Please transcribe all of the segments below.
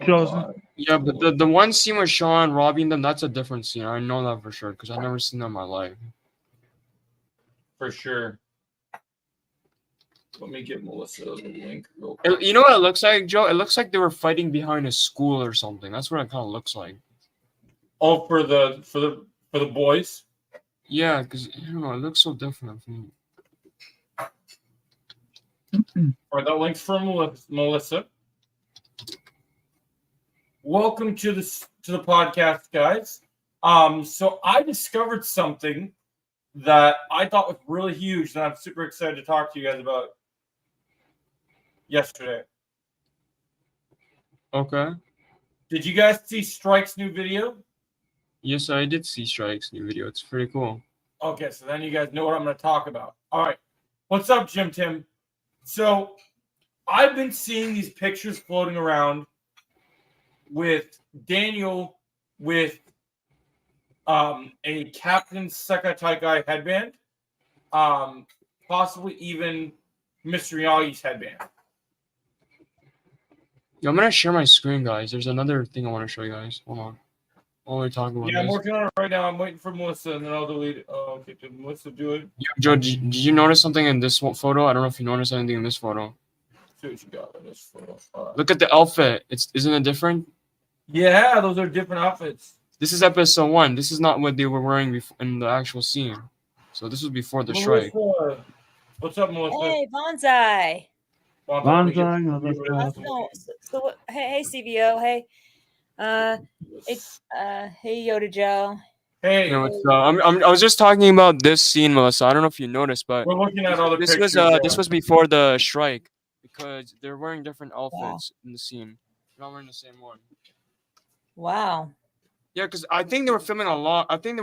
Chosen. Yeah, but the one scene with Sean robbing them, that's a different scene. I know that for sure because I've never seen that in my life. For sure. Let me get Melissa the link real It, quick. you know what it looks like, Joe? It looks like they were fighting behind a school or something. That's what it kind of looks like. Oh, for the boys. Yeah, because I don't know, it looks so different from me. All right, that link's from Melissa. Welcome to the podcast, guys. So I discovered something that I thought was really huge, and I'm super excited to talk to you guys about yesterday. Okay. Did you guys see Strike's new video? Yes, I did see Strike's new video. It's pretty cool. Okay, so then you guys know what I'm going to talk about. All right. What's up, Jim Tim? So I've been seeing these pictures floating around with Daniel with a Captain Sekai Taikai headband, possibly even Mr. Miyagi's headband. Yeah, I'm gonna share my screen, guys. There's another thing I want to show you guys. Hold on. While we're talking about Yeah, I'm this. working on it right now. I'm waiting for Melissa, and then I'll delete it. Oh, okay, did Melissa do it? Yo, Joe, did you notice something in this photo? I don't know if you noticed anything in this photo. See what you got in this photo. All right. Look at the outfit. Isn't it different? Yeah, those are different outfits. This is episode 1. This is not what they were wearing in the actual scene. So this was before the strike. Melissa. What's up, Melissa? Hey, Bonsai. Bonsai. So, hey, CVO. Hey, hey, Yoda Joe. Hey, You know, I was just talking about this scene, Melissa. I don't know if you noticed, but we're looking at all the this pictures. this was before the strike because they're wearing different outfits in the scene. They're not wearing the same one. Wow. Yeah, because I think they were filming a lot. I think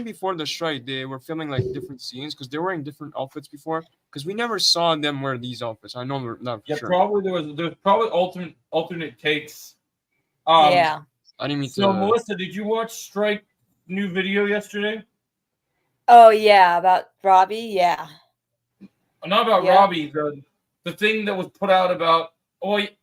before the strike they were filming like different scenes because they were wearing different outfits before. Because we never saw them wear these outfits. I know not for sure. Probably there's probably alternate takes. Yeah. I didn't mean So to. Melissa, did you watch Strike new video yesterday? Oh yeah, about Robbie. Yeah. Not about Yeah. Robbie. The thing that was put out about. Oh, it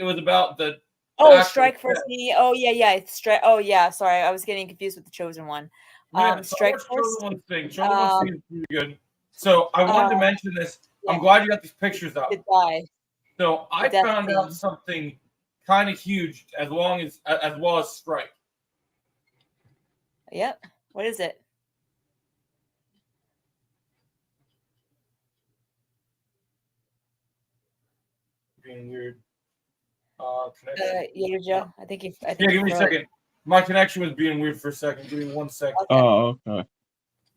was about the. Oh, actual Strike Force Media. Oh yeah. It's Strike. Oh yeah. Sorry, I was getting confused with the Chosen One. Yeah, Strike so Force. Chosen thing. Chosen One thing is pretty good. So I wanted to mention this. yeah. I'm glad you got these pictures up. Goodbye. So I Death found out scene. something kind of huge, as well as Strike. Yep. What is it? Being weird. Yoda Joe. I think Yeah, give me a second. My connection was being weird for a second. Give me 1 second. Okay. Oh, okay.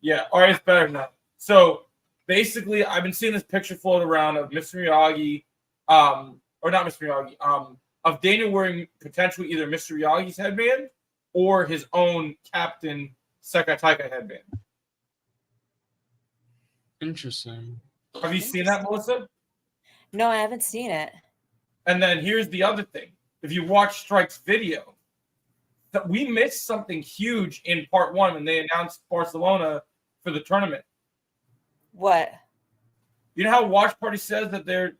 Yeah, all right, it's better now. So basically, I've been seeing this picture float around of Mr. Miyagi, or not Mr. Miyagi, of Daniel wearing potentially either Mr. Miyagi's headband or his own Captain Sekai Taikai headband. Interesting. Have you seen that, Melissa? No, I haven't seen it. And then here's the other thing. If you watch Strike's video, that we missed something huge in part 1 when they announced Barcelona for the tournament. What? You know how Watch Party says that there's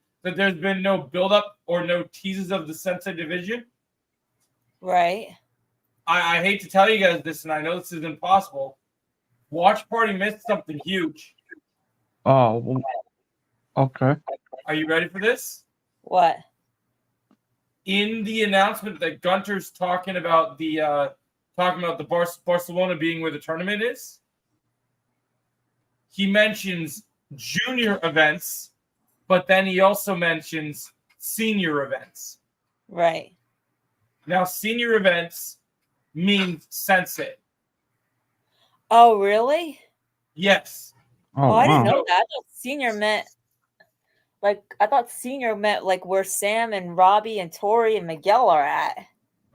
been no build-up or no teases of the Sensei division? Right. I hate to tell you guys this, and I know this is impossible. Watch Party missed something huge. Oh, well, okay. Are you ready for this? What? In the announcement that Gunter's talking about the Barcelona being where the tournament is, he mentions junior events, but then he also mentions senior events. Right. Now, senior events means sensei. Oh, really? Yes. Oh, I didn't wow. know that. I thought senior meant like where Sam and Robbie and Tori and Miguel are at.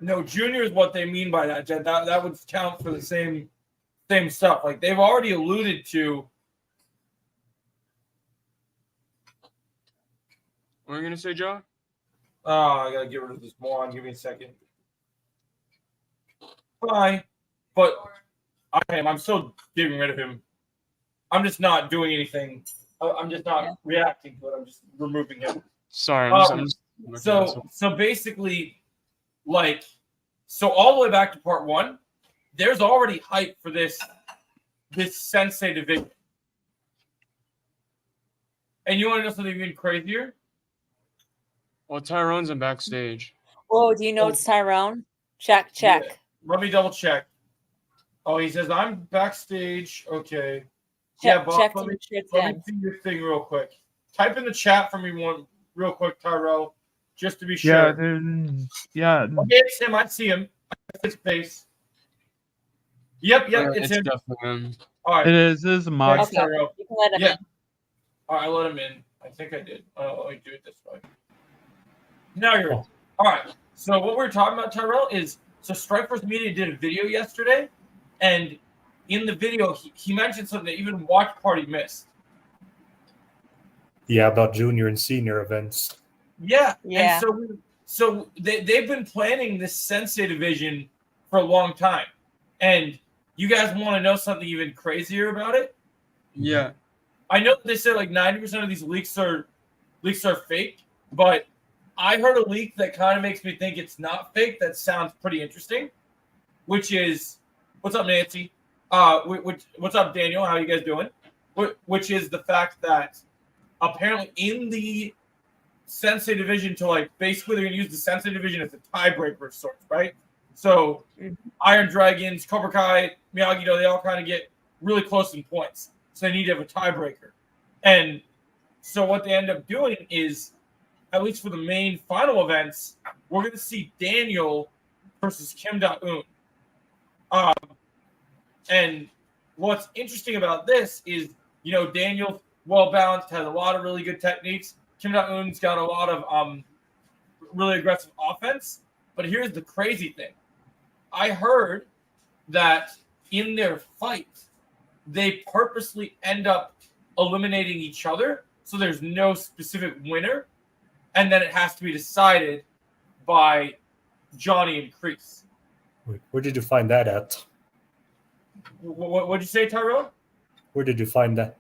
No, junior is what they mean by that, Jen. That would count for the same stuff. Like they've already alluded to. What are you gonna say, Joe? Oh, I gotta get rid of this moron. Give me a second. Bye. But I'm still getting rid of him. I'm just not doing anything. I'm just not reacting to it. I'm just removing him. Sorry, I'm just So basically, like, so all the way back to part 1, there's already hype for this Sensei division. And you want to know something even crazier? Well, Tyrone's in backstage. Oh, do you know it's Tyrone? Check. Yeah. Let me double check. Oh, he says, I'm backstage. Okay. Yeah, Bob, check let to me make sure it's see in. your thing real quick. Type in the chat for me one real quick, Tyrell, just to be Yeah, sure. yeah. Okay, it's him. I see him. I see his face. Yep, it's him. Definitely him. All right. It is a mod. Thanks, Okay. Tyrell. You can let him Yeah. in. All right, I let him in. I think I did. Let me do it this way. Now you're in. All right. So what we're talking about, Tyrell, is so Strikeforce Media did a video yesterday, and in the video he mentioned something that even Watch Party missed. Yeah, about junior and senior events. Yeah. Yeah. And so they've been planning this Sensei division for a long time, and you guys want to know something even crazier about it? Yeah. I know they said like 90% of these leaks are fake, but I heard a leak that kind of makes me think it's not fake. That sounds pretty interesting. Which is, what's up, Nancy? What's up, Daniel? How you guys doing? Which is the fact that apparently in the Sensei division, to like basically they're gonna use the Sensei division as a tiebreaker of sorts, right? So Iron Dragons, Cobra Kai, Miyagi-Do, they all kind of get really close in points. So they need to have a tiebreaker. And so what they end up doing is, at least for the main final events, we're going to see Daniel versus Kim Da-eun. And what's interesting about this is, Daniel's well-balanced, has a lot of really good techniques. Kim Da-eun's got a lot of really aggressive offense. But here's the crazy thing. I heard that in their fight, they purposely end up eliminating each other, so there's no specific winner, and then it has to be decided by Johnny and Kreese. Where did you find that at? What'd you say, Tyrell? Where did you find that?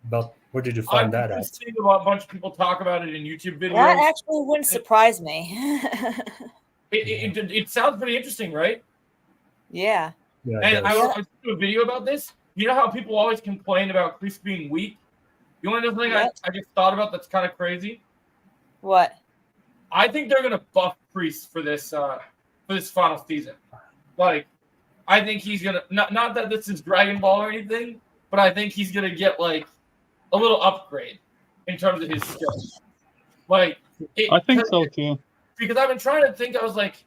Where did you find that I've at? seen a bunch of people talk about it in YouTube videos. That actually wouldn't surprise me. It sounds pretty interesting, right? Yeah. Yeah, And I do a video about this. You know how people always complain about Kreese being weak? You want to know something I just thought about that's kind of crazy? What? I think they're gonna buff Kreese for this final season. Like, I think he's gonna not that this is Dragon Ball or anything, but I think he's gonna get like a little upgrade in terms of his skills. Like, I think so too. Because I've been trying to think. I was like,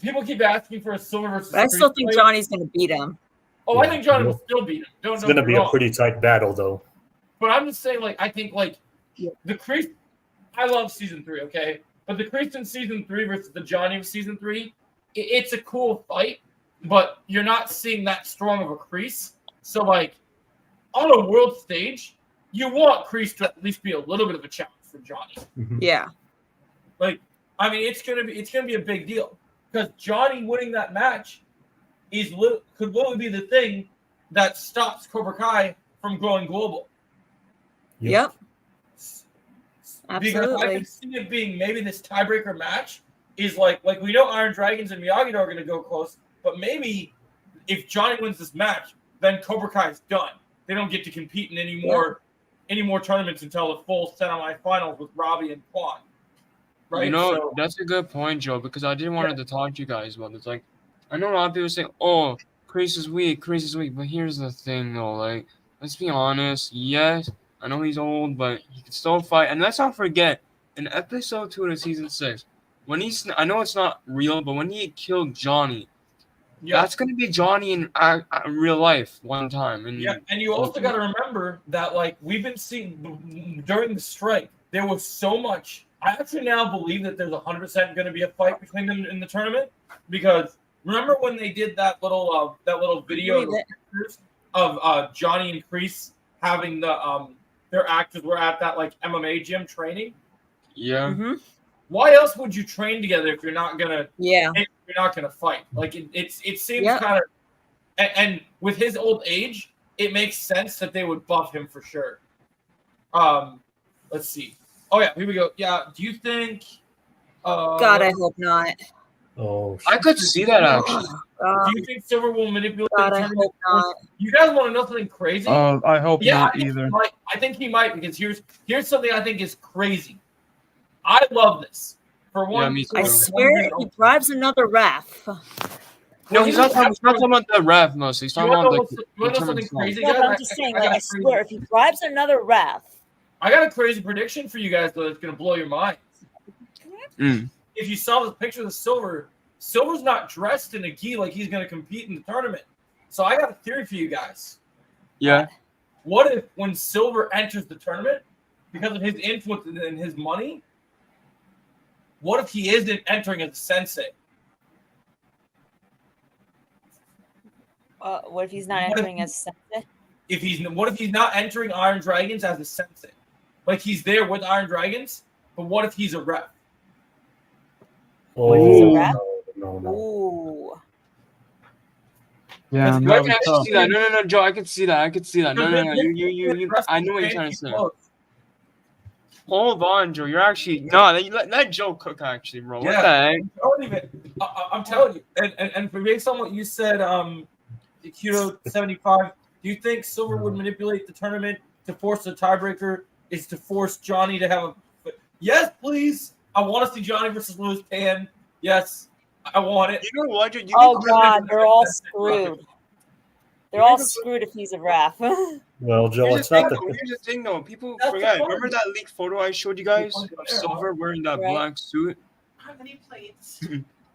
people keep asking for a Silver versus. But I still think fight. Johnny's going to beat him. Oh, I think Johnny will still beat him. It's going to be a pretty tight battle, though. But I'm just saying, like, I think, like, the Kreese. I love season 3, okay? But the Kreese in season 3 versus the Johnny of season 3, it's a cool fight, but you're not seeing that strong of a Kreese. So, like, on a world stage, you want Kreese to at least be a little bit of a challenge for Johnny. Mm-hmm. Yeah. Like, I mean, it's gonna be a big deal because Johnny winning that match could literally be the thing that stops Cobra Kai from going global. Yep. Because Absolutely. I can see it being maybe this tiebreaker match is like we know Iron Dragons and Miyagi-Do are going to go close, but maybe if Johnny wins this match, then Cobra Kai is done. They don't get to compete in any more tournaments until the full semifinals with Robbie and Quan. Right? That's a good point, Joe, because I did wanted to talk to you guys about this. Like, I know a lot of people say, "Oh, Kreese is weak," but here's the thing, though. Like, let's be honest. Yes, I know he's old, but he can still fight. And let's not forget, in episode 2 of season 6, I know it's not real, but when he killed Johnny, that's going to be Johnny in real life one time. And you also got to remember that, like, we've been seeing during the strike, there was so much. I actually now believe that there's 100% going to be a fight between them in the tournament, because remember when they did that little video of Johnny and Kreese having their actors were at that like MMA gym training? Yeah. Mm-hmm. Why else would you train together if you're not gonna? Yeah. If you're not gonna fight. Like it seems kind of, and with his old age, it makes sense that they would buff him for sure. Let's see. Oh yeah, here we go. Yeah, do you think? God, I hope not. Oh, I could see that actually. Do you think Silver will manipulate God, the I tournament? hope not. You guys want to know something crazy? I hope Yeah, not I think either. he might. I think he might because here's something I think is crazy. I love this. For one, me I too. swear he bribes another ref. No, he's not talking about the ref mostly. He's You talking want about to the know something tournament itself. crazy, No, guys? but I'm just saying, I like, got I a crazy- swear, if he bribes another ref, I got a crazy prediction for you guys though that's gonna blow your mind. Mm. If you saw this picture of Silver's not dressed in a gi like he's gonna compete in the tournament. So I got a theory for you guys. Yeah. What if when Silver enters the tournament, because of his influence and his money, what if he isn't entering as a sensei? what if he's not What if entering he- as sensei? What if he's not entering Iron Dragons as a sensei? Like he's there with Iron Dragons, but what if he's a ref? oh he's a ref? no. Ooh. Yeah, Because Yo, I that can was actually tough. see that. No, Joe, I can see that. I can see that. No. You. I know what you're trying to say. Hold on, Joe. You're actually let Joe cook actually, bro. What the heck? I'm telling you. And based on what you said, Kyoto 75, do you think Silver would manipulate the tournament to force the tiebreaker? Is to force Johnny to have a yes, please. I want to see Johnny versus Louis Pan. Yes, I want it. You know what, Joe? Oh God, they're all screwed. They're all screwed if he's a ref. Well, Joe, Here's it's the not thing, the. though. Here's the thing, though. People That's the forget. point. Remember that leaked photo I showed you guys of Silver wearing that Right. black suit? How many plates?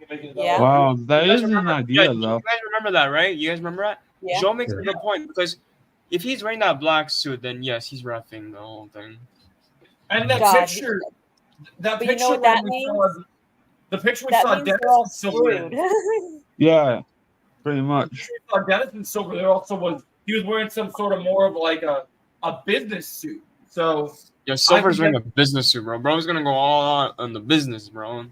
Yeah. Wow, that You guys is an remember- idea you though. guys remember that, right? You guys remember that? Yeah. Joe makes a good point because if he's wearing that black suit, then yes, he's reffing the whole thing. And that God, picture, that But you picture know what when that we means? saw the picture we That saw means Dennis they're all and Silver. in. screwed. Yeah, pretty much. We saw Dennis and Silver. There also was he was wearing some sort of more of like a business suit. So Yeah, Silver's I think wearing a business suit, bro. Bro's gonna go all out on the business, bro.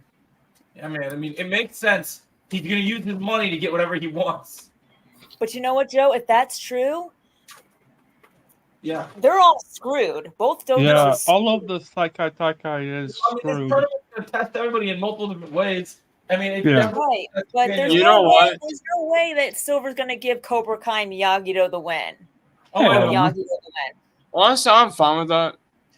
yeah, man. I mean, it makes sense. He's gonna use his money to get whatever he wants. But you know what, Joe? If that's true, Yeah. they're all screwed. Both dojos. Yeah, are all of the Saikai Taikai is I mean, this screwed. tournament's gonna test everybody in multiple different ways. I mean, it's Yeah. definitely Right, but there's You no know way. what? There's no way that Silver's gonna give Cobra Kai and Miyagi-Do the win. Oh, I Or know. Yeah. Miyagi-Do the win. Honestly, I'm fine with that.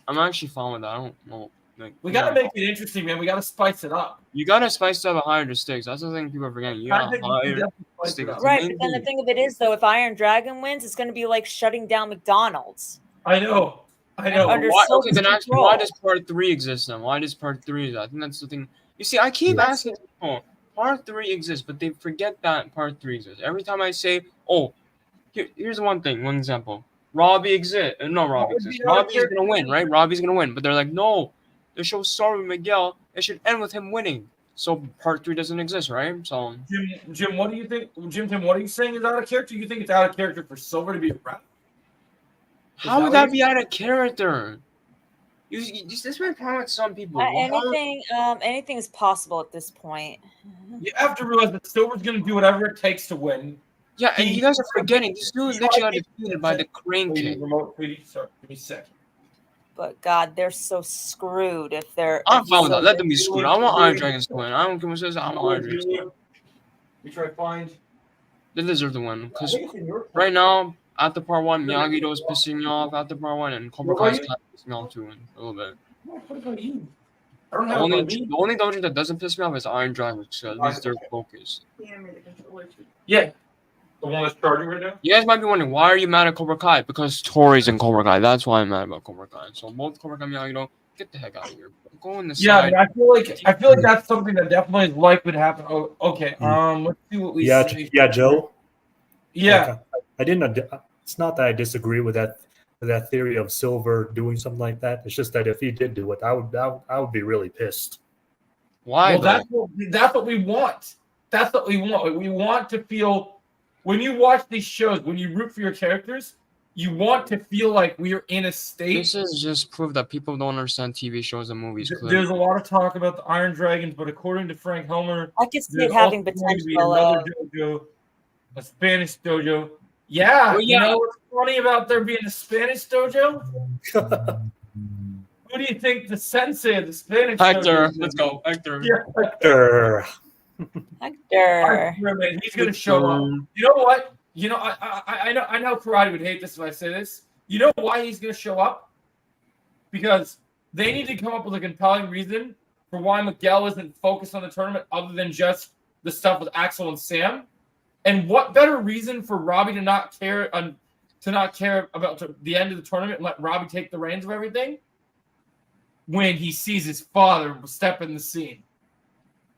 I'm actually fine with that. I don't know. Like, We gotta make it interesting, man. We gotta spice it up. You gotta spice up a higher the stakes. That's the thing people are forgetting. You I gotta think we can hire. definitely spice it stakes. up. Right, main but then the thing. thing of it is, though, if Iron Dragon wins, it's gonna be like shutting down McDonald's. I know. Under Why, okay, Silver's then ask me, control. why does part 3 exist then? Why does part 3 exist? I think that's the thing. You see, I keep asking people, part 3 exists, but they forget that part 3 exists. Every time I say, oh, here's one example. Robbie exists. No, Robbie exists. Robbie's gonna win, right? Robbie's gonna win. But they're like, no, the show started with Miguel. It should end with him winning. So part 3 doesn't exist, right? So Jim, what do you think? Tim, what are you saying is out of character? You think it's out of character for Silver to be a ref? how would that be out of character? This is my problem with some people. Anything is possible at this point. You have to realize that Silver's gonna do whatever it takes to win. Yeah, and you guys are forgetting. This dude literally got defeated by the crane Sweetie, kick. remote, sweetie, sorry, give me a second. But God, they're so screwed if they're. I'm if fine with that. Let Silver- them be screwed. I want Iron Dragons to win. I don't care what says. I want Iron Dragons to win. We try to find. They deserve to win. Because it's in your right now, after part 1, Miyagi-Do is pissing me off after part 1, and Cobra Kai is kind of pissing me off too a little bit. What about you? I don't The have only, my the only dojo that doesn't piss me off is Iron Dragons, so at least they're focused. Yeah. The one that's charging right now? You guys might be wondering, why are you mad at Cobra Kai? Because Tori's in Cobra Kai. That's why I'm mad about Cobra Kai. So both Cobra Kai and Miyagi-Do, get the heck out of here. Go in the Yeah, side. I feel like that's something that definitely is likely to happen. Oh, okay. Let's see what we say. Yeah, Joe. Yeah. Like, I didn't. It's not that I disagree with that theory of Silver doing something like that. It's just that if he did do it, I would be really pissed. Why? Well, though? that's what we want. That's what we want. We want to feel when you watch these shows, when you root for your characters, you want to feel like we are in a state. This is just proof that people don't understand TV shows and movies. There's a lot of talk about the Iron Dragons, but according to Frank Helmer, I could see there's it having also going to be potential. another dojo, a Spanish dojo. Yeah, Well, you yeah. know what's funny about there being a Spanish dojo? Who do you think the sensei of the Spanish Hector, dojo is? let's go. Hector. Yeah. Sure. Hector. Man, he's gonna show up. You know what? You know, I know Karate would hate this if I say this. You know why he's gonna show up? Because they need to come up with a compelling reason for why Miguel isn't focused on the tournament other than just the stuff with Axel and Sam. And what better reason for Robbie to not care about the end of the tournament and let Robbie take the reins of everything when he sees his father step in the scene.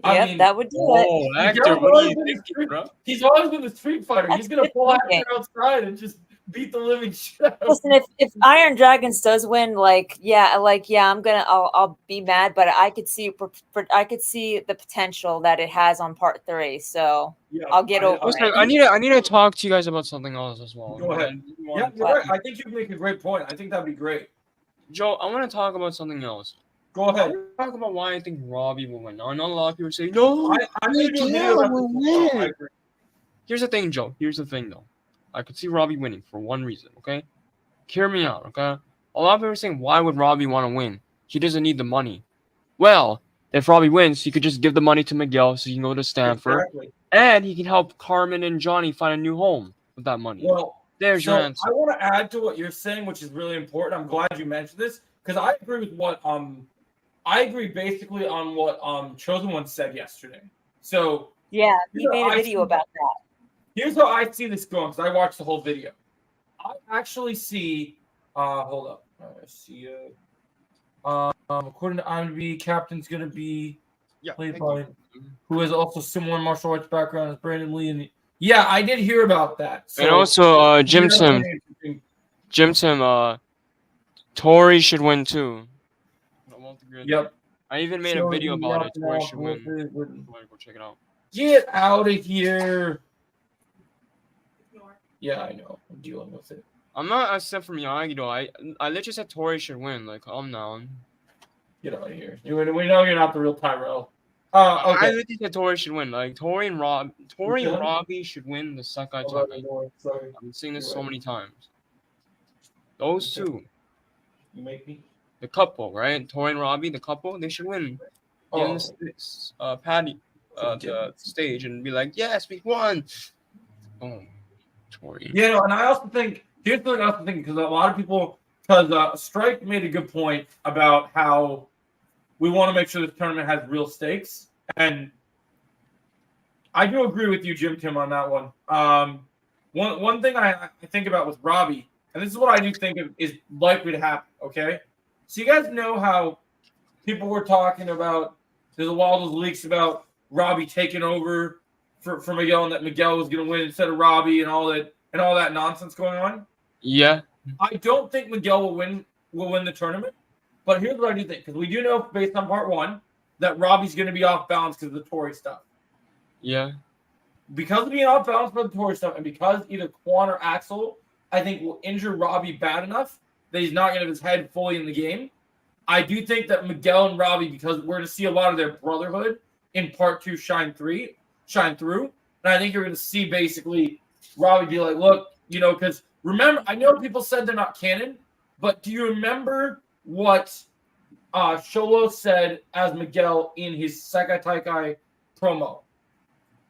Yep, that would do it. Oh, Hector, what are you thinking, bro? He's always been the Street Fighter. He's gonna pull Hector outside and just beat the living shit out of him. Listen, if Iron Dragons does win, I'll be mad, but I could see the potential that it has on part 3. So Yeah, I'll get over Also, it. I need to talk to you guys about something else as well. Go ahead. Yeah, you're right. I think you make a great point. I think that'd be great. Joe, I want to talk about something else. Go I ahead. want to talk about why I think Robbie will win. I know a lot of people say, no, I'm gonna do a video about will this. I win. agree. Here's the thing, Joe. Here's the thing, though. I could see Robbie winning for one reason, okay? Hear me out, okay? A lot of people are saying, why would Robbie want to win? He doesn't need the money. Well, if Robbie wins, he could just give the money to Miguel so he can go to Stanford. Exactly. And he can help Carmen and Johnny find a new home with that money. Well, There's your so answer. I want to add to what you're saying, which is really important. I'm glad you mentioned this because I agree with what I agree basically on what Chosen One said yesterday. So Yeah, he Yeah, made a I video see about that. here's how I see this going because I watched the whole video. I actually see. Hold up. I see. According to IMDb, Captain's gonna be played by who has also similar martial arts background as Brandon Lee. And yeah, I did hear about that. So, And also, Jim yeah, Tim. interesting. Jim Tim, Tori should win too. I won't agree. Yep. I even made a So, video about it. Tori should win. win. Go check it out. Get out of here. Yeah, I know. I'm dealing with it. I'm not upset for Miyagi though. I literally said Tori should win. Like, calm down. Get out of here. We know you're not the real Tyrell. I Okay. literally said Tori should win. Like, Tori and Okay. Robbie should win the Sakai Hold on, tournament. sorry. I've been saying this You're so right. many times. Those Okay. two, You make me. the couple, right? Tori and Robbie, the couple, they should win. Get Oh, in this patty the stage and be like, yes, we won. Oh, Tori. yeah, no, and I also think here's the thing I also think because a lot of people Strike made a good point about how we want to make sure this tournament has real stakes, and I do agree with you, Jim Tim, on that one. One thing I think about with Robbie, and this is what I do think is likely to happen. Okay, so you guys know how people were talking about. There's a lot of those leaks about Robbie taking over for Miguel, and that Miguel was going to win instead of Robbie, and all that nonsense going on. Yeah. I don't think Miguel will win the tournament, but here's what I do think, because we do know based on part 1 that Robbie's going to be off balance because of the Tory stuff. Yeah. Because of being off balance by the Tory stuff, and because either Quan or Axel, I think, will injure Robbie bad enough that he's not going to have his head fully in the game. I do think that Miguel and Robbie, because we're going to see a lot of their brotherhood in part 2 shine through. And I think you're going to see basically Robbie be like, look, because remember, I know people said they're not canon, but do you remember what Sholo said as Miguel in his Sekai Taikai promo?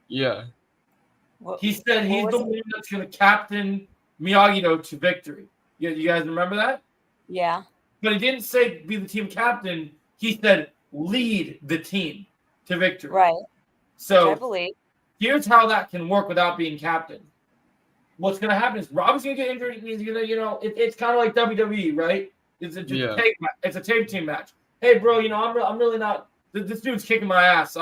Yeah. He said he's the one that's going to captain Miyagi-Do to victory. You guys remember that? Yeah. But he didn't say be the team captain. He said lead the team to victory. Right. I So believe. here's how that can work without being captain. What's going to happen is Robbie's going to get injured. And he's going to, it's kind of like WWE, right? It's a it's a tag team match. Hey, bro, I'm really not. This dude's kicking my ass.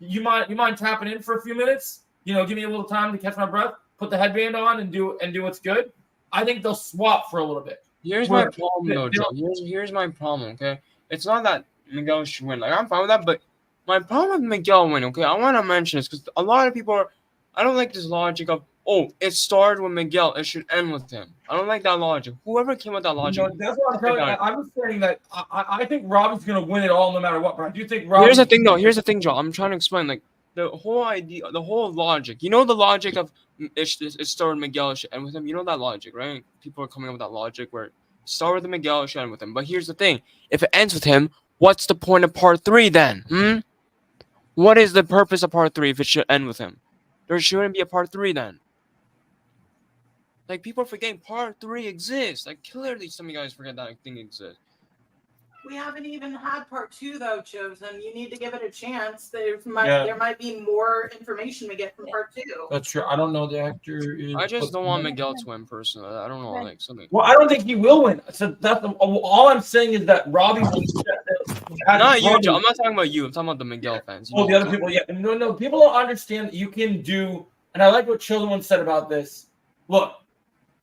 You mind tapping in for a few minutes? Give me a little time to catch my breath. Put the headband on and do what's good. I think they'll swap for a little bit. Here's my problem, though, Joe. Here's my problem, okay? It's not that Miguel should win. Like, I'm fine with that, but my problem with Miguel winning, okay? I want to mention this because a lot of people I don't like this logic of, it started with Miguel, it should end with him. I don't like that logic. Whoever came with that logic. That's what I'm telling you. I'm saying that I think Robbie's going to win it all no matter what, but I do think Robbie. Here's the thing, though. Here's the thing, Joe. I'm trying to explain, like, the whole idea, the whole logic. The logic of it started Miguel, it should end with him. You know that logic, right? People are coming up with that logic where start with Miguel, it should end with him. But here's the thing. If it ends with him, what's the point of part 3 then? What is the purpose of part 3 if it should end with him? There shouldn't be a part 3 then. Like, people are forgetting part 3 exists. Like, clearly some of you guys forget that thing exists. We haven't even had part 2 though, Chosen. You need to give it a chance. There might be more information we get from part 2. That's true. I don't know the actor. I just don't want Miguel to win personally. I don't know, like something. Well, I don't think he will win. So that's all I'm saying is that Robbie will. Not you, Joe. I'm not talking about you. I'm talking about the Miguel fans. You Oh, know the what other I'm people, yeah. No. People don't understand that you can do. And I like what Chosen once said about this. Look,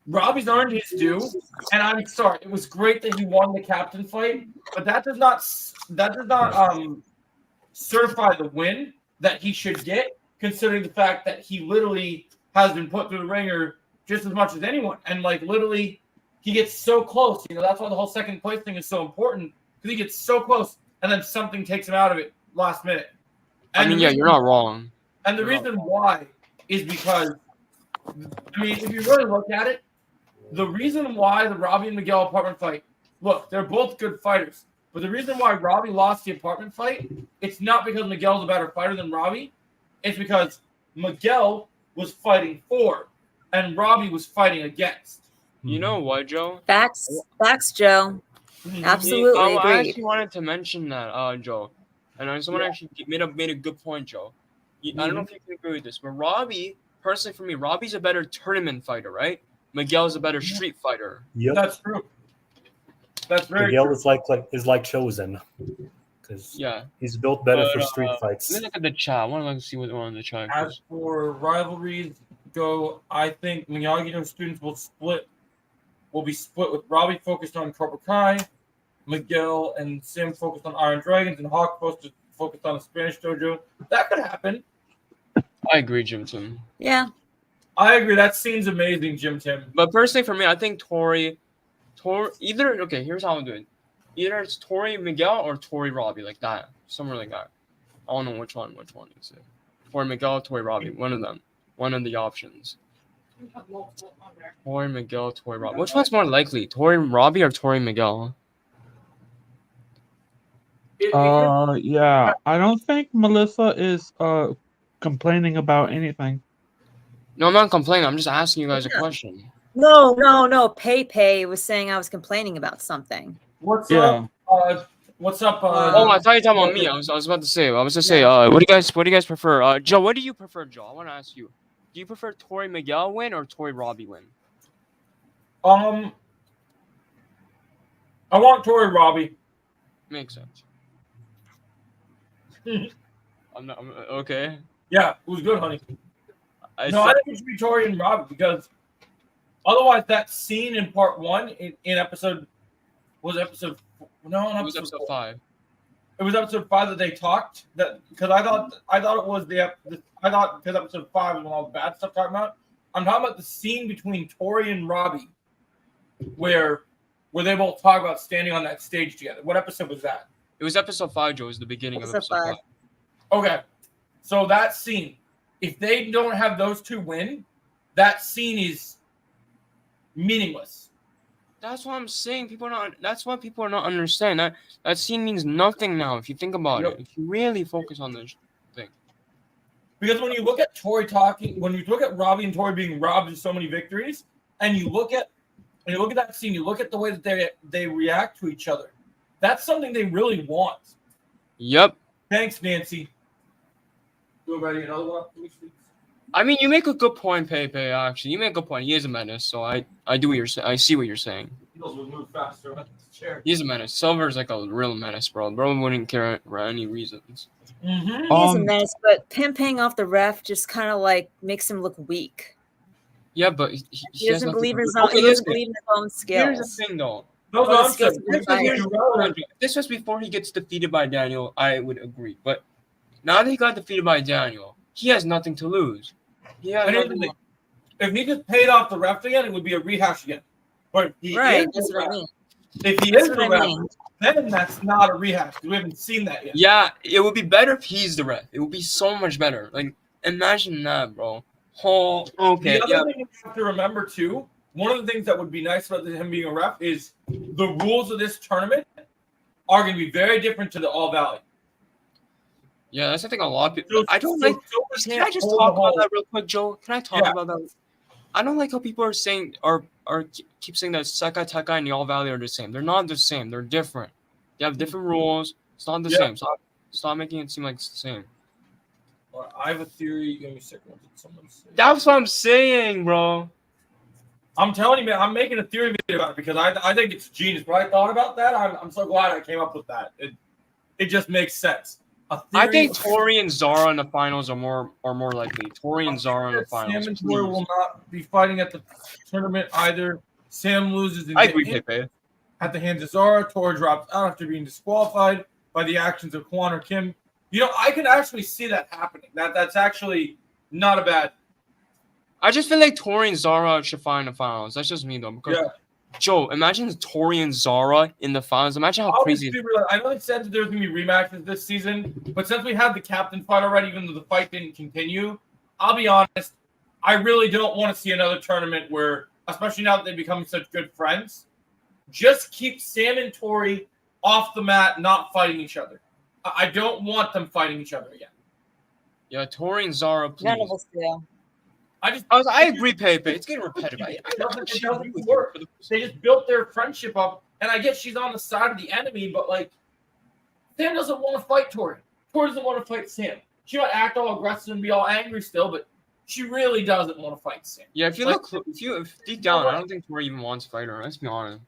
Robbie's earned his due, and I'm sorry. It was great that he won the captain fight, but that does not certify the win that he should get, considering the fact that he literally has been put through the ringer just as much as anyone, and like literally, he gets so close. You know, that's why the whole second place thing is so important, because he gets so close, and then something takes him out of it last minute. I mean, yeah, you're not wrong. And the reason why is because, I mean, if you really look at it, the reason why the Robbie and Miguel apartment fight, look, they're both good fighters. But the reason why Robbie lost the apartment fight, it's not because Miguel's a better fighter than Robbie. It's because Miguel was fighting for, and Robbie was fighting against. You know what, Joe? Facts, Joe. Absolutely I agreed. actually wanted to mention that, Joe. And I just want to actually made a good point, Joe. I don't know if you can agree with this, but Robbie, personally for me, Robbie's a better tournament fighter, right? Miguel's a better street fighter. Yep. That's true. That's very Miguel true. is like Chosen, because he's built better for street fights. Let me look at the chat. I want to see what's on the chat. As for rivalries go, I think Miyagi-Do students will be split with Robbie focused on Cobra Kai, Miguel and Sim focused on Iron Dragons, and Hawk focused on the Spanish dojo. That could happen. I agree, Jim Tim. Yeah. I agree. That scene's amazing, Jim Tim. But personally, for me, I think here's how I'm doing. Either it's Tori Miguel or Tori Robbie, like that. Somewhere like that. I don't know which one is it. Tori Miguel, Tori Robbie. One of them. One of the options. Tori Miguel, Tori Robbie. Which one's more likely? Tori Robbie or Tori Miguel? Yeah. I don't think Melissa is complaining about anything. No, I'm not complaining. I'm just asking you guys a question. No. Pei was saying I was complaining about something. What's Yeah. up? What's up? Oh, I thought you were talking about me. I was about to say. What do you guys prefer? Joe, what do you prefer, Joe? I want to ask you. Do you prefer Tori Miguel win or Tori Robbie win? I want Tori Robbie. Makes sense. I'm okay. Yeah, it was good, honey. I think it should be Tori and Robbie, because otherwise that scene in part 1 in episode was episode no, it was episode 5. It was episode 5 that they talked, that because I thought it was because episode 5 was when all the bad stuff talking about. I'm talking about the scene between Tori and Robbie where they both talk about standing on that stage together. What episode was that? It was episode 5, Joe. It was the beginning of episode 5. Okay. So that scene, if they don't have those two win, that scene is meaningless. That's what I'm saying. That's why people are not understanding. That scene means nothing now if you think about it. If you really focus on this thing. Because when you look at Tori talking, when you look at Robbie and Tori being robbed of so many victories, and you look at that scene, you look at the way that they react to each other. That's something they really want. Yep. Thanks, Nancy. Go ready another one, please. I mean, you make a good point, Pepe. Actually, you make a good point. He is a menace, so I do what you're saying. I see what you're saying. Heels will move faster on this chair. He's a menace. Silver's like a real menace, bro. Bro wouldn't care for any reasons. Mm-hmm. He's a menace, but pimping off the ref just kind of like makes him look weak. Yeah, but he doesn't believe in his own. He doesn't believe in his own skills. Here's the thing, though. This was before he gets defeated by Daniel. I would agree, but now that he got defeated by Daniel, he has nothing to lose. If he just paid off the ref again, it would be a rehash again. But that's what I mean. If he is the ref, then that's not a rehash because we haven't seen that yet. Yeah, it would be better if he's the ref. It would be so much better. Like, imagine that, bro. Oh, okay. The other thing you have to remember too, one of the things that would be nice about him being a ref is the rules of this tournament are going to be very different to the All Valley. Yeah, that's the thing. A lot of people. I don't So like. Silver Can I can't just hold talk the about whole- that real quick, Joe? Can I talk Yeah. about that? I don't like how people are saying are keep saying that Sekai Tekai and Y'all Valley are the same. They're not the same. They're different. They have different rules. It's not the Yeah. same. Stop making it seem like it's the same. I have a theory. Give me a second. What did someone say? That's what I'm saying, bro. I'm telling you, man. I'm making a theory video about it because I think it's genius. When I thought about that, I'm so glad I came up with that. It just makes sense. I think Tori and Zara in the finals are more likely. Tori and Zara in the finals. Sam and Tori will not be fighting at the tournament either. Sam loses I agree, Pepe. at the hands of Zara. Tori drops out after being disqualified by the actions of Kwon or Kim. I can actually see that happening. That's actually not a bad. I just feel like Tori and Zara should fight in the finals. That's just me though. Because Joe, imagine Tori and Zara in the finals. Imagine how crazy. I know they said that there's going to be rematches this season, but since we had the captain fight already, even though the fight didn't continue, I'll be honest, I really don't want to see another tournament where, especially now that they're becoming such good friends, just keep Sam and Tori off the mat, not fighting each other. I don't want them fighting each other again. Yeah, Tori and Zara, please. None of us do. I agree, Pepe. It's getting repetitive. It doesn't work. They just built their friendship up, and I guess she's on the side of the enemy, but Sam doesn't want to fight Tori. Tori doesn't want to fight Sam. She might act all aggressive and be all angry still, but she really doesn't want to fight Sam. Yeah, if deep down, I don't think Tori even wants to fight her. Let's be honest.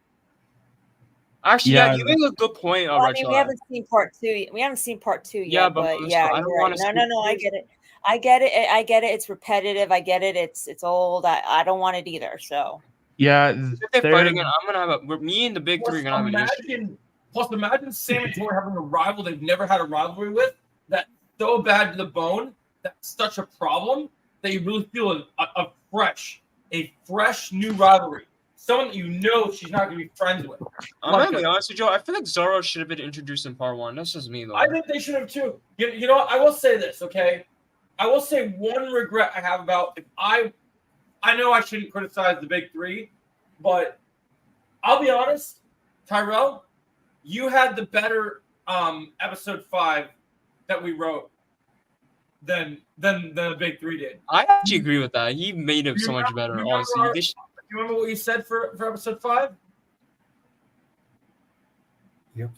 Actually, yeah, you make a good point, Rachel. We haven't seen part 2. We haven't seen part 2 yet. Yeah, but I don't want to. No. I get it. I get it. It's repetitive. I get it. It's old. I don't want it either. So yeah, if they fight again, I'm gonna have me and the big three are gonna have an issue. Plus, imagine Sam and Tori having a rival they've never had a rivalry with. That's so bad to the bone. That's such a problem that you really feel a fresh new rivalry. Someone that she's not going to be friends with. I'm gonna be honest with you, Joe. I feel like Zara should have been introduced in part 1. That's just me, though. I think they should have too. You know what? I will say this, okay? I will say one regret I have about I know I shouldn't criticize the big three, but I'll be honest, Tyrell, you had the better episode 5 that we wrote than the big three did. I actually agree with that. He made it so much better. Honestly, you remember what you said for episode 5? Yep.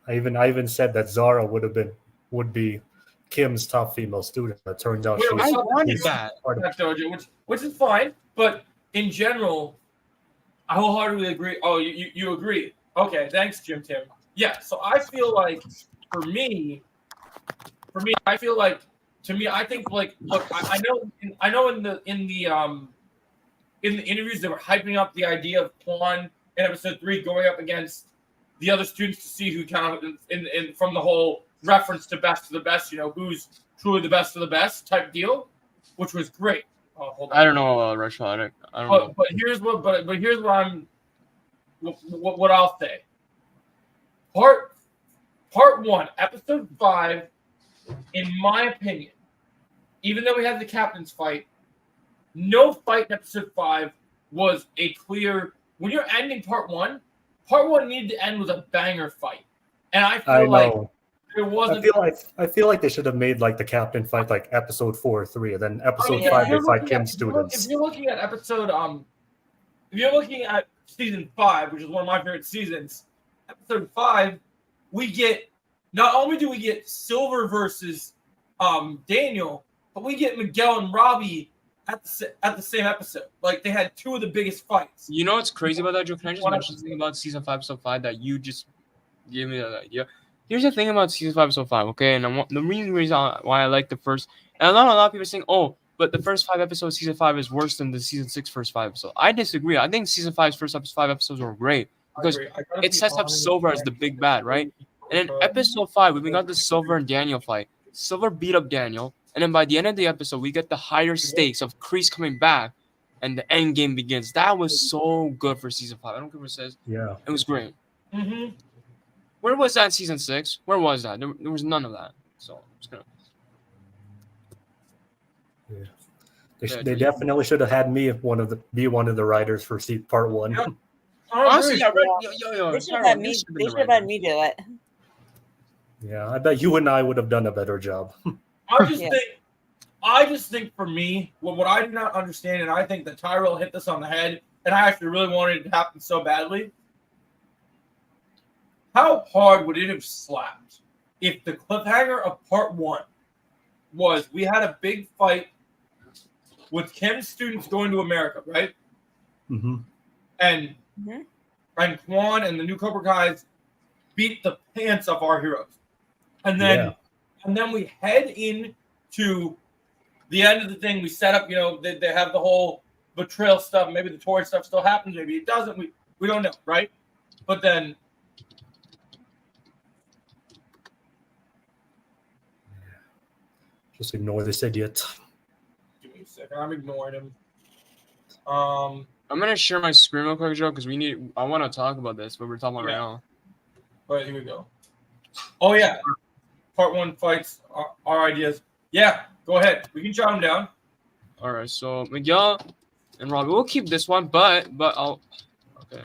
I even said that Zara would be Kim's top female student. It turns out she I wanted that. Which is fine, but in general, I wholeheartedly agree. Oh, you agree? Okay, thanks, Jim Tim. Yeah, so I feel like for me, I feel like I think look, I know in the interviews they were hyping up the idea of Kwon in episode 3 going up against the other students to see who kind of in from the whole reference to the best, who's truly the best of the best type deal, which was great. Oh, hold on. I don't know, Rachel. I don't know. But here's what what I'll say. Part 1, episode 5, in my opinion, even though we had the captain's fight, no fight in episode 5 was a clear. When you're ending part 1 needed to end with a banger fight, and I feel like there wasn't. I feel like they should have made the captain fight episode 4 or 3, and then episode 5 they fight Kim students. If you're looking at season 5, which is one of my favorite seasons, episode 5, we get not only do we get Silver versus Daniel, but we get Miguel and Robbie at the same episode. They had 2 of the biggest fights. You know what's crazy about that, Joe? Can I just mention something about season 5, episode 5 that you just gave me that idea? Here's the thing about season 5, episode 5, okay? And the reason why I like the first, and a lot of people are saying, oh, but the first 5 episodes, season 5 is worse than the season 6 first 5 episodes. I disagree. I think season 5's first 5 episodes were great because it sets up Silver as the big bad, right? And in episode 5, we got the Silver and Daniel fight. Silver beat up Daniel, and then by the end of the episode, we get the higher stakes of Kreese coming back, and the end game begins. That was so good for season 5. I don't care what it says. Yeah, it was great. Mm-hmm. Where was that in season 6? Where was that? There was none of that. So I'm just gonna. Yeah. They definitely should have had me be one of the writers for part 1. Yeah. Honestly, They should have had me do it. Yeah, I bet you and I would have done a better job. Yeah. I just think for me, what I did not understand, and I think that Tyrell hit this on the head, and I actually really wanted it to happen so badly. How hard would it have slapped if the cliffhanger of part 1 was we had a big fight with Kim's students going to America, right? Mm-hmm. And Mhm. and Quan and the new Cobra guys beat the pants off our heroes, and then we head into the end of the thing. We set up, they have the whole betrayal stuff. Maybe the Tory stuff still happens. Maybe it doesn't. We don't know, right? But then. Just ignore this idiot. Give me a second. I'm ignoring him. I'm gonna share my screen real quick, Joe, because I want to talk about this, what we're talking about right now. But here we go. Oh yeah, part 1 fights our ideas. Yeah, go ahead. We can jot them down. All right, so Miguel and Robbie, we'll keep this one, but I'll. Okay.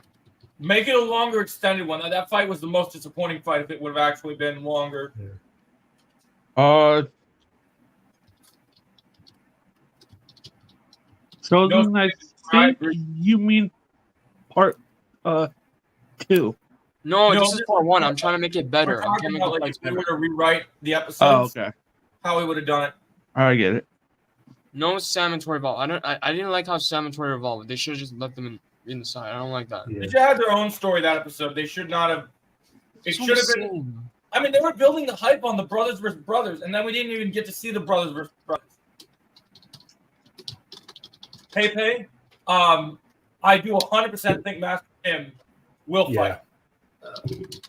Make it a longer, extended one. That fight was the most disappointing fight if it would have actually been longer. Chosen, I think you mean part 2. No, this is part 1. I'm trying to make it better. We're I'm trying talking to make about the like fights if we better. were to rewrite the Oh, episodes, okay. how we would have done it. I get it. No Sam and Tori evolved. I didn't like how Sam and Tori evolved. They should have just left them in the side. I don't like that. Yeah. They should have had their own story that episode. They should not have. It should have been. I mean, they were building the hype on the brothers versus brothers, and then we didn't even get to see the brothers versus brothers. Pepe, I do 100% think Master Kim will fight.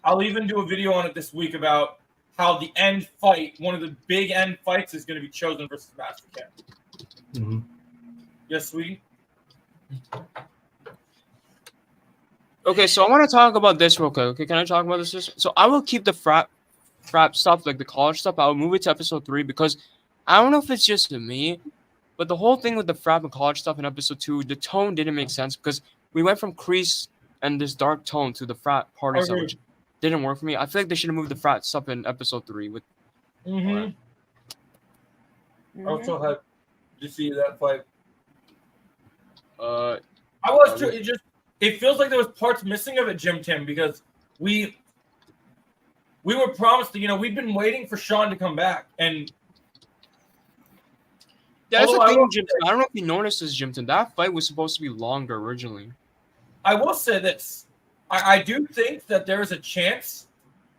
I'll even do a video on it this week about how the end fight, one of the big end fights, is going to be Chosen versus Master Kim. Mm-hmm. Yes, sweetie. Okay, so I want to talk about this real quick. Okay, can I talk about this? So I will keep the frat stuff, like the college stuff. I will move it to episode 3 because I don't know if it's just me, but the whole thing with the frat and college stuff in episode 2, the tone didn't make sense because we went from Crease and this dark tone to the frat party stuff, which didn't work for me. I feel like they should have moved the frat stuff in episode 3 with. I also had to see that fight. It feels like there was parts missing of it, Jim Tim, because we were promised that, we've been waiting for Sean to come back, and that's the thing, Jim Tim. I don't know if you noticed this, Jim Tim. That fight was supposed to be longer originally. I will say this: I do think that there is a chance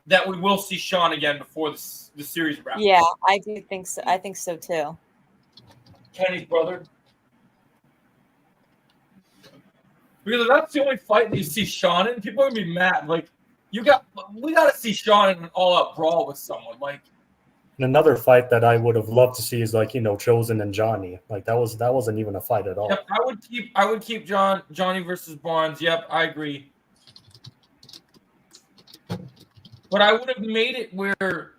that we will see Sean again before the series wraps. Yeah, I do think so. I think so too. Kenny's brother. Because that's the only fight that you see Sean in. People are gonna be mad. Like, we gotta see Sean in an all-out brawl with someone. Like, and another fight that I would have loved to see is Chosen and Johnny. Like that wasn't even a fight at all. Yep, I would keep Johnny versus Barnes. Yep, I agree. But I would have made it where,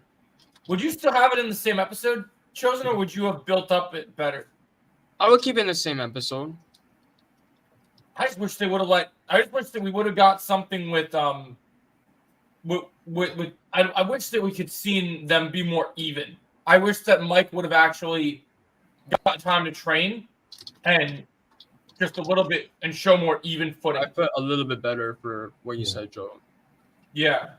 would you still have it in the same episode, Chosen, or would you have built up it better? I would keep it in the same episode. I just wish they would have I just wish that we would have got something with I wish that we could seen them be more even. I wish that Mike would have actually got time to train and just a little bit and show more even footing. I put a little bit better for what you said, Joe. Yeah.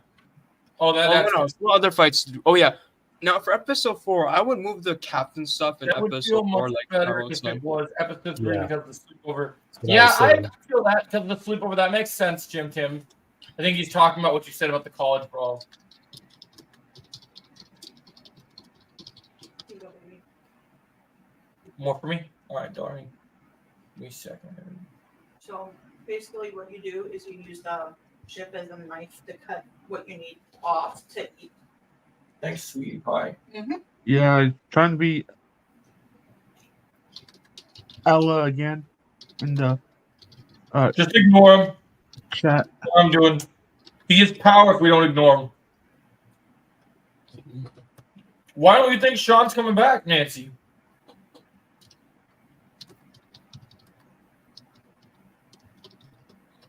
Oh, that's what other fights to do? Oh yeah. Now for episode 4, I would move the captain stuff in episode 4, like better if it was episode 3 because of the sleepover. Yeah, I feel that because of the sleepover. That makes sense, Jim Tim. I think he's talking about what you said about the college brawl. More for me? All right, darling. Give me a second. So basically what you do is you use the chip as a knife to cut what you need off to eat. Thanks, sweetie pie. Yeah, trying to be Ella again in the just ignore him. Chat. What I'm doing. He gets power if we don't ignore him. Why don't you think Sean's coming back, Nancy?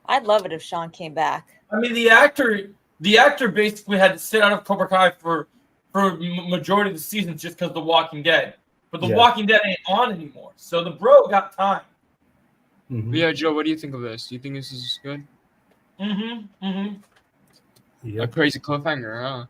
I'd love it if Sean came back. I mean, the actor the actor basically had to sit out of Cobra Kai for majority of the seasons just because The Walking Dead. But The Walking Dead ain't on anymore, so the bro got time. Mhm. But yeah, Joe, what do you think of this? Do you think this is good? Mm-hmm. A Yep. crazy cliffhanger, huh?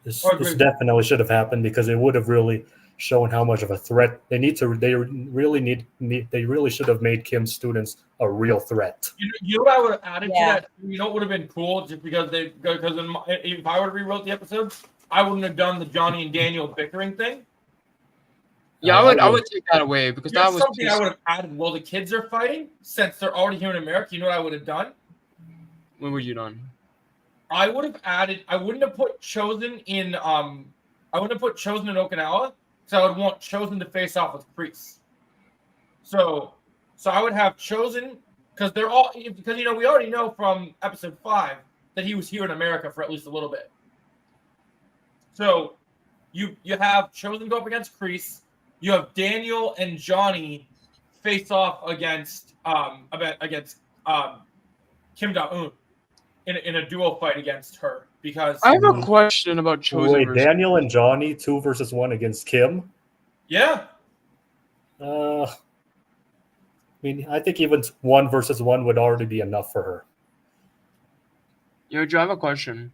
This Or this agree. definitely should have happened because it would have really shown how much of a threat they need to. They really should have made Kim's students a real threat. You know what I would have added Yeah. to that? You know what would have been cool, just because if I would have rewrote the episode, I wouldn't have done the Johnny and Daniel bickering thing. Yeah, I would take that away because that That's was something I would have added. While the kids are fighting, since they're already here in America, you know what I would have done? What would you done? I would have added. I wouldn't have put Chosen in. I wouldn't have put Chosen in Okinawa because I would want Chosen to face off with Kreese. So I would have Chosen because they're all because we already know from episode 5 that he was here in America for at least a little bit. So you have Chosen go up against Kreese. You have Daniel and Johnny face off against Kim Da-eun in a duo fight against her because I have a question about Chosen. Wait, versus- Daniel and Johnny 2 versus 1 against Kim. yeah. I mean, I think even 1 versus 1 would already be enough for her. Yo, Joe, I have a question.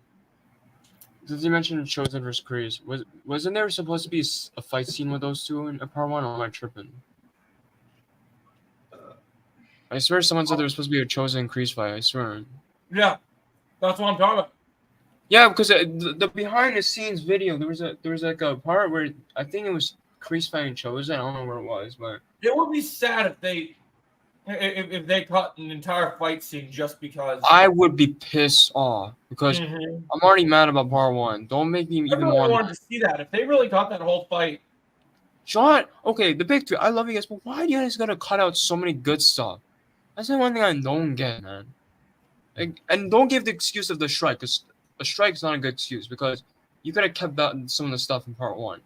Did you mention Chosen versus Kreese? Wasn't there supposed to be a fight scene with those two in part 1, or am I tripping? I swear someone said there was supposed to be a Chosen and Kreese fight. I swear. Yeah, that's what I'm talking about. Yeah, because the behind the scenes video, there was like a part where I think it was Kreese fighting Chosen. I don't know where it was, but It would be sad if they cut an entire fight scene just because. I would be pissed off because Mhm. I'm already mad about part 1. Don't make me I even really more wanted mad. to see that. If they really cut that whole fight, Sean, okay, the big three. I love you guys, but why do you guys gotta cut out so many good stuff? That's the one thing I don't get, man. Like, and don't give the excuse of the strike, because a strike's not a good excuse, because you could have kept that some of the stuff in part 1.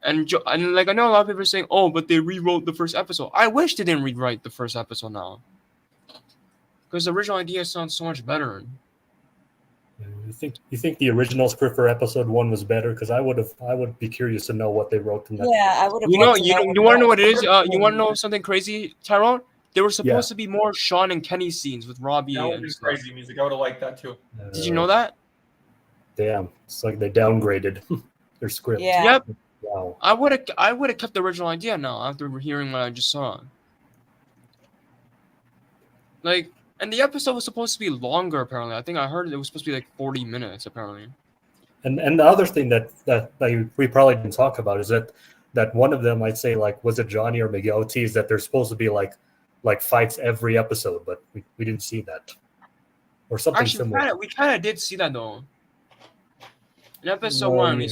And like I know a lot of people are saying, oh, but they rewrote the first episode. I wish they didn't rewrite the first episode now, because the original idea sounds so much better. You think the original script for episode 1 was better? Because I would be curious to know what they wrote in that. Yeah, I would have. You want to know what it is? You want to know something crazy, Tyrone? There were supposed to be more Sean and Kenny scenes with Robbie. that would And be stuff. crazy music. I would have liked that too. Did you know that? Damn, it's like they downgraded their script. Yeah. Yep. Wow. I would have kept the original idea now after hearing what I just saw. Like, and the episode was supposed to be longer. Apparently, I think I heard it was supposed to be like 40 minutes. Apparently. And the other thing that we probably didn't talk about is that one of them, I'd say, like, was it Johnny or Miguel teased that there's supposed to be like fights every episode, but we didn't see that, or something Actually, similar. we kind of did see that though. In episode Oh, 1, yeah.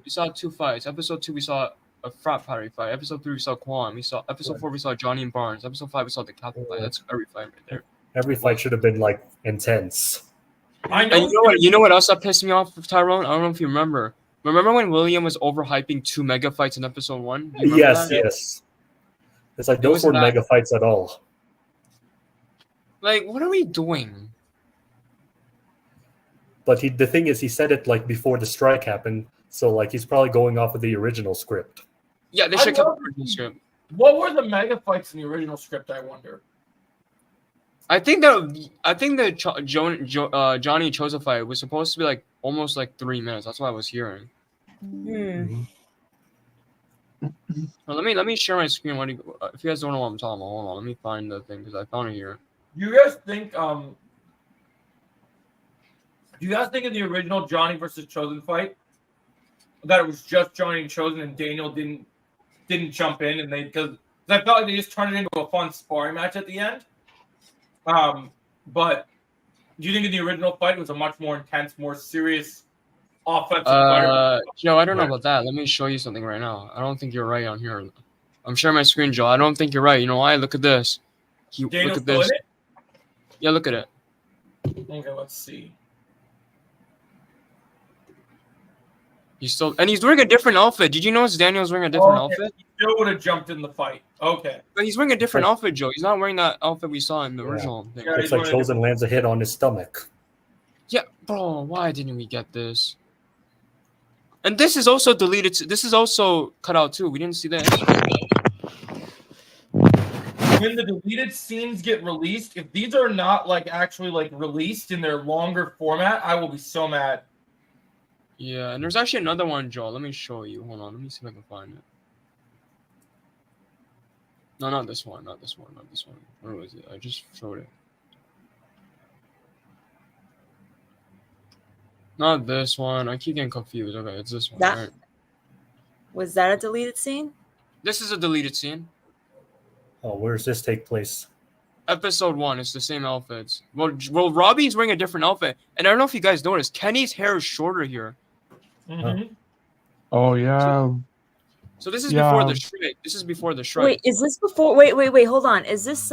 we saw 2 fights. Episode 2, we saw a frat party fight. Episode 3, we saw Quan. We saw episode 4, we saw Johnny and Barnes. Episode 5, we saw the Captain fight. That's every fight right there. Every fight should have been like intense. I know. And you know what else that pissed me off, Tyrone? I don't know if you remember. Remember when William was overhyping 2 mega fights in episode 1? Do you remember Yes, that? yes. It's like It those wasn't weren't that- mega fights at all. Like, what are we doing? But the thing is, he said it like before the strike happened, so like he's probably going off of the original script. Yeah, they I should have kept love- the original script. What were the mega fights in the original script? I wonder. I think the Johnny and Chosa fight was supposed to be like almost like 3 minutes. That's what I was hearing. Hmm. Well, let me share my screen. If you guys don't know what I'm talking about, hold on. Let me find the thing because I found it here. Do you guys think in the original Johnny versus Chosen fight that it was just Johnny and Chosen and Daniel didn't jump in and because I felt like they just turned it into a fun sparring match at the end. But do you think in the original fight it was a much more intense, more serious offensive fight? Joe, I don't know about that. Let me show you something right now. I don't think you're right on here. I'm sharing my screen, Joe. I don't think you're right. You know why? Look at this. Daniel's Look at still this. in it? Yeah, look at it. Okay, let's see. He's wearing a different outfit. Did you notice Daniel's wearing a different outfit? He still would have jumped in the fight. Okay. But he's wearing a different outfit, Joe. He's not wearing that outfit we saw in the original thing. Yeah, It's like Chosen lands a hit on his stomach. Yeah, bro, why didn't we get this? And this is also deleted. This is also cut out too. We didn't see this. When the deleted scenes get released, if these are not like actually like released in their longer format, I will be so mad. Yeah, and there's actually another one, Joel. Let me show you. Hold on. Let me see if I can find it. No, not this one. Not this one. Not this one. Where was it? I just showed it. Not this one. I keep getting confused. Okay, it's this one. That- Right? Was that a deleted scene? This is a deleted scene. Oh, where does this take place? Episode 1. It's the same outfits. Well, Robbie's wearing a different outfit, and I don't know if you guys noticed. Kenny's hair is shorter here. Mhm. Oh yeah. So this is Yeah. before the strike. This is before the strike. Wait, is this before? Wait. Hold on. Is this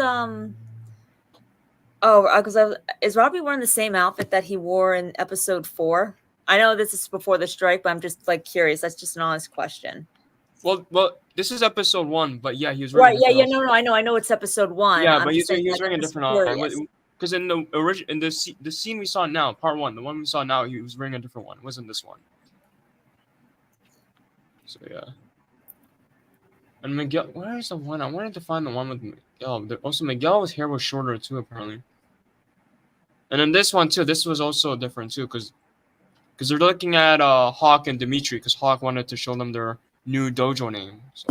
Oh, because is Robbie wearing the same outfit that he wore in episode 4? I know this is before the strike, but I'm just like curious. That's just an honest question. Well, this is episode 1, but yeah, he was Right? wearing. Yeah. No. I know it's episode 1. Yeah, I'm but just saying, he was like, wearing a I'm just different curious. outfit. Because in the original, in the scene we saw now, part 1, the one we saw now, he was wearing a different one. It wasn't this one. So yeah. And Miguel, where is the one? I wanted to find the one with Miguel. Also, Miguel's hair was shorter too, apparently. And then this one too. This was also different too, because they're looking at Hawk and Dimitri, because Hawk wanted to show them their new dojo name. So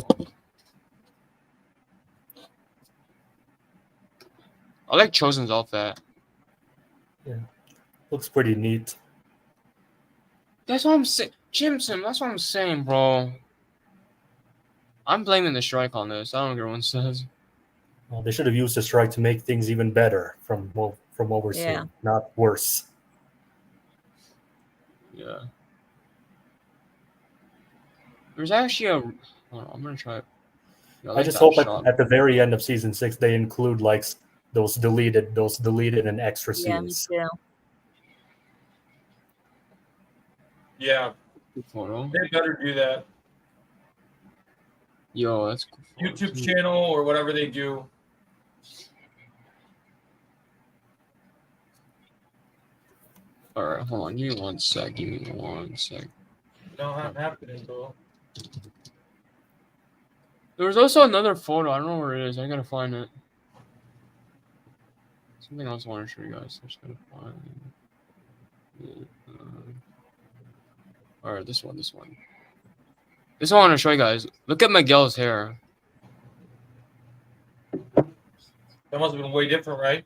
I like Chosen's outfit. Looks pretty neat. That's what I'm saying, Jimson. That's what I'm saying, bro. I'm blaming the strike on this. I don't care what one says. Well, they should have used the strike to make things even better from what we're Yeah. seeing, not worse. Yeah. There's actually a. Hold on, I'm gonna try it. Yeah, I like just that hope shot. at the very end of season 6 they include like those deleted and extra Yeah, me scenes. too. Yeah, Good photo. they better do that. Yo, that's cool. YouTube channel or whatever they do. All right, hold on. Give me 1 sec. Give me 1 sec. Not happening, bro. There was also another photo. I don't know where it is. I gotta find it. Something else I want to show you guys. I just gotta find it. All right, this one. This one I want to show you guys. Look at Miguel's hair. That must have been way different, right?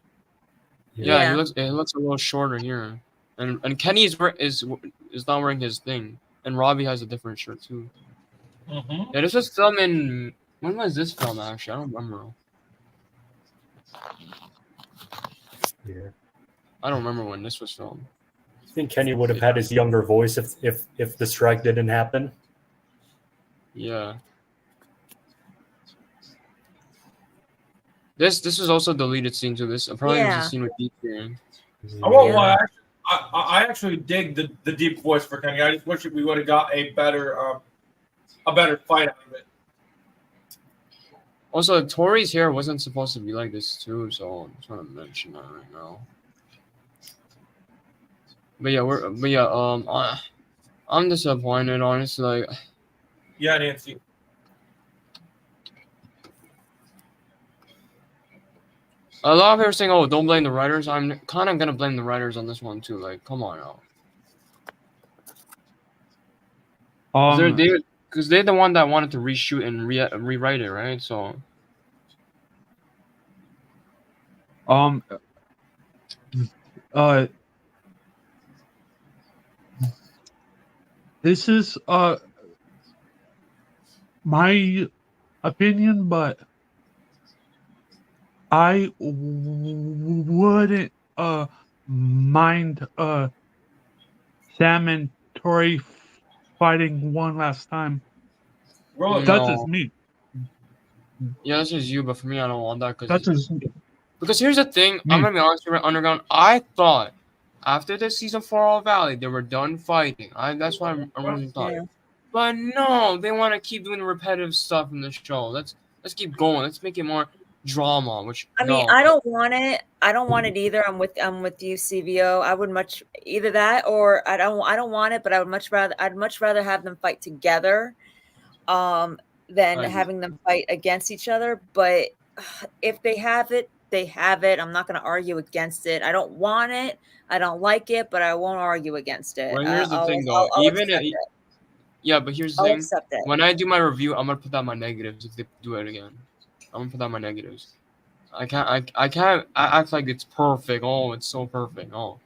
Yeah, Yeah. it looks a little shorter here. And Kenny is not wearing his thing. And Robbie has a different shirt too. Mm-hmm. Yeah, this was filmed in. When was this film actually? I don't remember. Yeah. I don't remember when this was filmed. I think Kenny would have had his younger voice if the strike didn't happen. Yeah. This was also deleted scene too. This apparently was Yeah. a scene with Deep. I won't Yeah. lie. I actually dig the deep voice for Kenny. I just wish we would have got a better fight out of it. Also, Tori's hair wasn't supposed to be like this too, so I'm trying to mention that right now. But yeah, I'm disappointed, honestly. Like, Yeah, Nancy. a lot of people are saying, "Oh, don't blame the writers." I'm kind of gonna blame the writers on this one too. Like, come on now, because they're the one that wanted to reshoot and rewrite it, right? So, this is my opinion, but I wouldn't mind Sam and Tori fighting one last time. Really? That's No. just me. yeah, that's just you. But for me, I don't want that That's just because here's the thing. I'm gonna be honest with you, Underground. I thought after the season 4 All Valley, they were done fighting. That's what I originally thought. Yeah. But no, they want to keep doing repetitive stuff in the show. Let's keep going. Let's make it more. drama. Which I mean, no. I don't want it. I don't want it either. I'm with you, CVO. I would much either that or I don't want it, but I'd much rather have them fight together than I agree. having them fight against each other. But if they have it, they have it. I'm not going to argue against it. I don't want it. I don't like it, but I won't argue against it. Well, here's the I'll, thing, though. I'll, I'll Even accept it. yeah, but here's the I'll thing. accept it. When I do my review, I'm gonna put that in my negatives if they do it again. I'm gonna put that in my negatives. I can't act like it's perfect. Oh, it's so perfect. Oh.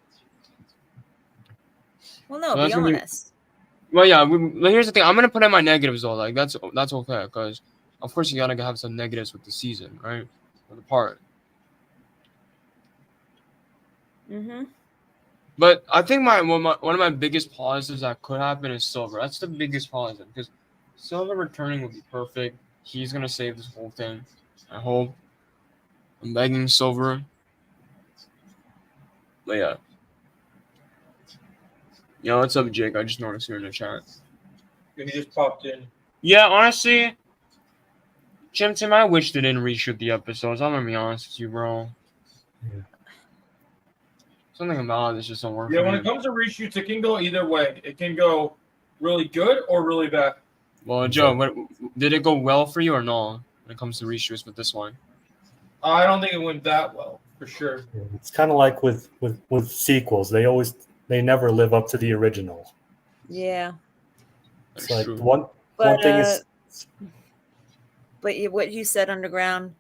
Well, no, So be that's gonna be- honest. Well, yeah. But here's the thing. I'm gonna put in my negatives though. Like that's okay, because of course you gotta have some negatives with the season, right? With the part. Mm-hmm. But I think one of my biggest positives that could happen is Silver. That's the biggest positive because Silver returning would be perfect. He's gonna save this whole thing. I hope. I'm begging Silver. But yeah. Yeah, what's up, Jake? I just noticed you're in the chat. He just popped in. Yeah, honestly, Tim, I wish they didn't reshoot the episodes. I'm gonna be honest with you, bro. Yeah. Something about it just don't work. Yeah, for when me. it comes to reshoots, it can go either way. It can go really good or really bad. Well, Joe, did it go well for you or no? When it comes to reshoots with this one. I don't think it went that well, for sure. It's kind of like with sequels. They never live up to the original. Yeah. It's That's like true. one But thing is what you said, Underground,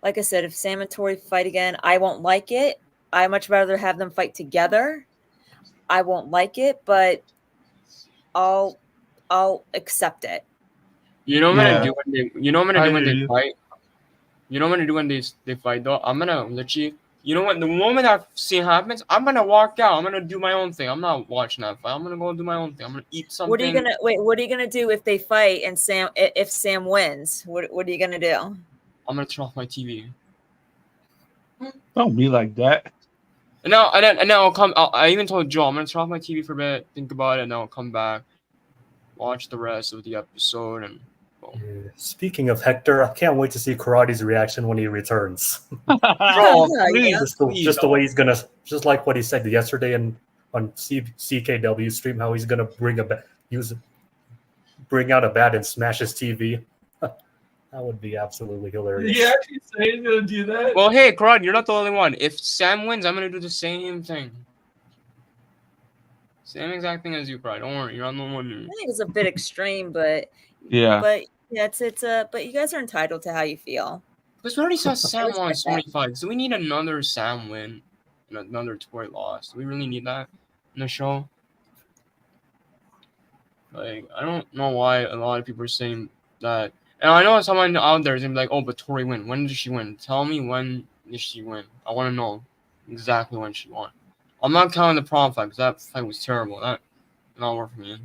like I said, if Sam and Tori fight again, I won't like it. I much rather have them fight together. I won't like it, but I'll accept it. You know what I'm Yeah. gonna do when they? You know what I'm gonna I do when hear they you. fight? You know what I'm gonna do when they fight though? I'm gonna literally. You know what? The moment that scene happens, I'm gonna walk out. I'm gonna do my own thing. I'm not watching that fight. I'm gonna go do my own thing. I'm gonna eat something. What are you gonna do if they fight and if Sam wins? What are you gonna do? I'm gonna turn off my TV. Don't be like that. And now I'll come. I even told Joe I'm gonna turn off my TV for a bit, think about it, and then I'll come back, watch the rest of the episode, and. speaking of Hector, I can't wait to see Karate's reaction when he returns. Bro, Yeah. please, Just the way he's gonna, just like what he said yesterday on CKW stream, how he's gonna bring out a bat and smash his TV. That would be absolutely hilarious. Did he actually say he's going to do that? Well, hey, Karad, you're not the only one. If Sam wins, I'm gonna do the same thing. Same exact thing as you, Karad. Don't worry, you're not the only one. I think it's a bit extreme, but Yeah. but you guys are entitled to how you feel. Because we already saw Sam respect on that. 25. So we need another Sam win and another Tori loss. Do we really need that in the show? Like, I don't know why a lot of people are saying that. And I know someone out there is gonna be like, "Oh, but Tori win. When did she win? Tell me when did she win? I want to know exactly when she won." I'm not counting the prom fight because that fight was terrible. That did not work for me.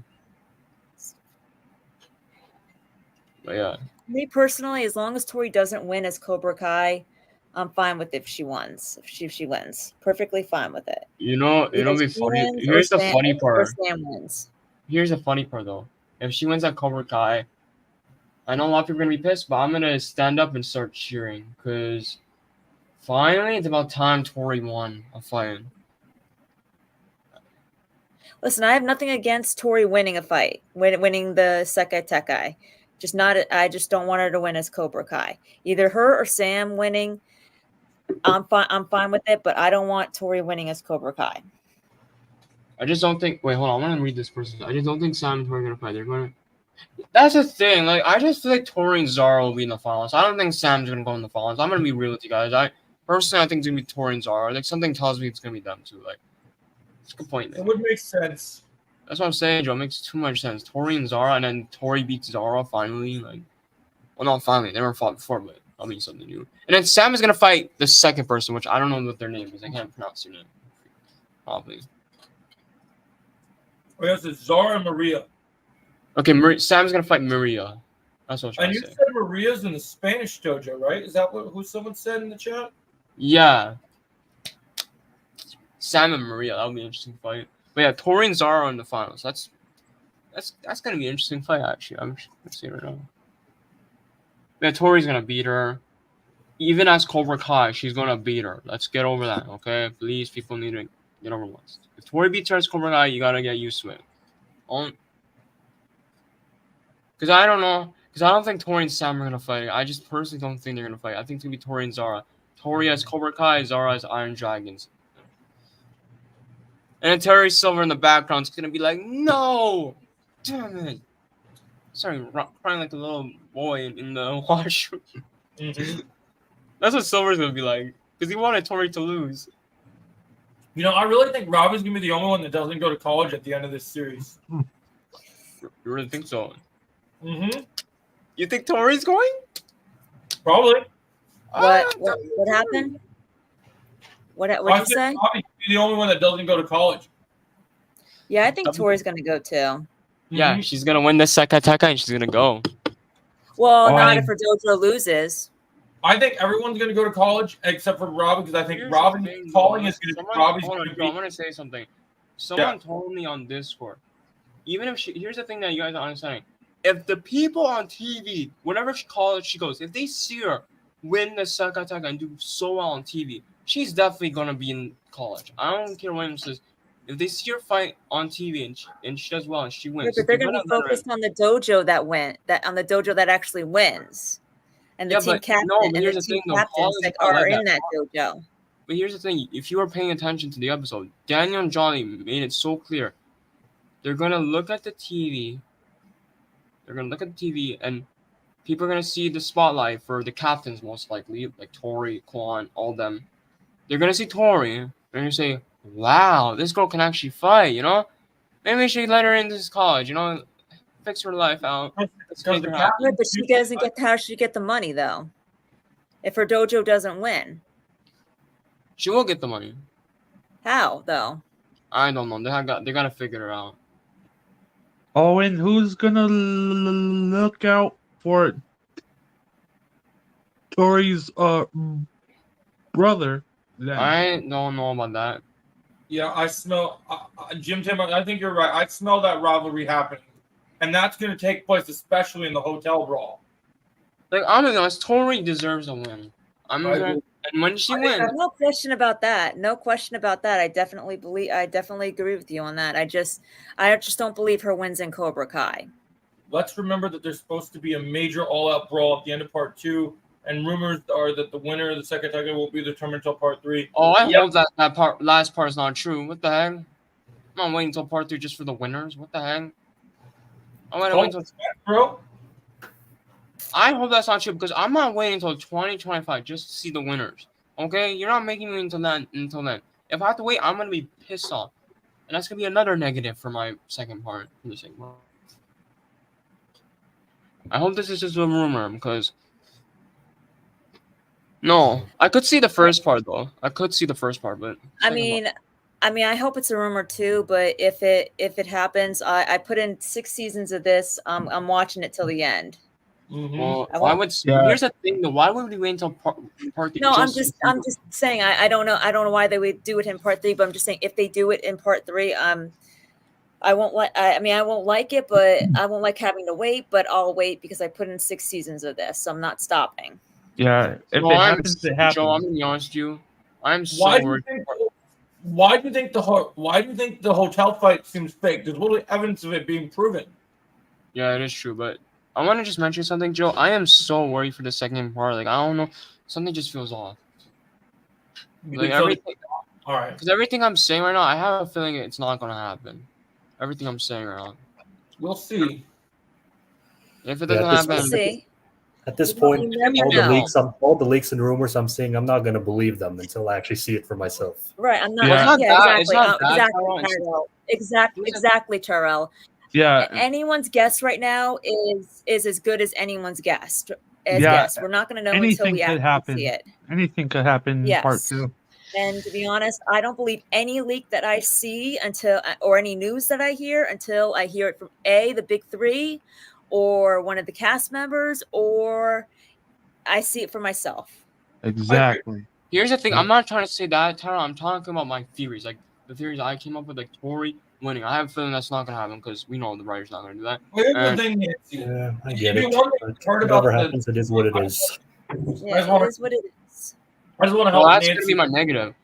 But yeah. Me personally, as long as Tori doesn't win as Cobra Kai, I'm fine with if she wins. If she wins, perfectly fine with it. It'll Either be she funny. wins or Here's the Sam- funny or part. Sam wins. Here's the funny part though. If she wins at Cobra Kai, I know a lot of people are gonna be pissed, but I'm gonna stand up and start cheering because finally it's about time Tori won a fight. Listen, I have nothing against Tori winning a fight, winning the Sekai Tekai. I just don't want her to win as Cobra Kai. Either her or Sam winning, I'm fine with it, but I don't want Tori winning as Cobra Kai. I just don't think. Wait, hold on. I'm gonna read this person. I just don't think Sam and Tori are gonna fight. They're gonna. That's the thing. Like, I just feel like Tori and Zara will be in the finals. I don't think Sam's gonna go in the finals. I'm gonna be real with you guys. I think it's gonna be Tori and Zara. Like, something tells me it's gonna be them too. Like, it's a good point. It Man. would make sense. That's what I'm saying, Joe. It makes too much sense. Tori and Zara, and then Tori beats Zara finally. Like, well, not finally. They never fought before, but I'll be something new. And then Sam is gonna fight the second person, which I don't know what their name is. I can't pronounce their name. Probably. Oh, yes, it's Zara and Maria. Okay, Sam's gonna fight Maria. That's what I was trying And to you say. said Maria's in the Spanish dojo, right? Is that who someone said in the chat? Yeah. Sam and Maria, that would be an interesting fight. But yeah, Tori and Zara are in the finals. That's gonna be an interesting fight actually. I'm gonna see it right now. Yeah, Tori's gonna beat her even as Cobra Kai, she's gonna beat her. Let's get over that, okay? Please, people need to get over once. If Tori beats her as Cobra Kai, you gotta get used to it. Because I don't know. Because I don't think Tori and Sam are gonna fight. I just personally don't think they're gonna fight. I think it's gonna be Tori and Zara. Tori as Cobra Kai, Zara as Iron Dragons. And then Terry Silver in the background is gonna be like, no! Damn it! Sorry, crying like a little boy in the washroom. Mm-hmm. That's what Silver's gonna be like. Because he wanted Tori to lose. You know, I really think Robin's gonna be the only one that doesn't go to college at the end of this series. You really think so? Mm-hmm. You think Tori's going? Probably. What happened? What'd you say? Robin's the only one that doesn't go to college. Yeah, I think Tori's gonna go too. Yeah, she's gonna win the Sekateka and she's gonna go. Well, not if her dojo loses. I think everyone's going to go to college except for Robin because I think Here's Robin's the thing, calling though. is going to be Someone- Robin's hold on, going Joe, I'm to gonna say something. Someone told me on Discord. Even if here's the thing that you guys are understanding. If the people on TV, whatever college she goes, if they see her win the Sekateka and do so well on TV, she's definitely gonna be in college. I don't care what anyone says. If they see her fight on TV and she does well and she Yeah, wins, but they're gonna be focused on the dojo on the dojo that actually wins. And the team captain and the team captains that are in that dojo. But here's the thing: if you were paying attention to the episode, Daniel and Johnny made it so clear. They're gonna look at the TV. They're gonna look at the TV, and people are gonna see the spotlight for the captains, most likely, like Tori, Kwan, all them. They're gonna see Tori, and they're gonna say, "Wow, this girl can actually fight." You know, maybe we should let her into this college. You know, fix her life out. Let's make her happy. But she doesn't get how she get the money though. If her dojo doesn't win, She will get the money. how though? I don't know. They gotta figure it out. Oh, and who's gonna look out for Tori's brother? Then? I don't know about that. Yeah, I smell Jim Tim. I think you're right. I smell that rivalry happening, and that's going to take place, especially in the hotel brawl. Like, I'm gonna be honest, Tori deserves a win. And when she wins, No question about that. No question about that. I definitely agree with you on that. I just don't believe her wins in Cobra Kai. Let's remember that there's supposed to be a major all-out brawl at the end of part 2, and rumors are that the winner of the second title will be determined until part 3. oh, I hope that last part is not true. What the heck? I'm not waiting until part 3 just for the winners. What the heck? I'm gonna wait until. Bro, I hope that's not true because I'm not waiting until 2025 just to see the winners. Okay, you're not making me until then. If I have to wait, I'm gonna be pissed off, and that's gonna be another negative for my second part. I hope this is just a rumor because. No, I could see the first part though. I could see the first part, but I mean, I hope it's a rumor too. But if it happens, I put in 6 seasons of this. I'm watching it till the end. Well, here's the thing though. Why would we wait until part 3? No, I'm just saying. I don't know. I don't know why they would do it in part 3. But I'm just saying if they do it in part 3, I won't like. I mean, I won't like it, but I won't like having to wait. But I'll wait because I put in 6 seasons of this, so I'm not stopping. Yeah, if it happens, it happens. Joe, I'm gonna be honest with you. I'm so worried. Why do you think the hotel fight seems fake? There's literally evidence of it being proven. Yeah, it is true, but I want to just mention something, Joe. I am so worried for the second part. Like, I don't know, something just feels off. Like everything. All right. Because everything I'm saying right now, I have a feeling it's not gonna happen. Everything I'm saying right now. We'll see. If it doesn't happen, We'll see. At this point, never all the leaks and rumors I'm seeing, I'm not going to believe them until I actually see it for myself. Right. I'm not. Yeah. Yeah, It's not that, exactly. Tyrell. Exactly, Terrell. Yeah, Anyone's guess right now is as good as anyone's guess. Yeah. We're not going to know Anything until we could actually happen. see it. anything could happen in part Yes. 2. And to be honest, I don't believe any leak that I see or any news that I hear until I hear it from the big 3 or one of the cast members or I see it for myself. Exactly. here's the thing. I'm not trying to say that, Tara. I'm talking about my theories. Like, the theories I came up with, like Tori winning. I have a feeling that's not going to happen because we know the writer's not going to do that. Here's the thing, Nancy. Yeah, I get Maybe it. one thing But I've heard about whatever the- happens, it is what it is. Yeah, it is what it is. I just want to Well, help that's Nancy. gonna be my negative.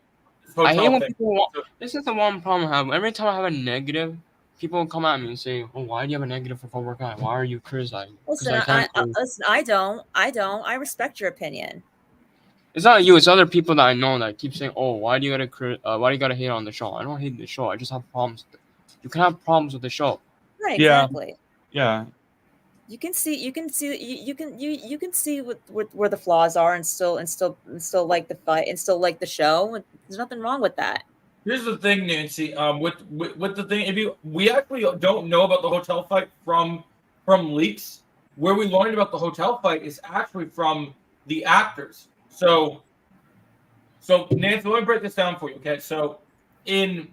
This I hate hotel when thing. people want. This is the one problem I have. Every time I have a negative, people come at me and say, "Oh, why do you have a negative for Cobra Kai? Why are you criticizing?" Because Listen, I can't. listen, I don't. I respect your opinion. It's not you. It's other people that I know that keep saying, "Oh, why do you gotta hate on the show?" I don't hate the show. I just have problems with it. You can have problems with the show. Right, Yeah. exactly. Yeah. You can see where the flaws are and still like the fight and still like the show. There's nothing wrong with that. Here's the thing, Nancy. With the thing, we actually don't know about the hotel fight from leaks. Where we learned about the hotel fight is actually from the actors. So Nancy, let me break this down for you. Okay, so in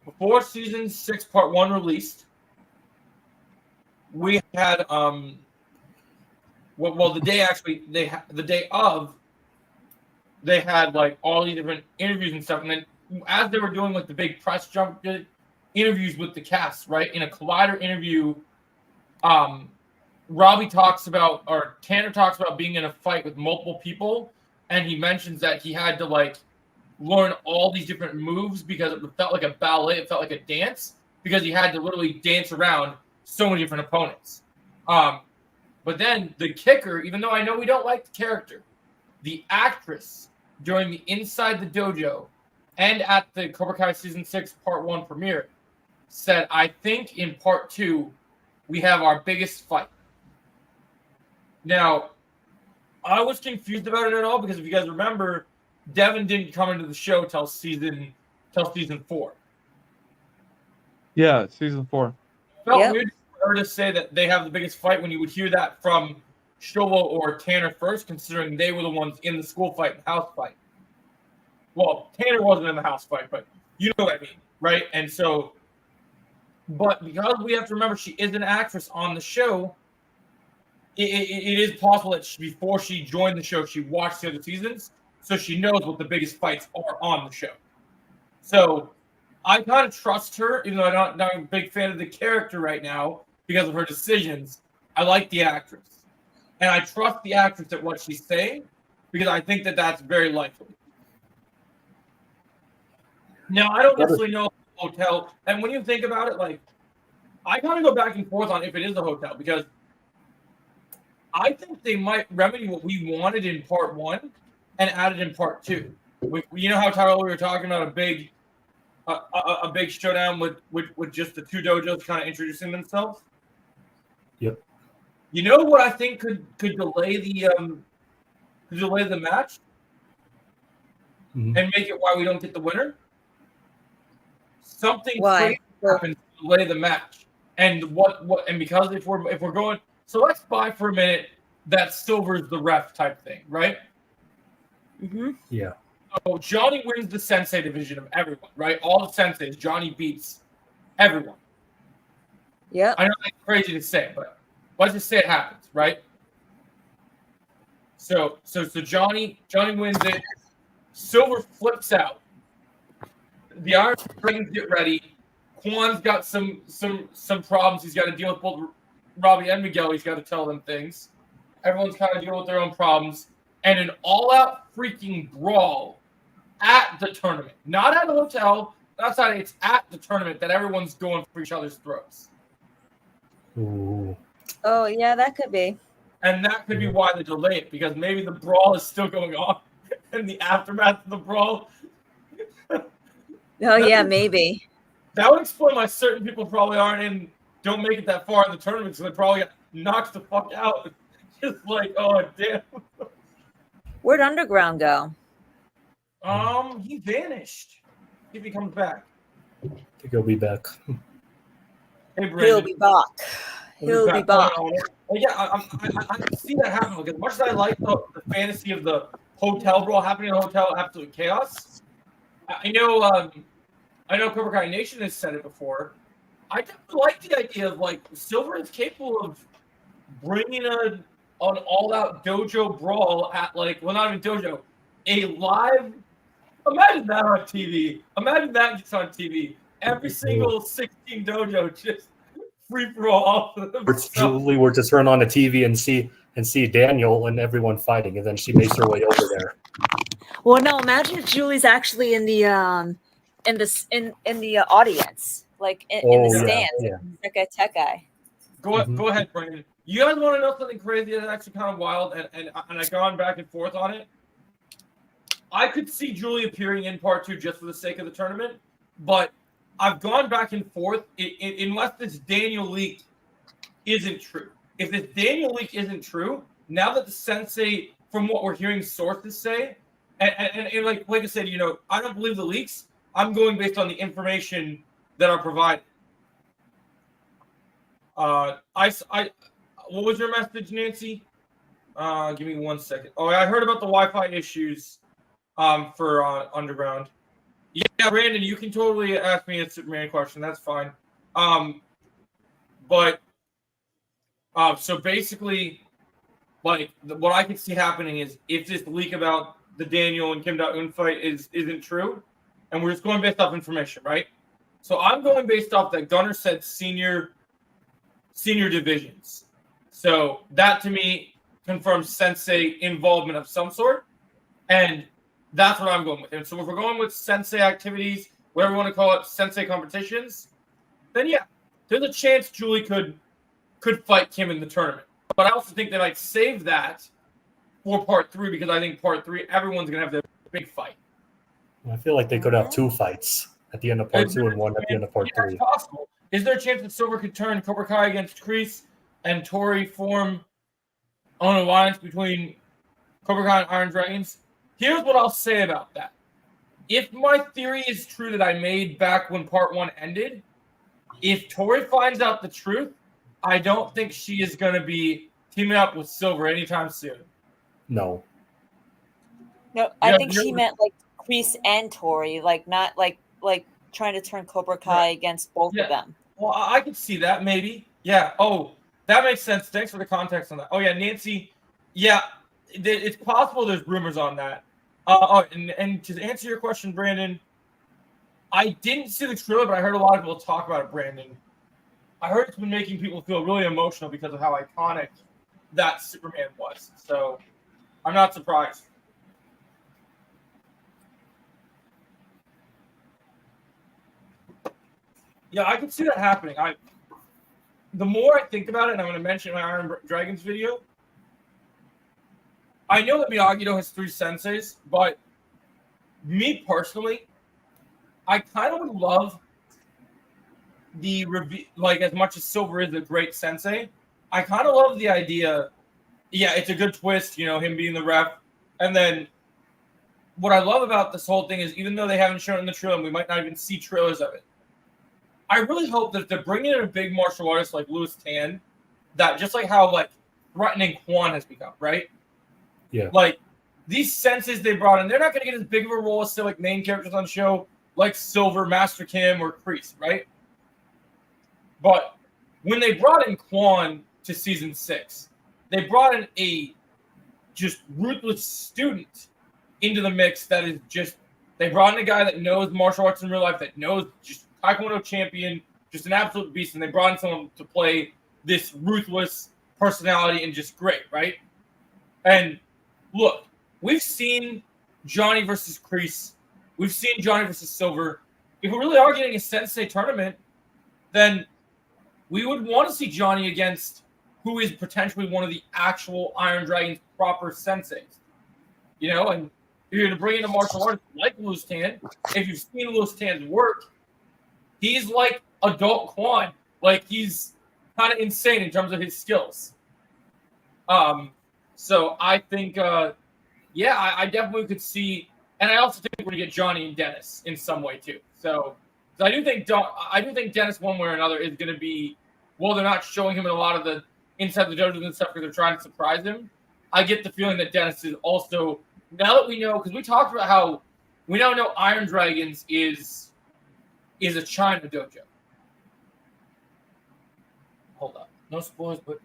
before season 6 part 1 released, we had the day of they had like all these different interviews and stuff, and then as they were doing like the big press jump interviews with the cast, right? In a Collider interview, Tanner talks about being in a fight with multiple people, and he mentions that he had to like learn all these different moves because it felt like a ballet, it felt like a dance, because he had to literally dance around so many different opponents. But then the kicker, even though I know we don't like the character, the actress during the Inside the Dojo and at the Cobra Kai Season 6 Part 1 premiere said, I think in Part 2, we have our biggest fight. Now, I was confused about it at all because if you guys remember, Devin didn't come into the show till season 4. Yeah, season 4. Felt weird for her to say that they have the biggest fight when you would hear that from Shovo or Tanner first, considering they were the ones in the school fight and house fight. Well, Tanner wasn't in the house fight, but you know what I mean, right? And so, but because we have to remember she is an actress on the show, it is possible that before she joined the show, she watched the other seasons, so she knows what the biggest fights are on the show. So I kind of trust her, even though I'm not a big fan of the character right now because of her decisions. I like the actress. And I trust the actress at what she's saying because I think that that's very likely. Now, I don't necessarily know the hotel. And when you think about it, like, I kind of go back and forth on if it is a hotel because I think they might remedy what we wanted in Part 1 and add it in Part 2. You know how, Tyrell, we were talking about a big showdown with just the two dojos kind of introducing themselves? Yep. You know what I think could delay the match and make it why we don't get the winner? Something crazy happens to delay the match. And and because if we're going, so let's buy for a minute that Silver's the ref type thing, right? Mm-hmm. Yeah. So Johnny wins the Sensei division of everyone, right? All the Senseis, Johnny beats everyone. Yeah. I know that's crazy to say, but let's just say it happens, right? So Johnny wins it. Silver flips out. The Iron Dragons get ready. Kwan's got some problems. He's got to deal with both Robbie and Miguel. He's got to tell them things. Everyone's kind of dealing with their own problems. And an all-out freaking brawl at the tournament. Not at a hotel. Outside, it's at the tournament that everyone's going for each other's throats. Ooh. Oh, yeah, that could be. And that could be why they delay it, because maybe the brawl is still going on in the aftermath of the brawl. Oh, yeah, maybe. That would explain why certain people probably don't make it that far in the tournament, so they probably get knocked the fuck out. Just like, oh, damn. Where'd Underground go? He vanished. See if he comes back. I think he'll be back. Hey, Brandon. He'll be back. He'll be back. Well, yeah, I see that happen. Because as much as I like the fantasy of the hotel brawl happening in a hotel, absolute chaos. I know Cobra Kai Nation has said it before. I definitely like the idea of like Silver is capable of bringing an all-out dojo brawl at not even dojo, a live. Imagine that on TV. Imagine that gets on TV. Every single 16 dojo just free for all. We're just run on the TV and see and see Daniel and everyone fighting, and then she makes her way over there. Well, no. Imagine if Julie's actually in the audience, like in the stands, like Tekai. Go ahead, Brandon. You guys want to know something crazy that's actually kind of wild, and I've gone back and forth on it. I could see Julie appearing in part 2 just for the sake of the tournament, but I've gone back and forth unless this Daniel leak isn't true. If this Daniel leak isn't true, now that the sensei, from what we're hearing sources say, and like I said, I don't believe the leaks. I'm going based on the information that are provided. What was your message, Nancy? Give me 1 second. Oh, I heard about the Wi-Fi issues for Underground. Yeah, Brandon, you can totally ask me a Superman question. That's fine. So basically, like what I can see happening is if this leak about the Daniel and Kim Da-eun fight isn't true, and we're just going based off information, right? So I'm going based off that Gunnar said senior divisions. So that to me confirms sensei involvement of some sort, and that's what I'm going with. And so if we're going with sensei activities, whatever you want to call it, sensei competitions, then yeah, there's a chance Julie could fight Kim in the tournament. But I also think they might save that for part 3 because I think part 3 everyone's gonna have their big fight. I feel like they could have 2 fights at the end of part 2 and 1 at the end of part 3. It's possible. Is there a chance that Silver could turn Cobra Kai against Kreese and Tori form an alliance between Cobra Kai and Iron Dragons? Here's what I'll say about that. If my theory is true that I made back when part 1 ended, if Tori finds out the truth, I don't think she is going to be teaming up with Silver anytime soon. No, I think she meant like Kreese and Tori, like not like trying to turn Cobra Kai against both of them. Well, I could see that maybe. Yeah. Oh, that makes sense. Thanks for the context on that. Oh yeah, Nancy. Yeah, it's possible there's rumors on that. And to answer your question, Brandon, I didn't see the trailer, but I heard a lot of people talk about it, Brandon. I heard it's been making people feel really emotional because of how iconic that Superman was. So I'm not surprised. Yeah, I can see that happening. The more I think about it, and I'm going to mention in my Iron Dragons video, I know that Miyagi-Do has 3 senseis, but me personally, I kind of would love the review, like as much as Silver is a great sensei, I kind of love the idea. Yeah, it's a good twist, him being the ref. And then what I love about this whole thing is even though they haven't shown it in the trailer, and we might not even see trailers of it, I really hope that if they're bringing in a big martial artist like Louis Tan, that just like how like threatening Quan has become, right? Yeah. Like these senses they brought in, they're not going to get as big of a role as say like main characters on the show like Silver, Master Kim, or Kreese, right? But when they brought in Quan to season 6, they brought in a just ruthless student into the mix that is just, they brought in a guy that knows martial arts in real life, that knows just Taekwondo champion, just an absolute beast, and they brought in someone to play this ruthless personality and just great, right? And look, we've seen Johnny versus Kreese. We've seen Johnny versus Silver. If we really are getting a sensei tournament, then we would want to see Johnny against who is potentially one of the actual Iron Dragons proper senseis. And if you're going to bring in a martial artist like Louis Tan, if you've seen Louis Tan's work, he's like adult Quan. Like, he's kind of insane in terms of his skills. So I think, I definitely could see, and I also think we're going to get Johnny and Dennis in some way too. So I do think Dennis, one way or another, is going to be. Well, they're not showing him in a lot of the inside the dojos and stuff because they're trying to surprise him. I get the feeling that Dennis is also, now that we know, because we talked about how we now know Iron Dragons is a China dojo. Hold up, no spoilers, but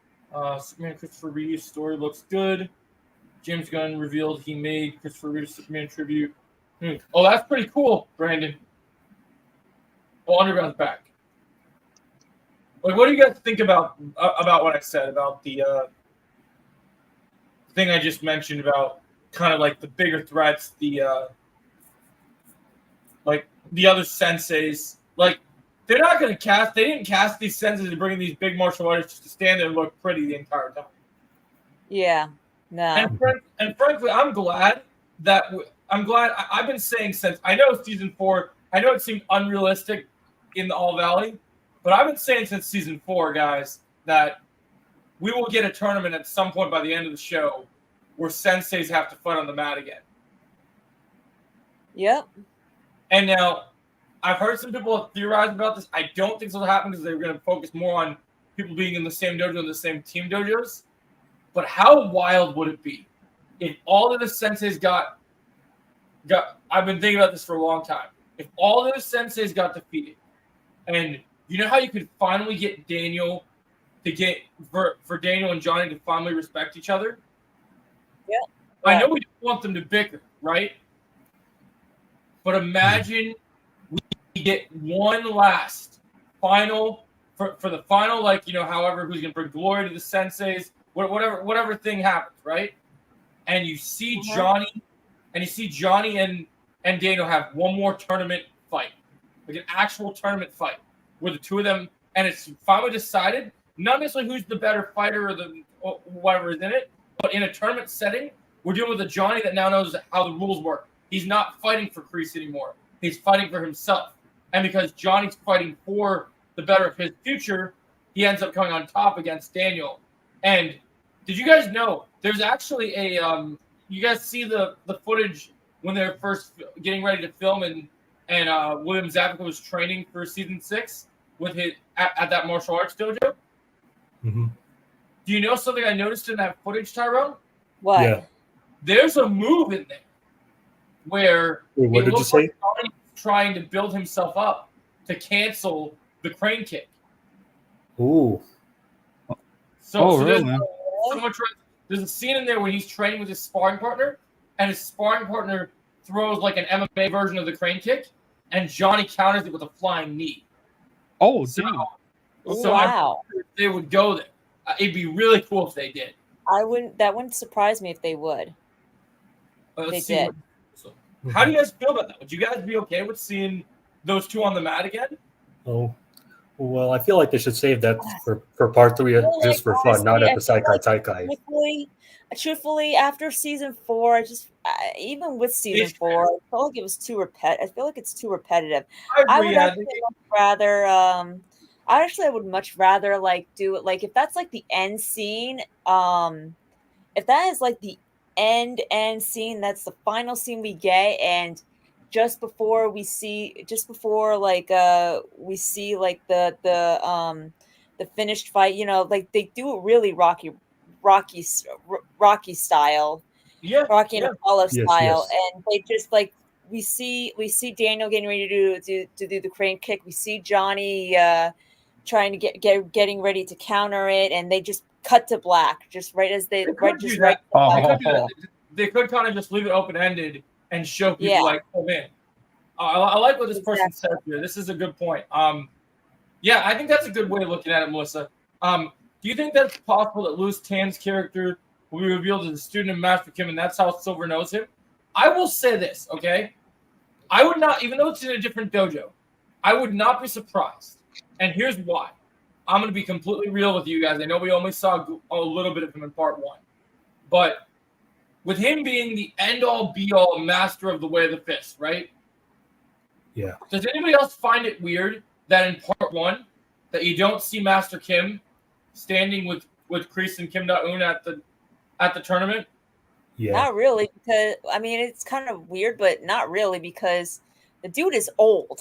Superman Christopher Reeve's story looks good. James Gunn revealed he made Christopher Reeve's Superman tribute. Oh, that's pretty cool, Brandon. Oh, Underground's back. Like, what do you guys think about what I said about the thing I just mentioned about kind of like the bigger threats, the like the other senseis, like they're not going to cast. They didn't cast these senseis to bring in these big martial artists just to stand there and look pretty the entire time. Yeah. No. And frankly, I'm glad that I've been saying since I know season 4. I know it seemed unrealistic in the All Valley, but I've been saying since season 4, guys, that we will get a tournament at some point by the end of the show where senseis have to fight on the mat again. Yep. And now, I've heard some people theorize about this. I don't think this will happen because they're going to focus more on people being in the same dojo and the same team dojos. But how wild would it be if all of the senseis got I've been thinking about this for a long time. If all of the senseis got defeated, and you know how you could finally get Daniel to get for Daniel and Johnny to finally respect each other? Yeah. I know we don't want them to bicker, right? But imagine we get one last final for the final, like, you know, however, who's going to bring glory to the senseis, whatever thing happens, right? And you see Johnny, and Daniel have one more tournament fight, like an actual tournament fight, where the two of them, and it's finally decided, not necessarily who's the better fighter or whatever is in it, but in a tournament setting, we're dealing with a Johnny that now knows how the rules work. He's not fighting for Kreese anymore. He's fighting for himself. And because Johnny's fighting for the better of his future, he ends up coming on top against Daniel. And did you guys know there's actually a you guys see the footage when they're first getting ready to film and William Zabka was training for season 6 with his at that martial arts dojo? Mm-hmm. Do you know something I noticed in that footage, Tyrone? What? Yeah. There's a move in there where What did you say? like Johnny's trying to build himself up to cancel the crane kick. Ooh. So really? there's a scene in there where he's training with his sparring partner, and his sparring partner throws like an MMA version of the crane kick, and Johnny counters it with a flying knee. Oh, So, damn. so Wow. if they would go there. It'd be really cool if they did. That wouldn't surprise me if they would. Let's They see did. how do you guys feel about that? Would you guys be okay with seeing those two on the mat again? Oh. Well, I feel like they should save that for part 3, Well, just for like, fun, not honestly, at the I feel Saikai like Taikai. Truthfully, after season 4, even with season It's 4, I felt like it was too repetitive. I feel like it's too repetitive. I I agree. would Yeah, actually much rather. I would much rather like do it like if that's like the end scene. If that is like the end scene, that's the final scene we get, and just before we see like the finished fight, you know, like they do it really Rocky style, yeah, Rocky and Apollo Yes, style, yes. and they just like we see Daniel getting ready to do the crane kick. We see Johnny trying to getting ready to counter it, and they just cut to black just right as they They could right do just that. right. They could do that. They could kind of just leave it open ended and show people Yeah. like, oh man, I like what this person said here. This is a good point. Yeah, I think that's a good way of looking at it, Melissa. Do you think that's possible that Louis Tan's character will be revealed as a student of Master Kim, and that's how Silver knows him? I will say this, okay? I would not, even though it's in a different dojo, I would not be surprised. And here's why. I'm going to be completely real with you guys. I know we only saw a little bit of him in part 1. But with him being the end-all, be-all master of the way of the fist, right? Yeah. Does anybody else find it weird that in part 1 that you don't see Master Kim standing with Kreese and Kim Da-eun at the tournament? Yeah. Not really, because I mean it's kind of weird, but not really because the dude is old.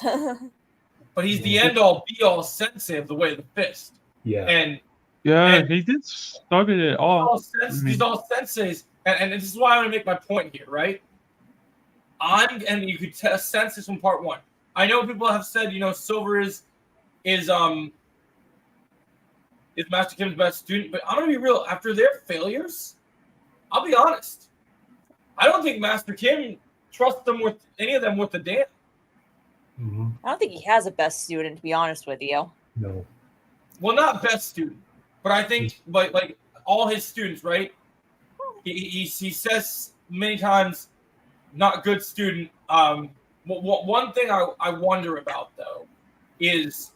But he's the end-all, be-all sensei of the way of the fist. Yeah. And Yeah, he did started it all. these all senseis, and this is why I want to make my point here, right? And you could sense this from part 1. I know people have said, you know, Silver is Master Kim's best student, but I'm gonna be real. After their failures, I'll be honest. I don't think Master Kim trusts them with any of them with the damn. Mm-hmm. I don't think he has a best student, to be honest with you. No. Well, not best student, but I think like all his students, right? he says many times, not good student. One thing I wonder about though is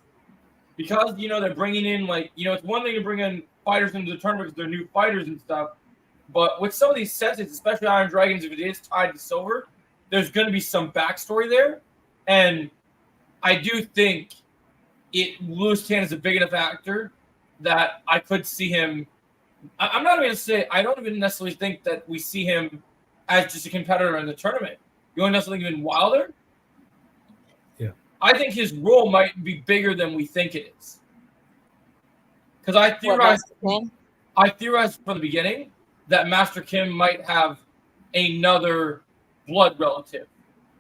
because they're bringing in it's one thing to bring in fighters into the tournament because they're new fighters and stuff, but with some of these sets, especially Iron Dragons, if it is tied to silver, there's going to be some backstory there, and I do think Lewis Tan is a big enough actor that I could see him. I'm not even going to say I don't even necessarily think that we see him as just a competitor in the tournament. You want to know something even wilder? Yeah. I think his role might be bigger than we think it is. Because I theorized from the beginning that Master Kim might have another blood relative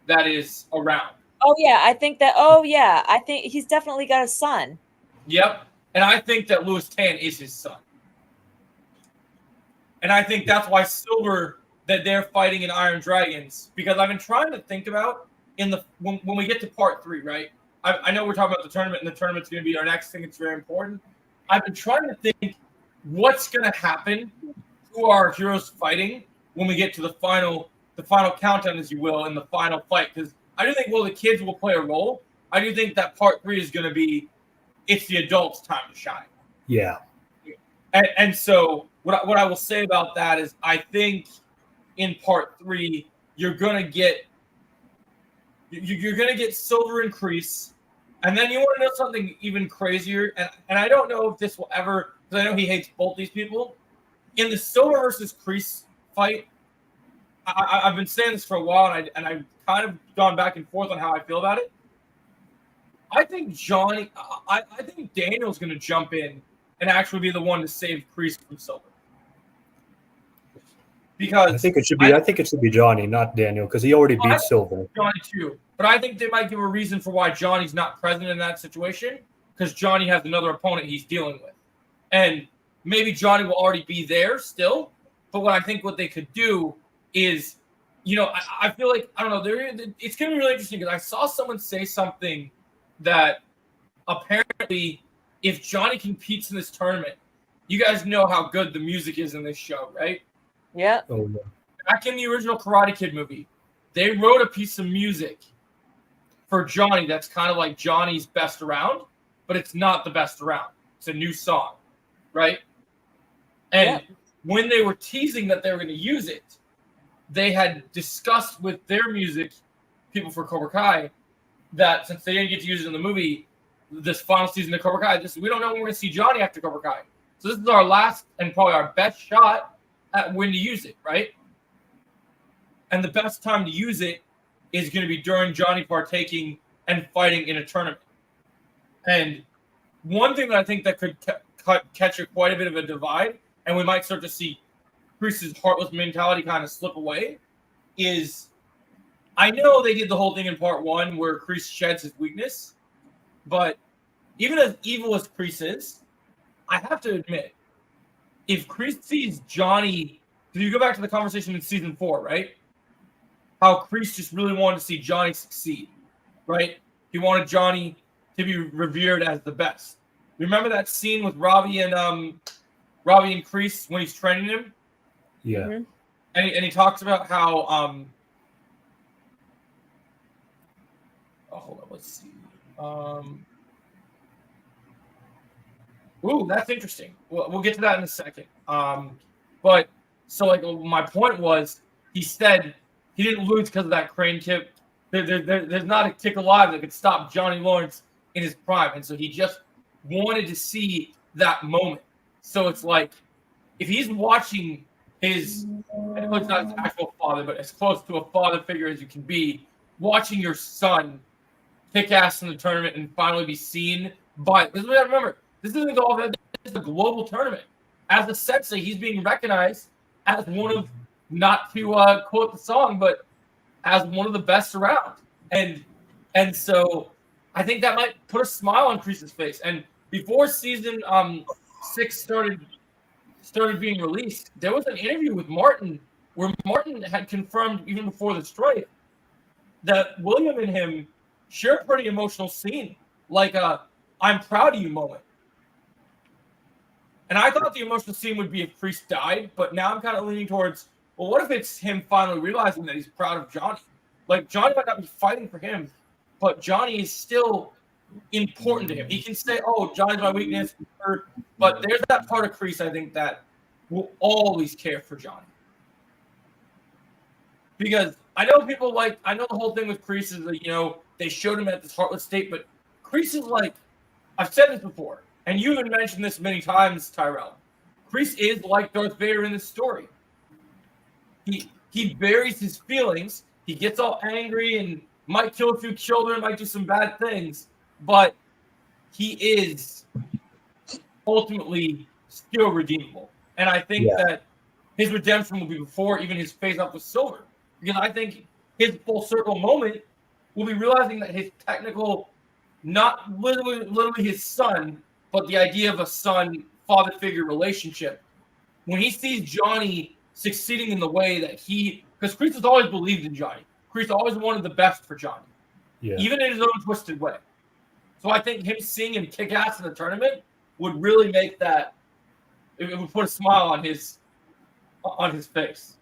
that is around. Oh yeah, I think that. Oh yeah, I think he's definitely got a son. Yep, and I think that Lewis Tan is his son, and I think that's why Silver that they're fighting in Iron Dragons, because I've been trying to think about when we get to part 3, right? I know we're talking about the tournament, and the tournament's going to be our next thing. It's very important. I've been trying to think what's going to happen to our heroes fighting when we get to the final countdown, as you will, in the final fight, because I do think the kids will play a role. I do think that part 3 is going to be it's the adults' time to shine. Yeah. And so what I will say about that is I think in part 3 you're gonna get Silver and Kreese, and then you want to know something even crazier, and I don't know if this will ever, because I know he hates both these people. In the Silver versus Kreese fight, I've been saying this for a while, and I've kind of gone back and forth on how I feel about it. I think I think Daniel's going to jump in and actually be the one to save Kreese from Silver. Because I think it should be Johnny, not Daniel, because he already beat Silver. Johnny too, but I think they might give a reason for why Johnny's not present in that situation, because Johnny has another opponent he's dealing with, and maybe Johnny will already be there still. But what they could do is, I feel like I don't know. It's going to be really interesting because I saw someone say something that apparently, if Johnny competes in this tournament, you guys know how good the music is in this show, right? Yeah. Oh, no. Back in the original Karate Kid movie, they wrote a piece of music for Johnny that's kind of like Johnny's best around, but it's not the best around. It's a new song, right? And when they were teasing that they were going to use it, they had discussed with their music people for Cobra Kai that since they didn't get to use it in the movie, this final season of Cobra Kai, we don't know when we're going to see Johnny after Cobra Kai. So this is our last and probably our best shot at when to use it, right? And the best time to use it is going to be during Johnny partaking and fighting in a tournament. And one thing that I think that could catch quite a bit of a divide, and we might start to see Kreese's heartless mentality kind of slip away, is I know they did the whole thing in part 1 where Kreese sheds his weakness, but even as evil as Kreese is, I have to admit, if Kreese sees Johnny, because you go back to the conversation in season 4, right? How Kreese just really wanted to see Johnny succeed, right? He wanted Johnny to be revered as the best. Remember that scene with Robbie and Kreese when he's training him? Yeah. Mm-hmm. And he talks about how hold on, let's see. Ooh, that's interesting. We'll get to that in a second. But so my point was, he said he didn't lose because of that crane kick. There's not a kick alive that could stop Johnny Lawrence in his prime, and so he just wanted to see that moment. So it's like if he's watching his, I know it's not his actual father, but as close to a father figure as you can be, watching your son kick ass in the tournament and finally be seen by. This is what I remember. This isn't all that. This is a global tournament. As a sensei, he's being recognized as one of, not to quote the song, but as one of the best around. And so I think that might put a smile on Kreese's face. And before season 6 started being released, there was an interview with Martin where Martin had confirmed even before the strike that William and him share a pretty emotional scene, like a "I'm proud of you" moment. And I thought the emotional scene would be if Kreese died, but now I'm kind of leaning towards, well, what if it's him finally realizing that he's proud of Johnny? Like, Johnny might not be fighting for him, but Johnny is still important to him. He can say, oh, Johnny's my weakness, but there's that part of Kreese, I think, that will always care for Johnny. Because I know people I know the whole thing with Kreese is that, they showed him at this heartless state, but Kreese is like, I've said this before, and you even mentioned this many times, Tyrell. Kreese is like Darth Vader in this story. He buries his feelings. He gets all angry and might kill a few children, might do some bad things, but he is ultimately still redeemable. And I think that his redemption will be before even his face-off with Silver. Because I think his full circle moment will be realizing that his technical, not literally his son, but the idea of a son-father figure relationship. When he sees Johnny succeeding in the way that because Kreese has always believed in Johnny. Kreese always wanted the best for Johnny, even in his own twisted way. So I think him seeing him kick ass in the tournament would really make that. It would put a smile on his face,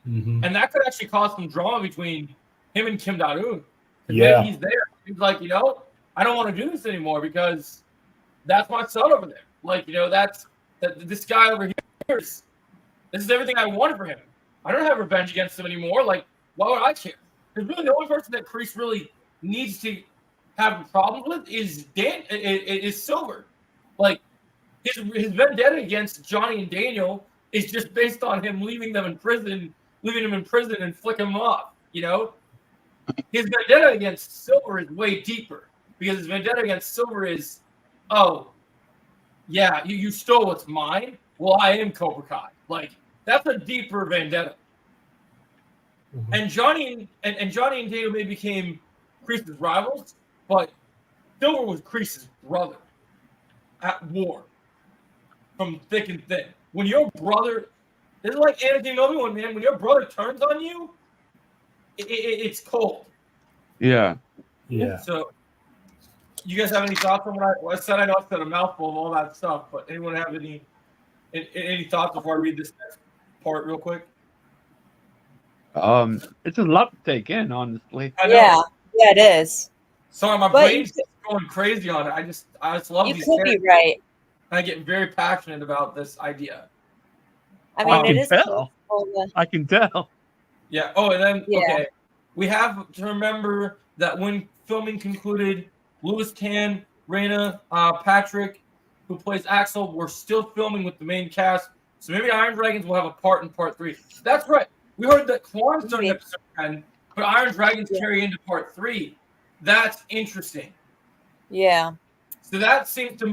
and that could actually cause some drama between him and Kim Da-eun. Maybe he's there. He's like, I don't want to do this anymore because that's my son over there. This guy over here this is everything I wanted for him. I don't have revenge against him anymore. Like, why would I care? Because really, the only person that Kreese really needs to have problems with is Silver. Like, his vendetta against Johnny and Daniel is just based on him leaving them in prison, and flicking them off. His vendetta against Silver is way deeper because his vendetta against Silver is, oh, yeah, you stole what's mine. Well, I am Cobra Kai. Like, that's a deeper vendetta. And Johnny and Daniel may became Kreese's rivals, but Silver was Kreese's brother at war from thick and thin. When your brother, it's like Anakin and Obi-Wan, man. When your brother turns on you, it's cold. Yeah. So, you guys have any thoughts on what I said? I know I said a mouthful of all that stuff, but anyone have any thoughts before I read this next part real quick? It's a lot to take in, honestly. Yeah, it is. Sorry, my brain's just going crazy on it. I just love these. You could be right. I get very passionate about this idea. I mean, it is. I can tell. Yeah. Oh, and then okay, we have to remember that when filming concluded, Louis Tan, Raina, Patrick, who plays Axel, were still filming with the main cast. So maybe Iron Dragons will have a part in part 3. That's right. We heard that Kwan's done episode 10, but Iron Dragons carry into part 3. That's interesting. Yeah. So that seems to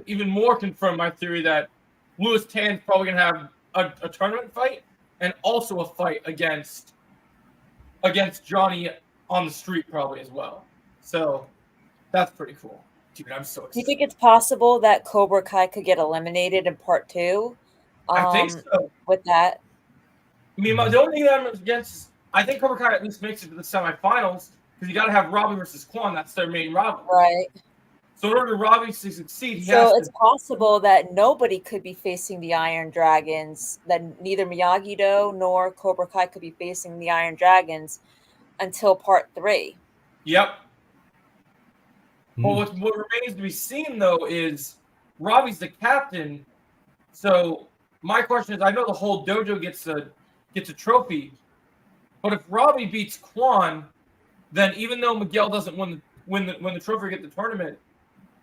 even more confirm my theory that Louis Tan's probably gonna have a tournament fight and also a fight against Johnny on the street probably as well. So that's pretty cool. Dude, I'm so excited. Do you think it's possible that Cobra Kai could get eliminated in part 2? I think so. With that. I mean, the only thing that I'm against is I think Cobra Kai at least makes it to the semifinals because you got to have Robbie versus Kwan. That's their main rivalry. Right. So in order for Robbie to succeed, it's possible that nobody could be facing the Iron Dragons, that neither Miyagi-Do nor Cobra Kai could be facing the Iron Dragons until part 3. Yep. Well, what remains to be seen, though, is Robbie's the captain. So my question is, I know the whole dojo gets a trophy, but if Robbie beats Kwan, then even though Miguel doesn't win the trophy or get the tournament,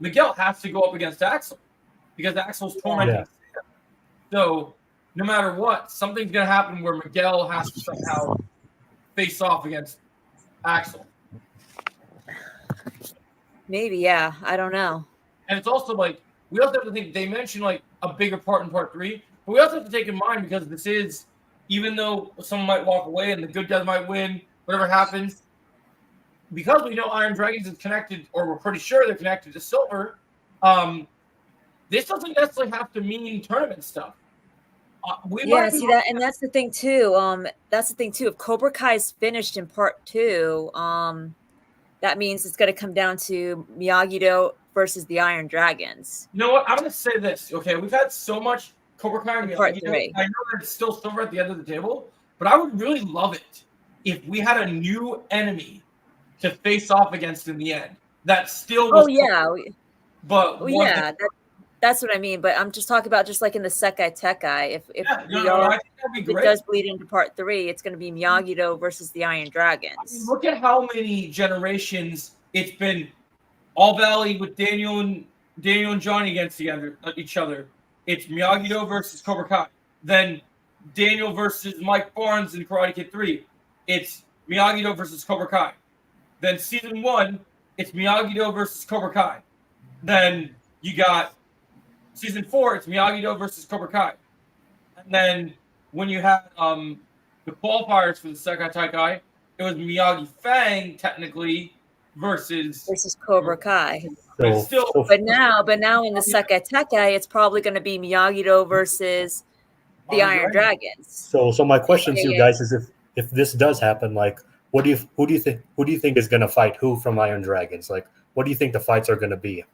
Miguel has to go up against Axel because Axel's tormenting him. So no matter what, something's going to happen where Miguel has to somehow face off against Axel. Maybe, yeah. I don't know. And it's also like, we also have to think, they mentioned like a bigger part in part 3, but we also have to take in mind because this is, even though someone might walk away and the good guys might win, whatever happens, because we know Iron Dragons is connected, or we're pretty sure they're connected to Silver, this doesn't necessarily have to mean tournament stuff. That's the thing too. If Cobra Kai is finished in part 2, that means it's going to come down to Miyagi-Do versus the Iron Dragons. You know what? I'm gonna say this. Okay, we've had so much Cobra Kai and Part Miyagi. three. I know that it's still Silver at the end of the table, but I would really love it if we had a new enemy to face off against in the end. That still was. Oh yeah, But yeah. That's what I mean. But I'm just talking about just like in the Sekai Tekai. If yeah, we no, are, I think that'd be if it great. does bleed into part 3, it's going to be Miyagi-Do versus the Iron Dragons. I mean, look at how many generations it's been. All Valley with Daniel and Johnny against each other. It's Miyagi-Do versus Cobra Kai. Then Daniel versus Mike Barnes in Karate Kid 3. It's Miyagi-Do versus Cobra Kai. Then season 1, it's Miyagi-Do versus Cobra Kai. Then you got season 4, it's Miyagi-Do versus Cobra Kai. And then when you had the qualifiers for the Sekai Taikai, it was Miyagi Fang technically versus Cobra Kai. but still. But now in the Sekai Tekai, it's probably going to be Miyagi-Do versus the Iron Dragons. So my question to you guys is, if this does happen, like, who do you think is going to fight who from Iron Dragons? Like, what do you think the fights are going to be?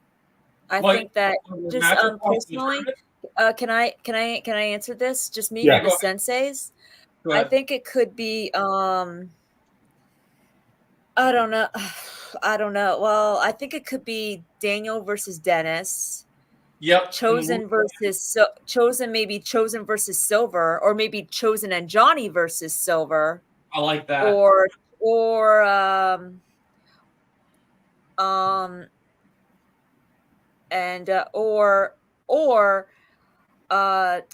I think that just personally, can I answer this? Just me and the senseis. I think it could be I don't know. Well, I think it could be Daniel versus Dennis. Yep. Chosen versus Chosen versus Silver, or maybe Chosen and Johnny versus Silver. I like that. Or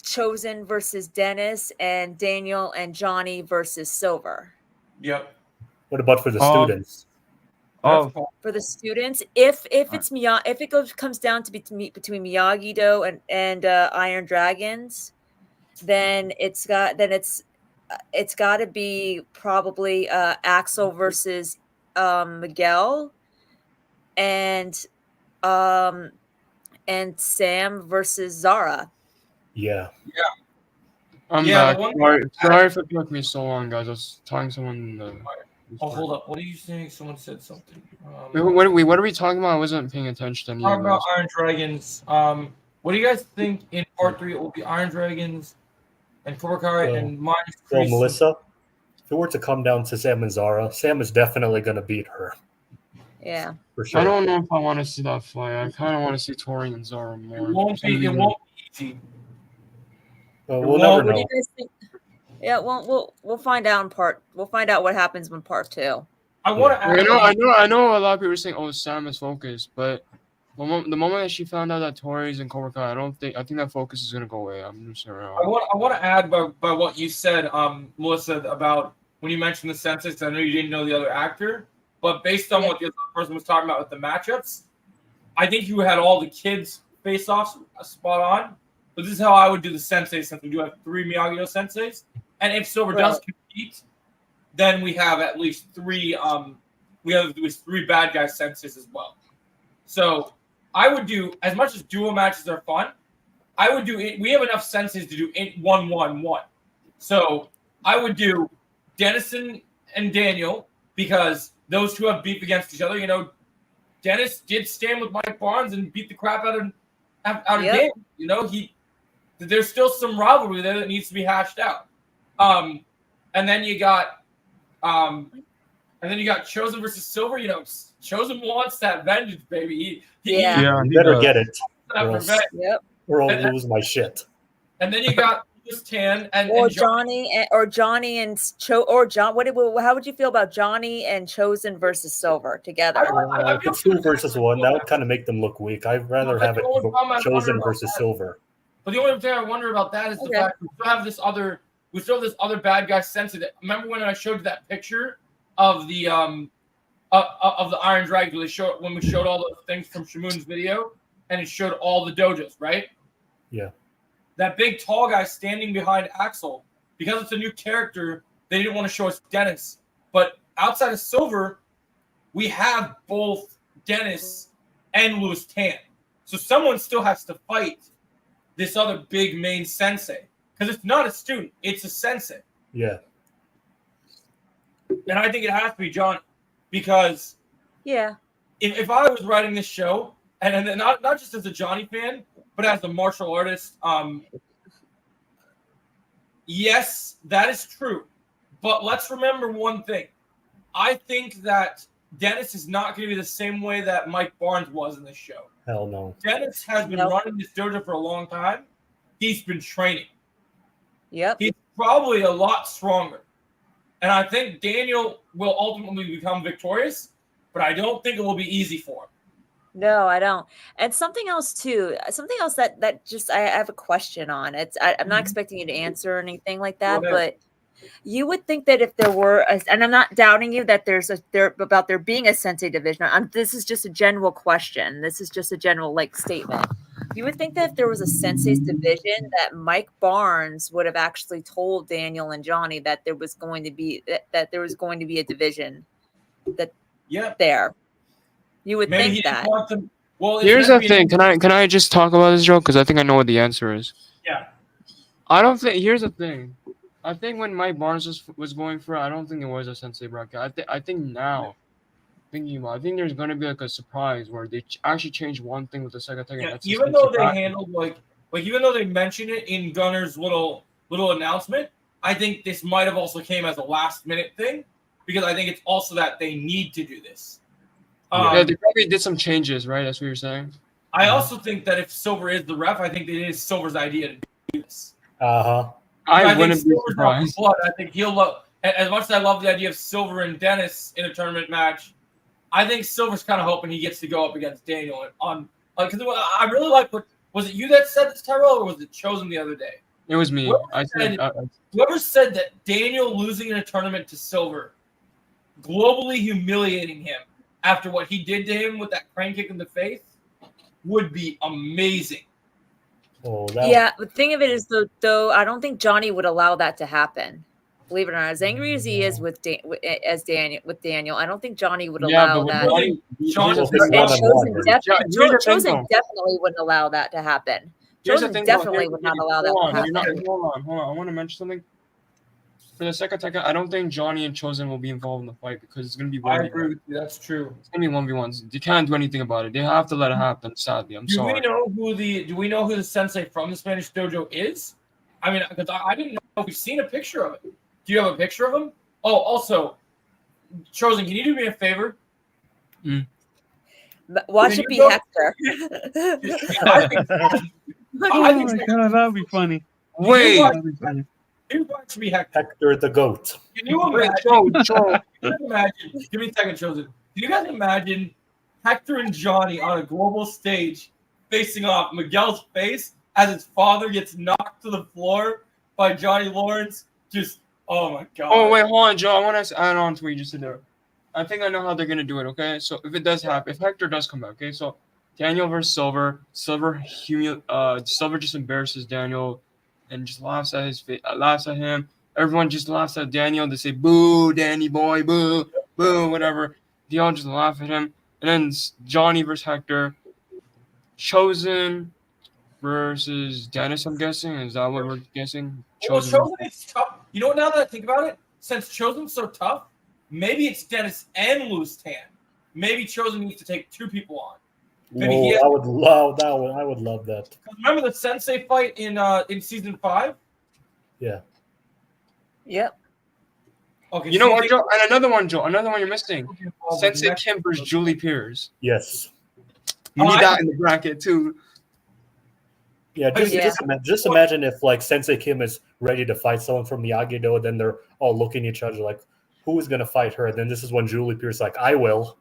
Chosen versus Dennis, and Daniel and Johnny versus Silver. Yep. What about for the students? For the students, if it comes down to between Miyagi-Do and Iron Dragons, then it's got to be probably Axel versus Miguel, and Sam versus Zara. Yeah. I'm back. Sorry if it took me so long, guys. I was talking to someone. Oh, hold up. What are you saying? Someone said something. What are we talking about? I wasn't paying attention to Talking about Iron Dragons. What do you guys think in part 3 it will be Iron Dragons and Cobra Kai and minus So Melissa, if it were to come down to Sam and Zara, Sam is definitely going to beat her. Yeah. For sure. I don't know if I want to see that fight. I kind of want to see Tori and Zara more. It won't be easy. We'll never know. What do you guys think? Yeah, we'll find out in part. We'll find out what happens in part 2. I want to. I know. A lot of people are saying, "Oh, Sam is focused," but the moment that she found out that Tori's in Cobra Kai, I think that focus is gonna go away. I'm just around. I want to add by what you said, Melissa, about when you mentioned the census. I know you didn't know the other actor, but based on what the other person was talking about with the matchups, I think you had all the kids face-offs spot on. But this is how I would do the sensei, since we do have 3 Miyagi-Do senseis. And if Silver does compete, then we have at least 3 3 bad guy senseis as well. So I would do, as much as duo matches are fun, I would do it. We have enough senseis to do 1-1-1. So I would do Dennison and Daniel, because those two have beef against each other. You know, Dennis did stand with Mike Barnes and beat the crap out of Daniel. You know, there's still some rivalry there that needs to be hashed out. And then you got Chosen versus Silver. You know, Chosen wants that vengeance, baby. He better get it. Or I'll lose my shit. And then you got Tan and Johnny and how would you feel about Johnny and Chosen versus Silver together? If it's 2 versus 1, that would kind of make them look weak. I'd rather have it Chosen versus Silver. But the only thing I wonder about that is the fact we still have this other bad guy sense. Remember when I showed you that picture of the Iron Dragon? When we showed all the things from Shamoon's video, and it showed all the dojos, right? Yeah. That big tall guy standing behind Axel, because it's a new character, they didn't want to show us Dennis. But outside of Silver, we have both Dennis and Louis Tan. So someone still has to fight this other big main sensei. Because it's not a student, it's a sensei. Yeah. And I think it has to be Johnny. Because if I was writing this show, and then not just as a Johnny fan, but as a martial artist. Yes, that is true. But let's remember one thing. I think that Dennis is not going to be the same way that Mike Barnes was in this show. Hell no. Dennis has been running this dojo for a long time. He's been training. Yep. He's probably a lot stronger. And I think Daniel will ultimately become victorious, but I don't think it will be easy for him. No, I don't. And something else too. Something else that just I have a question on. I'm not expecting you to answer or anything like that, but you would think that if there were, and I'm not doubting you that about there being a sensei division. This is just a general question. This is just a general statement. You would think that if there was a sensei's division, that Mike Barnes would have actually told Daniel and Johnny that there was going to be a division there. You would think that. Well, here's the thing. Can I just talk about this, Joe? Because I think I know what the answer is. Yeah. I don't think. Here's the thing. I think when Mike Barnes was going for it, I don't think it was a sensei bracket. I think now, thinking about, I think there's going to be a surprise where they actually change one thing with the second thing. Yeah, even though they handled even though they mentioned it in Gunner's little announcement, I think this might have also came as a last minute thing because I think it's also that they need to do this. Yeah, they probably did some changes, right? That's what you're saying. I also think that if Silver is the ref, I think it is Silver's idea to do this. I wouldn't be surprised. I think he'll love. As much as I love the idea of Silver and Dennis in a tournament match, I think Silver's kind of hoping he gets to go up against Daniel because I really like what was it you that said this, Tyrell, or was it Chosen the other day? It was me. Whoever said that Daniel losing in a tournament to Silver, globally humiliating him after what he did to him with that crane kick in the face, would be amazing. Yeah, the thing of it is though, I don't think Johnny would allow that to happen. Believe it or not, as angry as he is with Daniel, I don't think Johnny would allow that. Chosen definitely wouldn't allow that to happen. Chosen definitely would not allow that to happen. Hold on. I want to mention something. For the second attack, I don't think Johnny and Chosen will be involved in the fight because it's going to be 1v1. I agree with you. That's true. It's going to be 1v1s. They can't do anything about it. They have to let it happen, sadly. I'm sorry. Do we know who the sensei from the Spanish dojo is? I mean, because I didn't know if we've seen a picture of it. Do you have a picture of him? Oh, also, Chosen, can you do me a favor? Watch it be Hector. Oh my god, that would be funny. Wait. You watch me, Hector the goat. Can you imagine? Give me a second, Chosen. Can you guys imagine Hector and Johnny on a global stage facing off? Miguel's face as his father gets knocked to the floor by Johnny Lawrence. Just, oh my god. Oh, wait, hold on, Joe. I want to add on to what you just said there. I think I know how they're going to do it, okay? So if it does happen, if Hector does come back, okay? So Daniel versus Silver. Silver just embarrasses Daniel and just laughs at his face, laughs at him. Everyone just laughs at Daniel. They say, boo, Danny boy, boo, boo, whatever. They all just laugh at him. And then Johnny versus Hector. Chosen versus Dennis, I'm guessing. Is that what we're guessing? Chosen is tough. You know what, now that I think about it, since Chosen's so tough, maybe it's Dennis and Loose Tan. Maybe Chosen needs to take two people on. I would love that one. I would love that. Remember the Sensei fight in season 5? Yeah. Yep. Okay. You know what, Joe? And another one, Joe. Another one you're missing. Sensei Kim versus Julie Pierce. Yes. You need that in the bracket too. Yeah, just imagine if Sensei Kim is ready to fight someone from Miyagi-Do, then they're all looking at each other like, who is going to fight her? And then this is when Julie Pierce I will.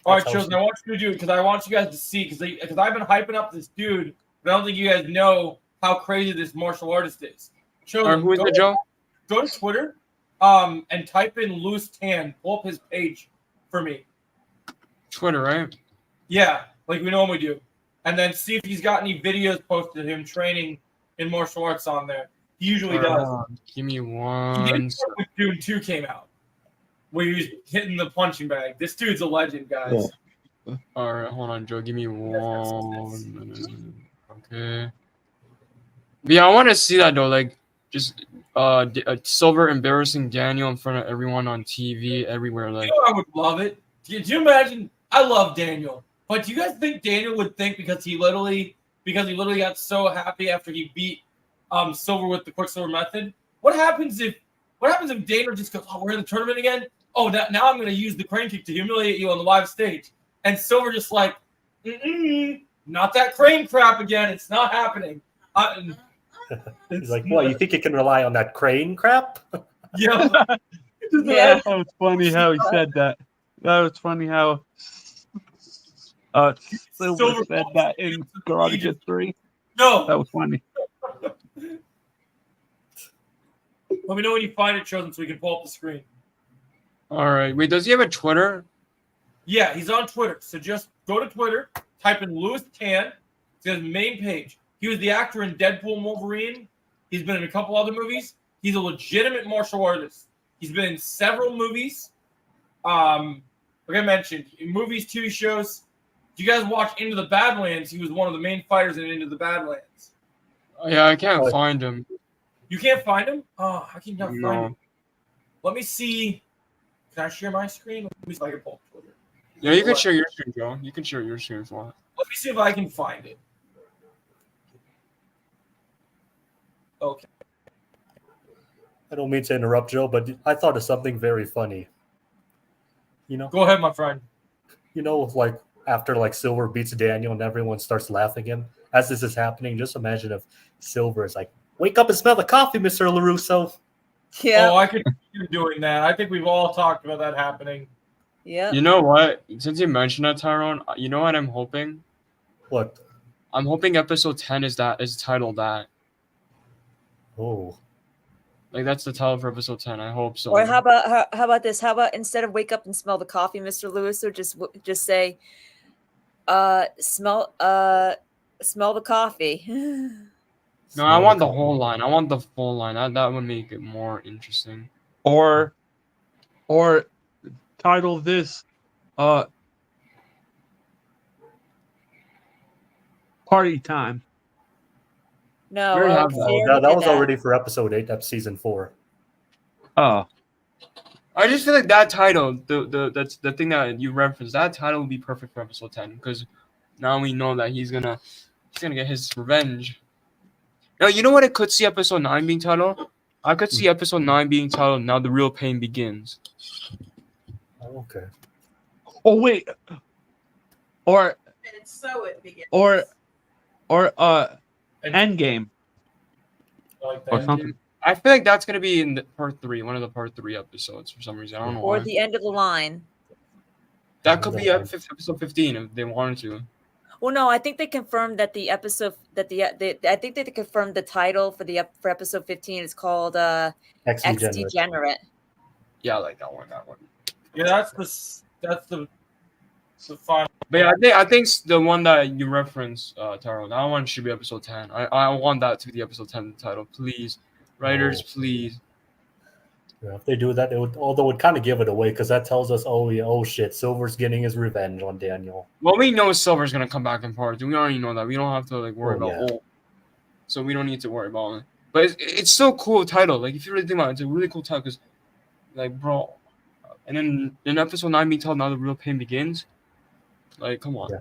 All right, Chosen, I want you to do it because I want you guys to see because I've been hyping up this dude, but I don't think you guys know how crazy this martial artist is. Chosen, who is it, Joe? Go to Twitter, and type in Loose Tan. Pull up his page for me. Twitter, right? Yeah, like we normally do, and then see if he's got any videos posted of him training in martial arts on there. He usually does. Give me one. He did when Dune 2 came out, where he was hitting the punching bag. This dude's a legend, guys. Yeah. All right, hold on, Joe. Give me one. Okay. But yeah, I want to see that though. Just Silver embarrassing Daniel in front of everyone on TV, everywhere. I would love it. Do you imagine? I love Daniel, But do you guys think Daniel would think because he literally got so happy after he beat Silver with the Quicksilver method? What happens if Daniel just goes, "Oh, we're in the tournament again. Oh, now I'm going to use the crane kick to humiliate you on the live stage," and Silver just like, not that crane crap again. It's not happening. He's like, "What? You think you can rely on that crane crap?" Yeah. Yeah. That was funny how he said that. That was funny how Silver said that in Karate Kid 3. No. That was funny. Let me know when you find it, Chosen, so we can pull up the screen. All right. Wait, does he have a Twitter? Yeah, he's on Twitter. So just go to Twitter, type in Louis Tan. It's his main page. He was the actor in Deadpool and Wolverine. He's been in a couple other movies. He's a legitimate martial artist. He's been in several movies. Like I mentioned, in movies, TV shows. Do you guys watch Into the Badlands? He was one of the main fighters in Into the Badlands. Yeah, I can't find him. You can't find him? Oh, how can you not find No. him? Let me see. Can I share my screen? Let me see if I can pull up Twitter. Yeah, you can share your screen, Joe. You can share your screen for it. Let me see if I can find it. Okay. I don't mean to interrupt, Joe, but I thought of something very funny. Go ahead, my friend. Like after like Silver beats Daniel and everyone starts laughing him as this is happening. Just imagine if Silver is like, "Wake up and smell the coffee, Mr. LaRusso." Yeah. Oh, I could see you doing that. I think we've all talked about that happening. Yeah. You know what? Since you mentioned that, Tyrone, you know what I'm hoping? What? I'm hoping episode 10 is titled that. Oh, Like that's the title for episode 10. I hope so. Or how about this? How about instead of "wake up and smell the coffee, Mr. Lewis," or just say, smell the coffee." No, I want the whole line. I want the full line. That would make it more interesting. Or title this party time. No, We already have they that did was already for episode 8. That's season 4. Oh. I just feel like that title, that's the thing that you referenced. That title would be perfect for episode 10 because now we know that he's gonna get his revenge. Now you know what? I could see episode 9 being titled. I could see episode 9 being titled "Now the Real Pain Begins." Okay. Oh wait. Or And so it begins. or Endgame Like or that. something. I feel like that's gonna be in the part 3, one of the part 3 episodes for some reason. I don't know or why. the end of the line. That could be episode 15 if they wanted to. Well, no, I think they confirmed that the episode I think they confirmed the title for episode 15 is called X X-Degenerate. Degenerate. Yeah, I like that one. That one. Yeah, that's the final. But yeah, I think the one that you referenced, Taro, that one should be episode 10. I want that to be the episode 10 title, please, writers, please. Yeah, if they do that, although it would kind of give it away because that tells us, oh shit, Silver's getting his revenge on Daniel. Well, we know Silver's gonna come back in part 2. We already know that. We don't have to worry about so we don't need to worry about it. But it's still a cool title. Like if you really think about it, it's a really cool title because, like, bro, and then in episode 9 being told "Now the Real Pain Begins," like, come on. Yeah.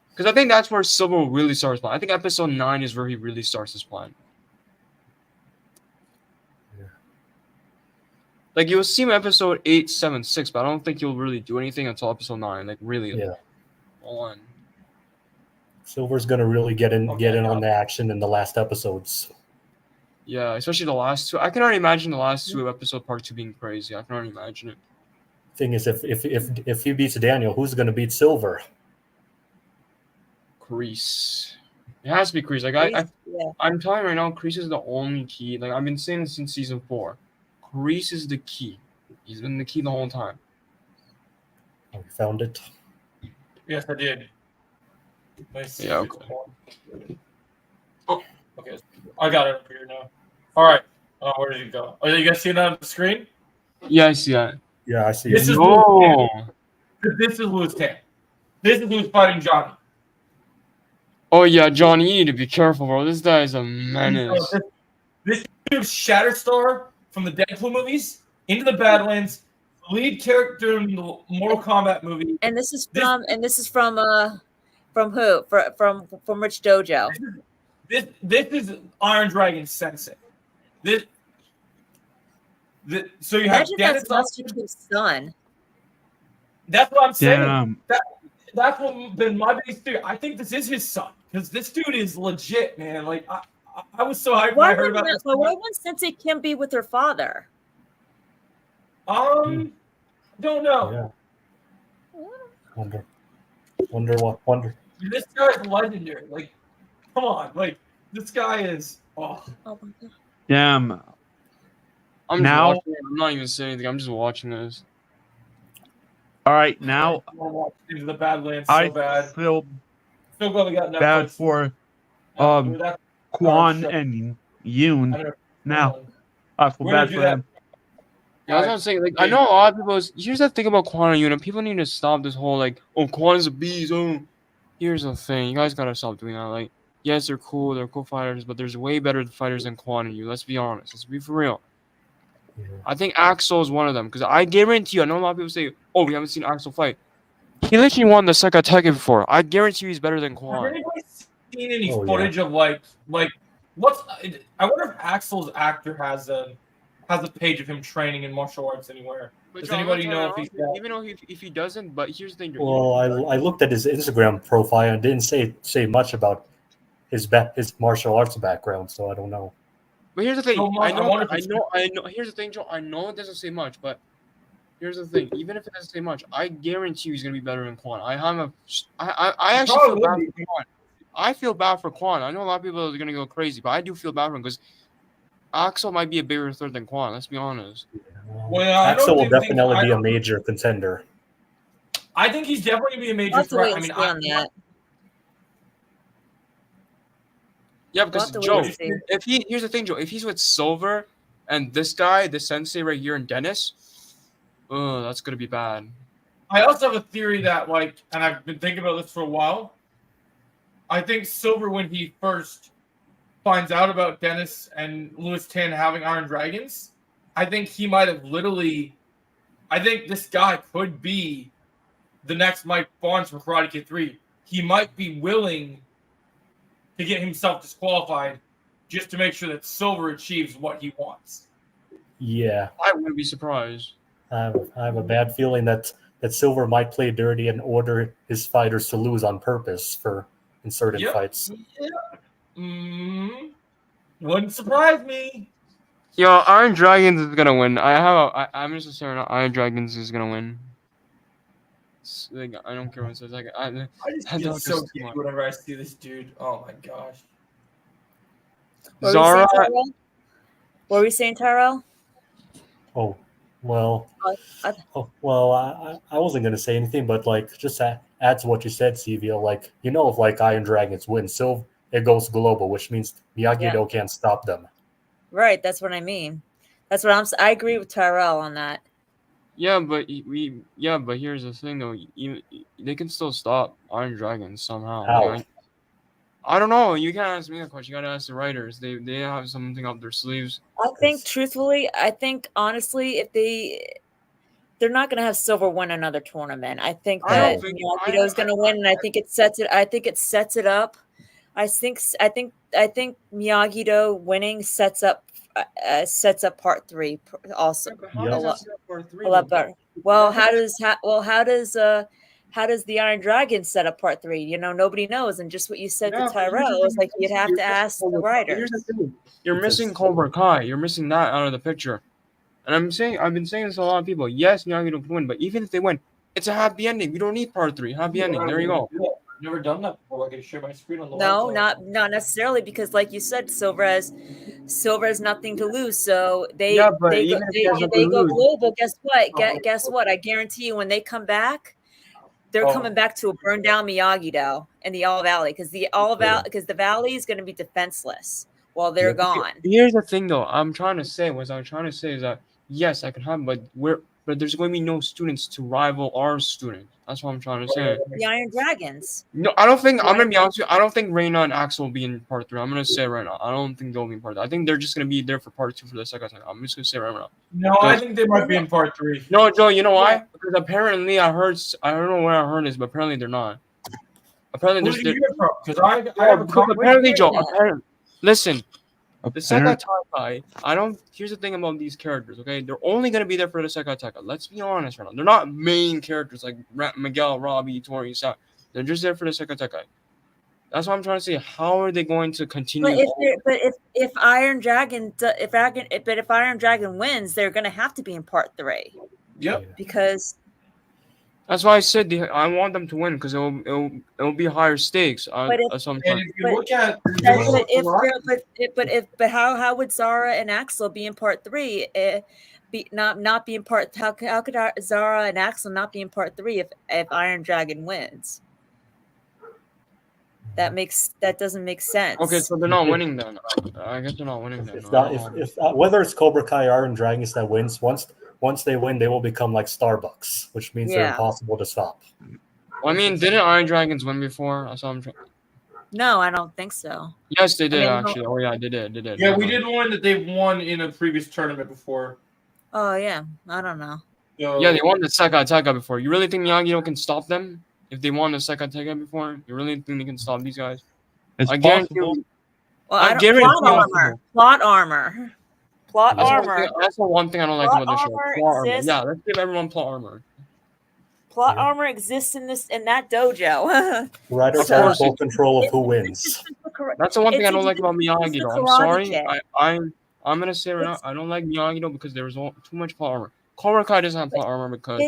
Because I think that's where Silver will really start his plan. I think episode 9 is where he really starts his plan. Yeah. Like you'll see him episode 8, 7, 6, but I don't think he'll really do anything until episode 9. Like really, Yeah. on. Silver's gonna really get in on the action in the last episodes. Yeah, especially the last 2. I can already imagine the last 2 episode part 2 being crazy. I can already imagine it. Thing is, if he beats Daniel, who's gonna beat Silver? Kreese. It has to be Kreese. Like I'm telling you right now, Kreese is the only key. Like I've been saying this since season 4. Kreese is the key. He's been the key the whole time. Oh, you found it. Yes, I did. Nice. Yeah, okay. Oh, okay. I got it up here now. All right. Oh, where did it go? Oh, you guys see that on the screen? Yeah, I see that. Yeah, I see This it. is No. This is Louis Tan. This is who's fighting Johnny. Oh yeah, John, you need to be careful, bro. This guy is a menace. This dude, Shatterstar from the Deadpool movies, Into the Badlands, lead character in the Mortal Kombat movie. And this is from who? From which dojo? This is Iron Dragon Sensei. So you have Imagine Dennis. that's Master Chief's son. That's what I'm saying. Damn. That's what been my biggest theory. I think this is his son because this dude is legit, man. Like I was so hyped when I heard about this. Why wouldn't Sensei Kim be with her father? Don't know. Yeah. Wonder. This guy's legendary. Like, come on. Like, this guy is. Oh. Oh my God. Damn. I'm Now- just watching it. I'm not even saying anything. I'm just watching this. All right, now I want to watch into the Badlands so I bad. feel Still glad we got Netflix. bad for That- Quan show. and I Yoon. don't know. Now I feel We're gonna bad do for that. them. Yeah, that's what I'm saying. Like, I know a lot of people. Here's the thing about Quan and Yuna. People need to stop this whole like, oh, Quan is a beast. Oh, here's the thing. You guys gotta stop doing that. Like, yes, they're cool fighters, but there's way better fighters than Quan and you. Let's be honest. Let's be for real. Yeah. I think Axel is one of them because I guarantee you. I know a lot of people say, oh, we haven't seen Axel fight. He literally won the Seka Tekken before. I guarantee you he's better than Has Quan. anybody seen any Oh, yeah. footage of like what's? I wonder if Axel's actor has a page of him training in martial arts anywhere. But Does John, anybody I'm know not if he's trying to got- even though if he doesn't, but here's the thing. Well, I looked at his Instagram profile and didn't say much about his martial arts background, so I don't know. But here's the thing. So, I wonder if know. it's- Here's the thing, Joe. I know it doesn't say much, but here's the thing. Even if it doesn't say much, I guarantee you he's gonna be better than Quan. I actually feel Probably bad would for Quan. I feel bad for Quan. I know a lot of people are gonna go crazy, but I do feel bad for him because Axel might be a bigger threat than Quan. Let's be honest. Well, I Axel don't will think- I definitely be a don't- major contender. I think he's definitely gonna be a major We'll have to wait threat. I and mean, see on that. Yeah, We'll because have to wait Joe, and see. if here's the thing, Joe. If he's with Silver and this guy, the sensei right here, and Dennis, oh, that's gonna be bad. I also have a theory that, like, and I've been thinking about this for a while. I think Silver, when he first finds out about Dennis and Louis Tan having Iron Dragons, I think he might have literally. I think this guy could be the next Mike Barnes from Karate Kid 3. He might be willing to get himself disqualified just to make sure that Silver achieves what he wants. Yeah, I wouldn't be surprised. I have a bad feeling that Silver might play dirty and order his fighters to lose on purpose in certain Yep. fights. Yeah. Wouldn't surprise me. Yo, Iron Dragons is gonna win. I'm just saying, Iron Dragons is gonna win. Like, I don't care what it says. Like, I just I get don't so just- giddy whenever I see this dude. Oh my gosh. What Zara. were we saying, Tyrell? Oh, well. I- I wasn't gonna say anything, but like just add to what you said, Sevio. Like if like Iron Dragons win, so it goes global, which means Miyagi-Do can't stop them. Right, that's what I mean. That's what I agree with Tyrell on that. Yeah, but but here's the thing though. They can still stop Iron Dragons somehow. How? Like, I don't know. You can't ask me that question. You gotta ask the writers. They have something up their sleeves. I think, truthfully, honestly, if they're not going to have Silver win another tournament. I think I that don't think- Miyagi-Do is going to win, and I think it sets it. I think it sets it up. I think Miyagi-Do winning sets up part 3 also. how does that A lot better. Well, how does the Iron Dragon set up part 3? Nobody knows, and just what you said Yeah, to but here's Tyrell the is thing, like you'd have to ask the writers. Here's the thing. You're Because- missing Cobra Kai. You're missing that out of the picture. And I've been saying this to a lot of people. Yes, Miyagi-Do can win, but even if they win, it's a happy ending. We don't need part 3. Happy ending. There you go. I've never done that before. I can share my screen on the No, laptop. not necessarily, because like you said, Silver has nothing to lose, so they Yeah, but they even go, if he has they, nothing they to go lose- global. Guess what? Guess what? I guarantee you, when they come back, they're Oh. coming back to a burned down Miyagi-Do in the All Valley, because the Valley is going to be defenseless while they're Yeah. gone. Here's the thing, though. What I'm trying to say is that yes, I can have, but but there's going to be no students to rival our students. That's what I'm trying to say. The Iron Dragons. No, I don't think I'm gonna be honest with you. I don't think Reina and Axel will be in part 3. I'm gonna say right now. I don't think they'll be in part 3. I think they're just gonna be there for part 2 for the second time. I'm just gonna say right now. No, I think they might be in part 3. No, Joe, you know why? Because apparently I don't know where I heard this, but apparently they're not. Apparently Who there's did you hear from? Because I have a apparently Joe. that? Apparently, listen. The Apparent- Sekai, here's the thing about these characters, okay? They're only gonna be there for the Sekai. Let's be honest right now. They're not main characters like Miguel, Robbie, Tori, Sam. They're just there for the Sekai. That's what I'm trying to say. How are they going to continue? If Iron Dragon if Iron Dragon wins, they're gonna have to be in part 3 Yep. because That's why I said I want them to win because it'll be higher stakes. That's what I'm And trying. if you look at but how would Zara and Axel be in part 3? Not be in part. How could Zara and Axel not be in part 3 if Iron Dragon wins? That doesn't make sense. Okay, so they're not winning then. I guess they're not winning then. If whether it's Cobra Kai or Iron Dragons that wins, once they win, they will become like Starbucks, which means they're Yeah. impossible to stop. I mean, didn't Iron Dragons win before? That's what I'm trying. No, I don't think so. Yes, they did mean, actually. Oh yeah, they did. Yeah, we did one that they've won in a previous tournament before. Oh yeah, I don't know. So, Yeah, they won the Sekai before. You really think Miyagi-Do can stop them? If they won the Sekai before, you really think they can stop these guys? It's I guarantee possible. you. Well, I I don't, guarantee plot armor. Plot armor. That's the one thing I don't like Plot about the show. armor Plot armor. exists. Yeah, let's give everyone plot armor. Plot Yeah. armor exists in that dojo. Writers Of have course. full control of who wins. That's the one thing I It's don't like about the Miyagi-Do. I'm Karate sorry. Kid. I'm gonna say right now, I don't like Miyagi-Do because there was too much plot armor. Cobra Kai doesn't have plot armor because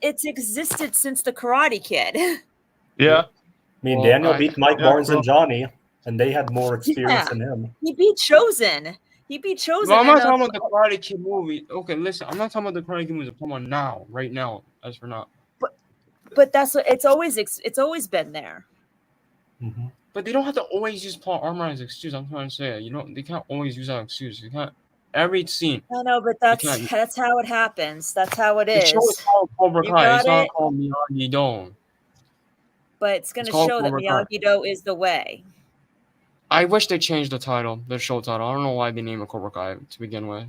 it's existed since the Karate Kid. Yeah. I mean, Well, Daniel beat Mike yeah, Barnes bro. and Johnny, and they had more experience Yeah. than him. He beat Chosen. Well, I'm not in talking about the Karate Kid movie. Okay, listen, I'm not talking about the Karate Kid movie. I'm talking about now, right now, as for now. but that's what it's always been there. Mhm. But they don't have to always use plot armor as excuse. I'm trying to say, they can't always use that excuse. You can't. Every scene. I know, but can't- that's how it happens. That's how it The is. show is called Cobra You Kai. It's got not it. called Miyagi-Do. But it's going to It's called show that Cobra Kai. Miyagi-Do is the way. I wish they changed the title, the show title. I don't know why they named it Cobra Kai to begin with.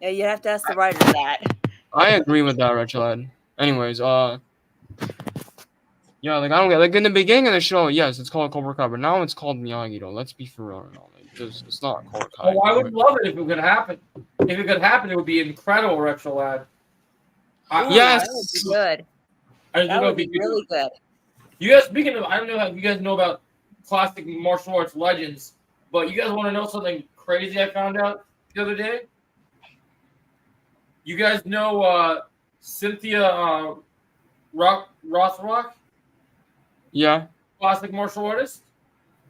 Yeah, you have to ask the writer that. I agree with that, Rachel. Anyways, yeah, like I don't get in the beginning of the show, yes, it's called Cobra Kai, but now it's called Miyagi-Do. Let's be for real now. It's not Cobra Kai. Oh, I would love it if it could happen. If it could happen, it would be incredible, Retro Lad. Yes! That would be good. I That would be really good. You guys, speaking of, I don't know if you guys know about classic martial arts legends, but you guys want to know something crazy I found out the other day? You guys know Cynthia Rothrock, Yeah, classic martial artist?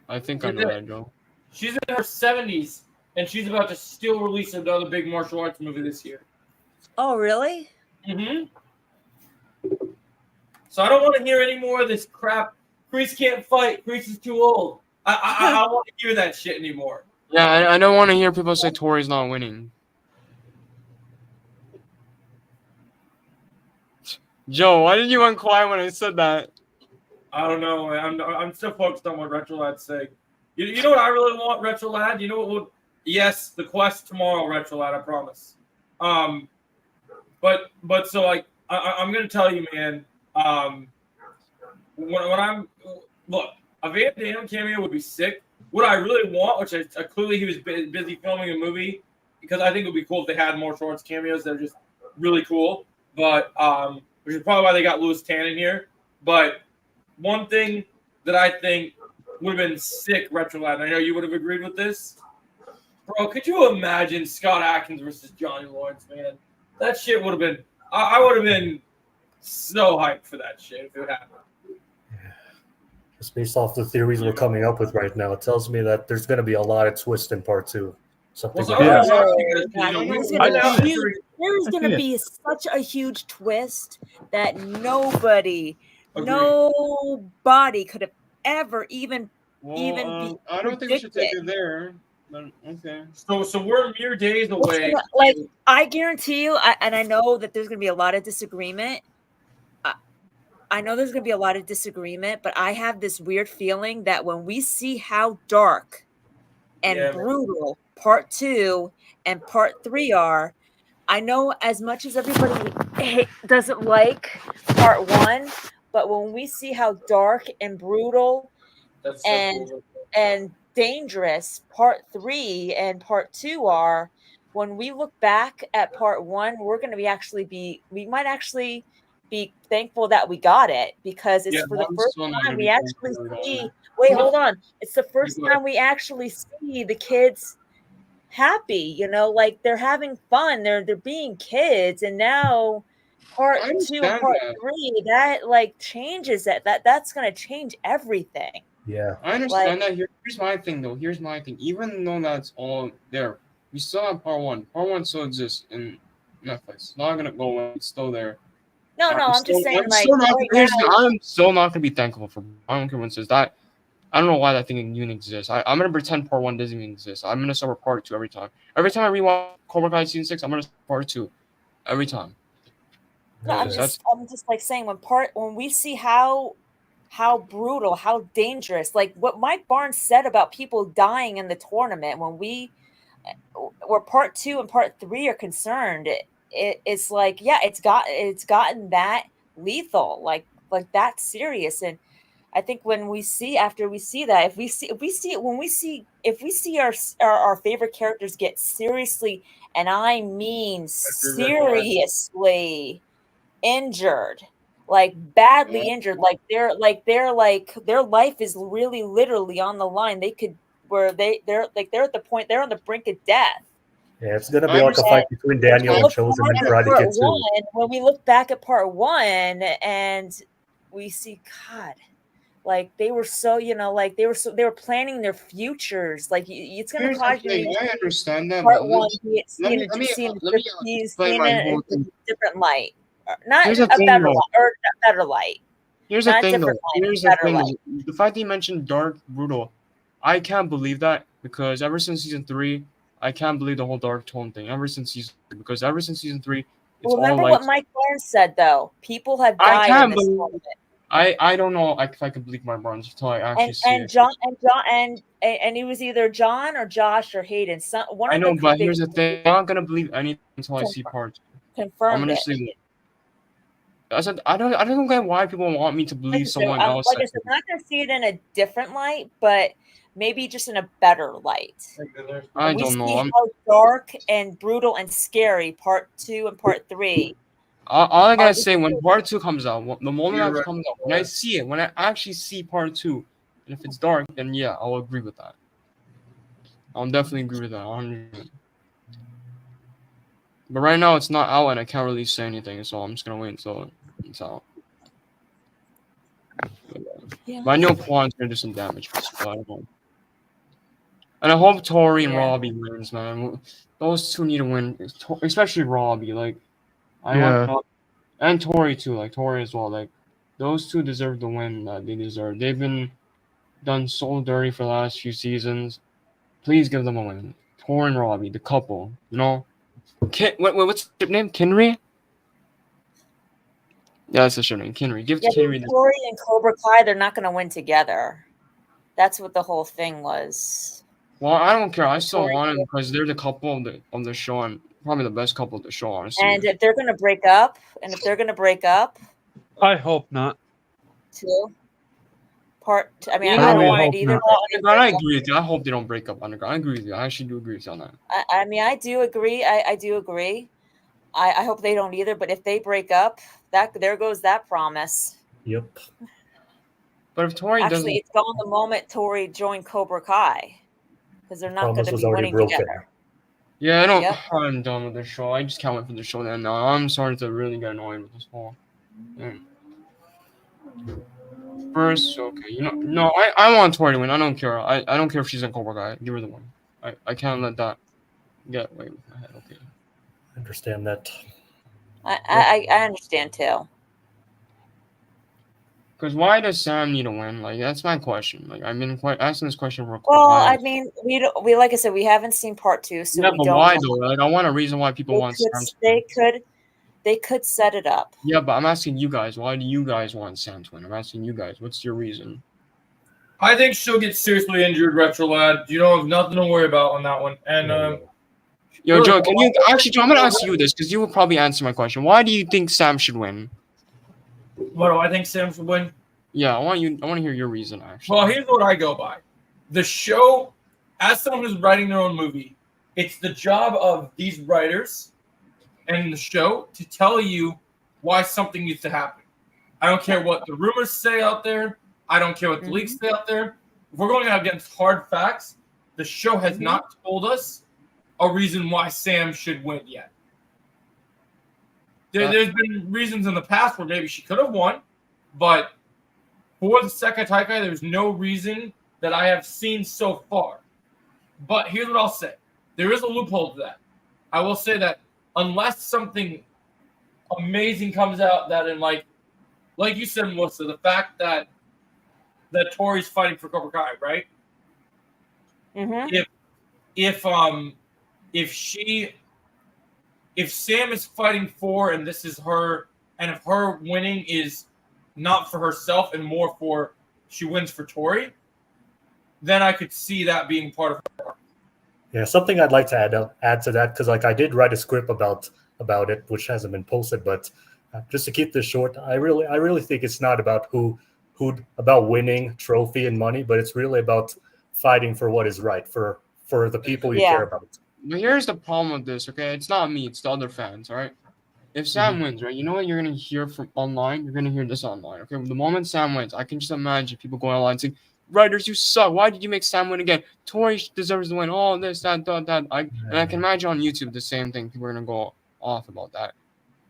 I think I know that, Joe. She's in her 70s, and she's about to still release another big martial arts movie this year. Oh, really? Mm-hmm. So I don't want to hear any more of this crap. Kreese can't fight. Kreese is too old. I don't want to hear that shit anymore. Yeah, I don't want to hear people say Tori's not winning. Joe, why did you went quiet when I said that? I don't know. I'm still focused on what Retro Lad's saying. You know what I really want, Retro Lad? You know what would? Yes, the quest tomorrow, Retro Lad. I promise. But so like I'm gonna tell you, man. When I'm look, a Van Damme cameo would be sick. What I really want, which I clearly he was busy filming a movie, because I think it would be cool if they had more shorts cameos that are just really cool. But which is probably why they got Louis Tan in here. But one thing that I think would have been sick, Retro Lad, and I know you would have agreed with this. Bro, could you imagine Scott Adkins versus Johnny Lawrence, man? That shit would have been I would have been so hyped for that shit if it happened. Just based off the theories we're coming up with right now, it tells me that there's going to be a lot of twist in part 2. Something Well, like Yeah. There's going to be such a huge twist that nobody could have ever even Well, be I don't think we should take predicted. it there. But, okay. So we're mere days away. Like, I guarantee you, and I know that there's going to be a lot of disagreement. I know there's going to be a lot of disagreement, but I have this weird feeling that when we see how dark and brutal part 2 and part 3 are, I know as much as everybody doesn't like part 1, but when we see how dark and brutal That's and dangerous part 3 and part 2 are, when we look back at part 1, we're going to we might actually be thankful that we got it, because it's for the first time we actually see hold on, it's the first time we actually see the kids happy, like they're having fun, they're being kids. And now part 2 and part 3, that like changes that's going to change everything. Yeah, I understand that. Here's my thing, though. Here's my thing. Even though that's all there, we still have part 1. Part 1 still exists in Netflix. It's not gonna go away. It's still there. No, I'm just saying, I'm still not gonna be thankful for. I don't care what says that. I don't know why that thing even exists. I'm gonna pretend part 1 doesn't even exist. I'm gonna start with part 2 every time. Every time I rewatch Cobra Kai season 6, I'm gonna start part 2 every time. No, I'm just like saying, when we see how brutal, how dangerous, like what Mike Barnes said about people dying in the tournament, where part 2 and part 3 are concerned, it's like, yeah, it's gotten that lethal, like that serious. And I think when we see that, if we see our favorite characters get seriously, and I mean seriously injured, like badly injured, like their life is really literally on the line. They're at the point, they're on the brink of death. Yeah, it's gonna be like a fight between Daniel and Chosen and Karate Kid 2. When we look back at part 1 and we see, God, like they were so, they were planning their futures. Like it's gonna cause you. I understand that. Part 1, let me explain my whole thing. Different light, not a better light, or a better light. Here's the thing, though. Here's the thing. The fact that you mentioned dark, brutal, I can't believe that, because ever since season 3, I can't believe the whole dark tone thing. Ever since season 3, because ever since season 3, it's remember all what Mike Barnes said, though. People have died in this tournament. I don't know if I could believe my Barnes until I actually see it. And he was either John or Josh or Hayden. One I of know, them. but here's the thing: I'm not gonna believe anything until I see parts. Confirmed. I'm gonna see. I said I don't get why people want me to believe someone else. Like I said, I'm not gonna see it in a different light, but maybe just in a better light. I don't know. How dark and brutal and scary part 2 and part 3. All I gotta say, when part 2 comes out, the moment that comes out, when I see it, when I actually see part 2, and if it's dark, then yeah, I'll agree with that. I'll definitely agree with that. 100%. But right now, it's not out, and I can't really say anything, so I'm just gonna wait until it's out. But I know Quan's gonna do some damage, so I don't know. And I hope Tori and Robbie wins, man. Those two need to win, especially Robbie. Like, and Tori too. Like Tori as well. Like, those two deserve the win that they deserve. They've been done so dirty for the last few seasons. Please give them a win. Tori and Robbie, the couple. You know, what's their name? Kinry. Yeah, that's the show name. Kinry. Give Kinry. Tori and Cobra Kai, they're not going to win together. That's what the whole thing was. Well, I don't care. I still want them because they're the couple of the show, and probably the best couple of the show, honestly. And if they're going to break up, I hope not. Too. I don't want it either. I agree with you. I hope they don't break up. Underground. I agree with you. I actually do agree with you on that. I do agree. I do agree. I hope they don't either. But if they break up, there goes that promise. Yep. But if Tori doesn't, it's gone the moment Tori joined Cobra Kai, because they're not going to be winning together. Yeah, I'm done with the show. I just can't wait for the show to end now. I'm starting to really get annoyed with this whole thing. First, okay, no, I want Tori to win. I don't care. I don't care if she's in Cobra Kai. Give her the win. I can't let that get away with my head. Okay. I understand that. I understand too. Because why does Sam need to win? Like that's my question. Like I've been asking this question for a Well, while. I mean, we like I said, we haven't seen part 2, so Yeah, we but don't why know. though? Like I want a reason why people want Sam to win. They could set it up. Yeah, but I'm asking you guys. Why do you guys want Sam to win? I'm asking you guys. What's your reason? I think she'll get seriously injured, Retro Lad. You don't have nothing to worry about on that one. And Yo, really, Joe, can you actually? Joe, I'm gonna ask you this because you will probably answer my question. Why do you think Sam should win? what do I think Sam should win? Yeah, I want to hear your reason. Actually, Well, here's what I go by. The show, as someone who's writing their own movie, it's the job of these writers and the show to tell you why something needs to happen. I don't care what the rumors say out there. I don't care what the leaks say out there. If we're going against hard facts, the show has not told us a reason why Sam should win yet. There's been reasons in the past where maybe she could have won, but for the Sekai Taikai, there's no reason that I have seen so far. But here's what I'll say. There is a loophole to that. I will say that unless something amazing comes out that in like you said, Melissa, the fact that Tori's fighting for Cobra Kai, right? Mm-hmm. If Sam is fighting for and this is her, and if her winning is not for herself and more for she wins for Tori, then I could see that being part of her. Yeah, something I'd like to add to that, because like I did write a script about it, which hasn't been posted, but just to keep this short, I really think it's not about who about winning trophy and money, but it's really about fighting for what is right for the people you care about. But here's the problem with this, okay? It's not me, it's the other fans, all right? If Sam wins, right, you know what you're going to hear from online? You're going to hear this online, okay? The moment Sam wins, I can just imagine people going online saying, writers, you suck. Why did you make Sam win again? Tori deserves to win. All this, that. And I can imagine on YouTube the same thing. People are going to go off about that.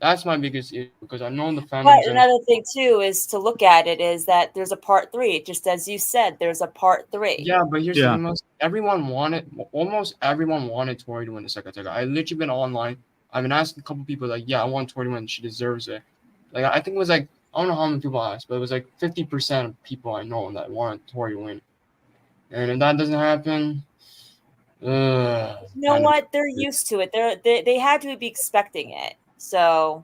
That's my biggest issue because I know the fans. But another thing too is to look at it is that there's a part 3. Just as you said, there's a part 3. Yeah, but here's the thing: almost everyone wanted Tori to win the second title. I literally been online. I've been asking a couple people like, yeah, I want Tori to win. She deserves it. Like I think it was like I don't know how many people asked, but it was like 50% of people I know that wanted Tori to win. And if that doesn't happen, you know what? They're used to it. They had to be expecting it. So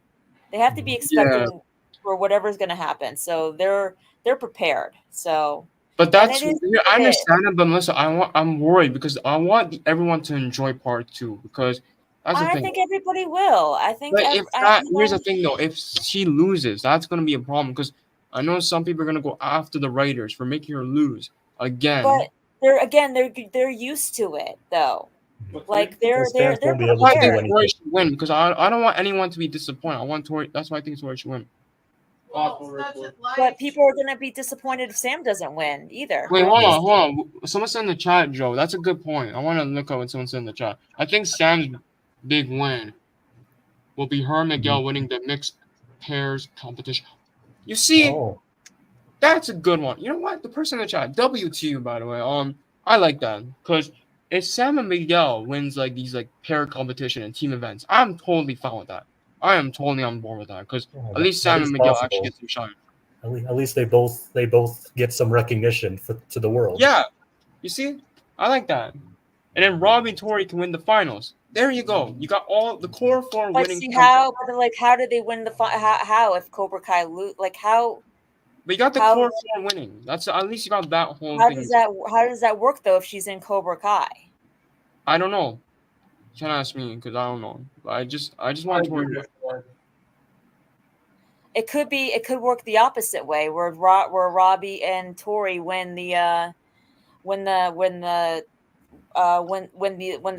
they have to be expecting for whatever's going to happen. So they're prepared. So, but that's I understand it, but Melissa, I'm worried because I want everyone to enjoy part 2 because that's the thing. I think everybody will. I think. But here's the thing though: if she loses, that's going to be a problem because I know some people are going to go after the writers for making her lose again. But they're used to it though. Like they're why I think Tori should win because I don't want anyone to be disappointed. I want Tori. That's why I think Tori should win. But people are gonna be disappointed if Sam doesn't win either. Wait, hold on. Someone said in the chat, Joe. That's a good point. I want to look up what someone said in the chat. I think Sam's big win will be her and Miguel winning the mixed pairs competition. You see, that's a good one. You know what? The person in the chat, W to you, by the way. I like that because if Sam and Miguel wins like these like pair competition and team events, I'm totally fine with that. I am totally on board with that because at least Sam and Miguel actually get some shine. At least they both get some recognition to the world. Yeah, you see, I like that. And then Robbie and Tori can win the finals. There you go. You got all the core 4 winning. See how did they win the how if Cobra Kai lose how? But you got the core 4 winning. That's at least you got that whole thing. How does that work though if she's in Cobra Kai? I don't know. You can't ask me because I don't know. But I just want Tori to win. It could work the opposite way where Robbie and Tori win the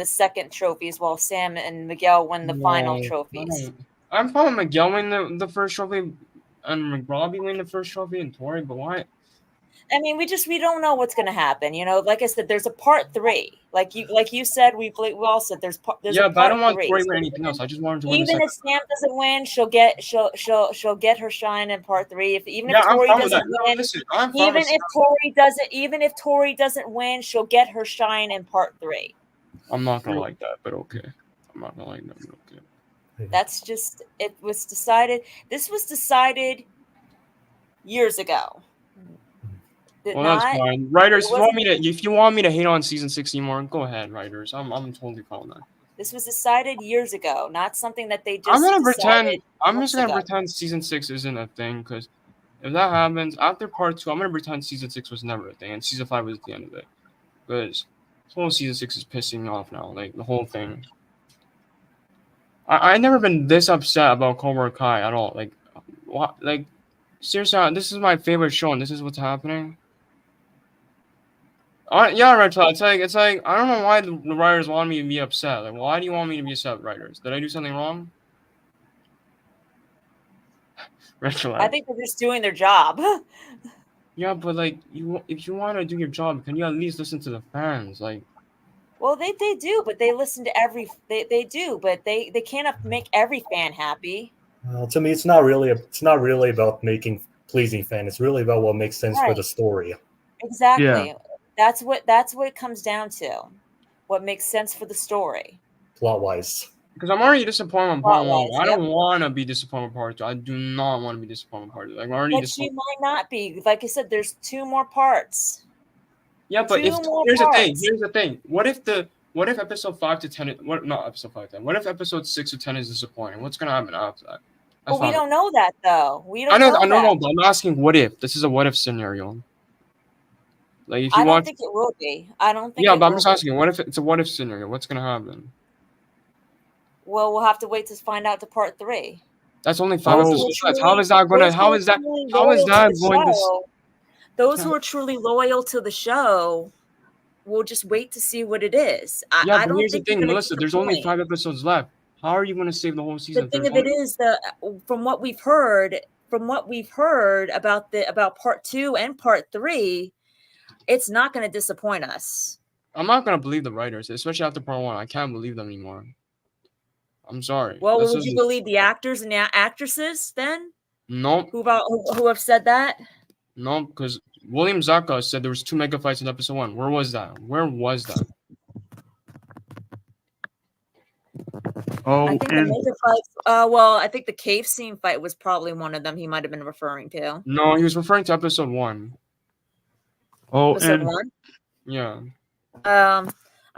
second trophies while Sam and Miguel win the final trophies. I'm fine with Miguel win the first trophy and Robbie win the first trophy and Tori, but why? I mean, we don't know what's going to happen. You know, like I said, there's a part 3. Like you said, we all said there's yeah, but I don't want Tori to win anything else. I just want her to win. Even if Sam doesn't win, she'll get her shine in part 3. Even if Tori doesn't win, she'll get her shine in part 3. I'm not gonna like that, but okay. I'm not gonna like that, but okay. That's just it was decided. This was decided years ago. Did Well, not. that's fine. Writers, it if wasn't- you want me to hate on season 6 more, go ahead, writers. I'm totally fine with that. This was decided years ago, not something that they just I'm gonna decided pretend. I'm months just gonna ago. pretend season 6 isn't a thing, because if that happens after part 2, I'm gonna pretend season 6 was never a thing and season 5 was the end of it. Because this whole season 6 is pissing me off now. Like the whole thing. I never been this upset about Cobra Kai at all. Like, what? Like, seriously, this is my favorite show, and this is what's happening. Yeah, Rachel. It's like I don't know why the writers want me to be upset. Like, why do you want me to be upset, writers? Did I do something wrong? Rachel. I think they're just doing their job. Yeah, but like if you want to do your job, can you at least listen to the fans? Like, Well, they do, but they listen to they do, but they can't make every fan happy. Well, to me, it's not really about making pleasing fans. It's really about what makes sense for Right. the story. Exactly. That's what it comes down to. What makes sense for the story. Plot wise. because I'm already disappointed on part 1. Plot-wise, I yep. don't want to be disappointed with part 2. I do not want to be disappointed with part 2. Like, I'm already But disappointed. you might not be. Like I said, there's 2 more parts. Yeah, but Two more here's the thing. parts. Here's the thing. What if episode 5 to 10? Not episode 5 to 10. What if episode 6 to 10 is disappointing? What's gonna happen after that? But we don't know that though. We don't I know. that. But I'm asking, what if? This is a what if scenario. Like, if you I don't want, think it will be. I don't think. yeah, it but I'm will just be. asking, what if it's a what if scenario? What's gonna happen? Well, we'll have to wait to find out to part 3. That's only 5 Oh. episodes left. How is that gonna? How is that going to? Those who are truly loyal to the show will just wait to see what it is. Yeah, I but don't here's the think they're thing, gonna Melissa. There's only disappoint. 5 episodes left. How are you gonna save the whole season? The thing of it is that from what we've heard about part 2 and part 3, it's not going to disappoint us. I'm not gonna believe the writers, especially after part 1. I can't believe them anymore. I'm sorry. Well, This would is- you believe the actors and the actresses then Nope. who have said that? No, because William Zaka said there was 2 mega fights in episode 1. Where was that? Oh, I think the and mega fights. I think the cave scene fight was probably one of them. He might have been referring to. No, he was referring to episode 1. Episode and 1. Yeah. I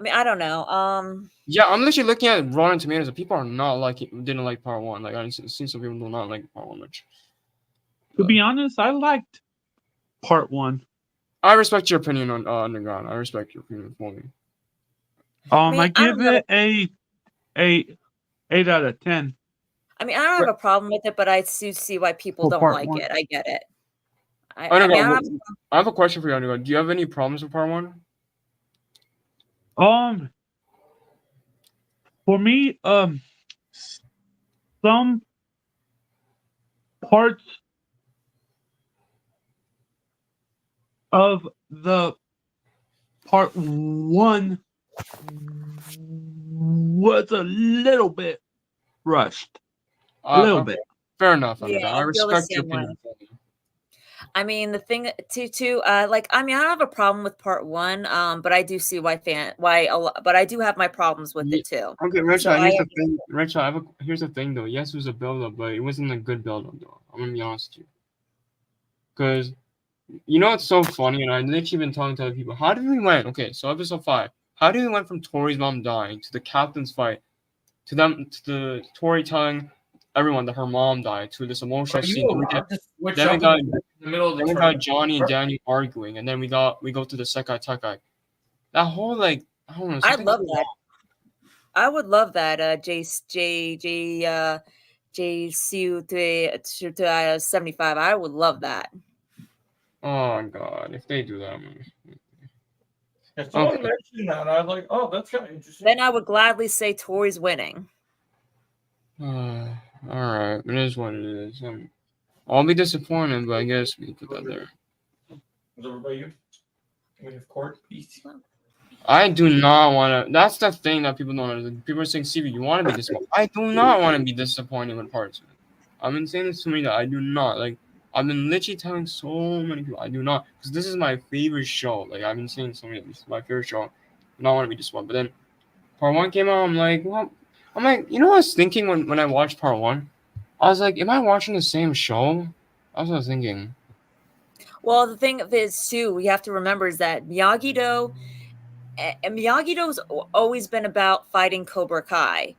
mean, I don't know. Yeah, I'm literally looking at Rotten Tomatoes, and people are not didn't like part 1. Like, I've seen some people do not like part 1 much. to be honest, I liked part 1. I respect your opinion on Underground. I respect your opinion fully. I I give don't it a 8 out of 10. I mean, I don't have a problem with it, but I do see why people For don't part like 1. it. I get it. I Underground, I have a question for you, Underground. Do you have any problems with part 1? For me, some parts of the part 1 was a little bit rushed. A little bit. Fair enough, Yeah, Underground. I I feel the respect your same way. opinion fully. I mean, the thing too, I don't have a problem with part 1, but I do see but I do have my problems with it too. Okay, Rachel, So here's I the thing. Rachel, here's the thing though. Yes, it was a build-up, but it wasn't a good build-up though. I'm gonna be honest with you. Because you know it's so funny, and I literally been talking to other people. How did we went? Okay, so episode 5. How did we went from Tori's mom dying to the captain's fight to the Tori telling everyone that her mom died to this emotional scene? Then we got in the middle of the Then we tournament. got Johnny and Daniel arguing, and then we go to the Sekai Tekai. That whole I don't know. I love that. I would love that. JCU 75. I would love that. Oh God, if they do that, If someone mentioned that, I was like, oh, that's kind of interesting. Then I would gladly say Tori's winning. all right, it is what it is. I'll be disappointed, but I guess we can put that there. Is over by you? We have court. Peace. I do not want to. That's the thing that people don't understand. People are saying, "CV, you want to be disappointed." I do not want to be disappointed with parts. I've been saying this to me that I do not like. I've been literally telling so many people I do not, because this is my favorite show. Like, I've been saying so many. This is my favorite show. I don't want to be disappointed. But then part 1 came out. I'm like, well, you know what I was thinking when I watched part 1? I was like, am I watching the same show? That's what I was thinking. Well, the thing is too, we have to remember is that Miyagi-Do, and Miyagi-Do's always been about fighting Cobra Kai,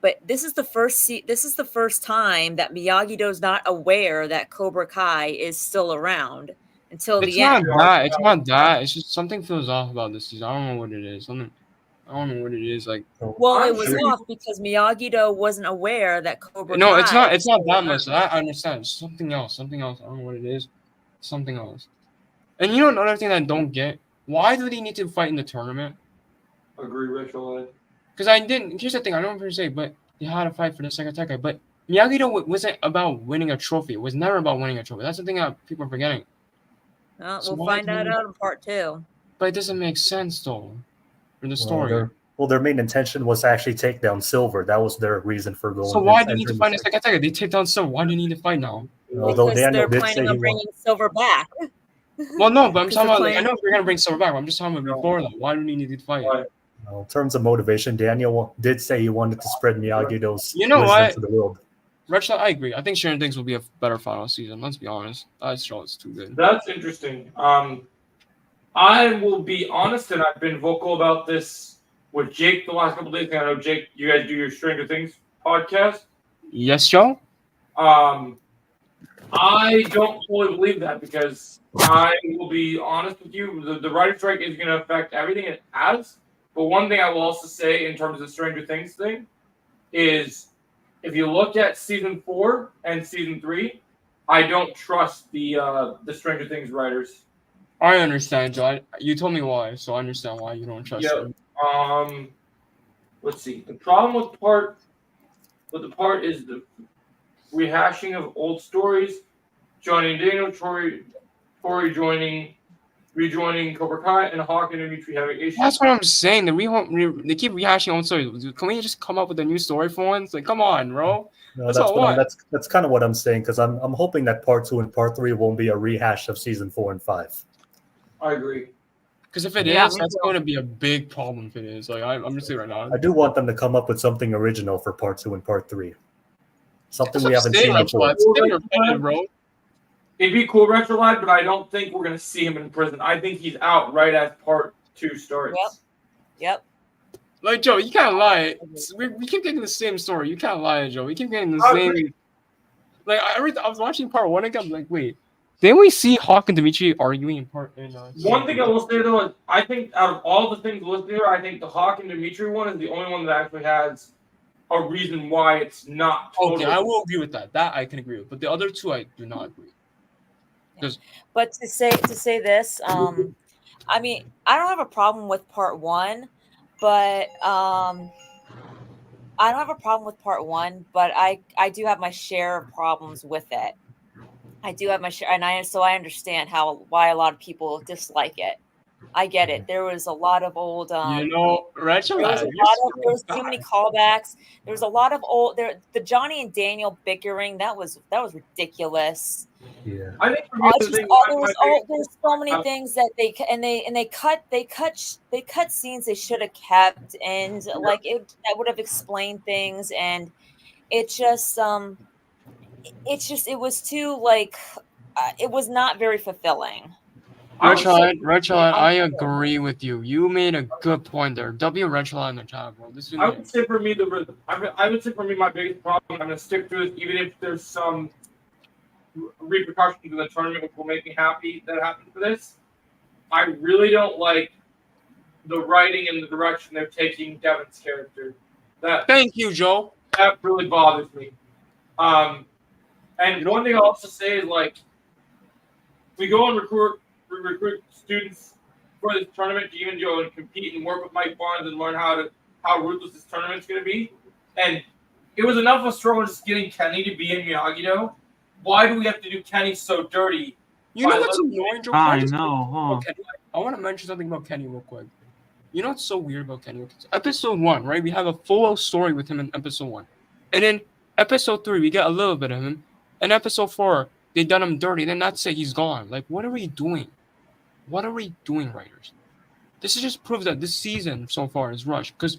but this is the first time that Miyagi-Do's not aware that Cobra Kai is still around until It's the not end. that. It's not that. It's just something feels off about this season. I don't know what it is. I don't know what it is. Like, Well, I'm it was sure off because Miyagi-Do wasn't aware that Cobra no, Kai. it's not. It's was not still that around. much. I understand. It's something else. Something else. I don't know what it is. Something else. And you know another thing that I don't get? Why do they need to fight in the tournament? Agree, Rachel. Because I didn't. Here's the thing. I don't want to say, but they had to fight for the second Tekken. But Miyagi-Do wasn't about winning a trophy. It was never about winning a trophy. That's the thing that people are forgetting. So We'll why find do that we- out in part 2. But it doesn't make sense though. For the story. Their main intention was to actually take down Silver. That was their reason for going. So why do you need to entering fight the in the second Tekken? They take down Silver. Why do you need to fight now? Although Because Daniel they're did say planning he on wanted. bringing Silver back. Well, no, but I'm Because talking the about. Like, I plan- know if we're gonna bring Silver back. But I'm just talking about before that. Why do we need to fight? Right. In terms of motivation, Daniel did say he wanted to spread Miyagi-Do's You know wisdom what? to the world. Rachel, I agree. I think Sharon Things will be a better final season. Let's be honest. That show is too good. That's interesting. I will be honest, and I've been vocal about this with Jake the last couple of days. I know Jake, you guys do your Stranger Things podcast. Yes, Joe. I don't fully believe that because I will be honest with you. The writer strike is going to affect everything it has. But one thing I will also say in terms of the Stranger Things thing is if you look at season 4 and season 3, I don't trust the Stranger Things writers. I understand, Joe. You told me why, so I understand why you don't trust Yeah. them. Let's see. The problem with the part is the rehashing of old stories. Johnny and Daniel, Tori rejoining Cobra Kai, and Hawk and Dimitri having issues. That's what I'm saying. They keep rehashing old stories. Can we just come up with a new story for once? Like, come on, bro. No, That's all I want. that's kind of what I'm saying because I'm hoping that part 2 and part 3 won't be a rehash of season 4 and 5. I agree. Because if it Yeah, is, me that's too. going to be a big problem if it is. Like, I'm just saying right now. I do want them to come up with something original for part 2 and part 3. Something That's we what I'm haven't saying, seen Rachel. before. It's getting repetitive, bro. It'd be cool retro live, but I don't think we're gonna see him in prison. I think he's out right as part 2 starts. Yep. Like, Joe, you can't lie. We keep getting the same story. You can't lie, Joe. We keep getting the I same. agree. Like, I was watching part 1 again. I'm like, wait, didn't we see Hawk and Dimitri arguing in part? One thing I will say though is I think out of all the things listed here, I think the Hawk and Dimitri one is the only one that actually has a reason why it's not totally. Okay, I will agree with that. That I can agree with. But the other two, I do not agree. But to say this, I mean, I don't have a problem with part 1, but I don't have a problem with part 1, but I do have my share of problems with it. I do have my share, and I understand why a lot of people dislike it. I get it. There was a lot of old. Rachel, there was too many callbacks. There was a lot of the Johnny and Daniel bickering. That was ridiculous. Yeah. I think for me, There's so many things that they cut scenes they should have kept, and that would have explained things, and it was too it was not very fulfilling. Rachel, I agree with you. You made a good point there. Rachel in the chat, bro. I would say for me my biggest problem. I'm gonna stick to it, even if there's some repercussions in the tournament, which will make me happy that happened for this. I really don't like the writing and the direction they're taking Devin's character. Thank you, Joe. That really bothers me. And one thing I'll also say is we go and recruit students for this tournament to even go and compete and work with Mike Barnes and learn how ruthless this tournament's going to be. And it was enough of a struggle just getting Kenny to be in Miyagi-Do. Why do we have to do Kenny so dirty? You know what's annoying, Joe? I know, huh? I want to mention something about Kenny real quick. You know what's so weird about Kenny? Episode 1, right? We have a full story with him in episode 1. And then episode 3, we get a little bit of him. And episode 4, they done him dirty. Then that's it, he's gone. Like, what are we doing? What are we doing, writers? This just proves that this season so far is rushed because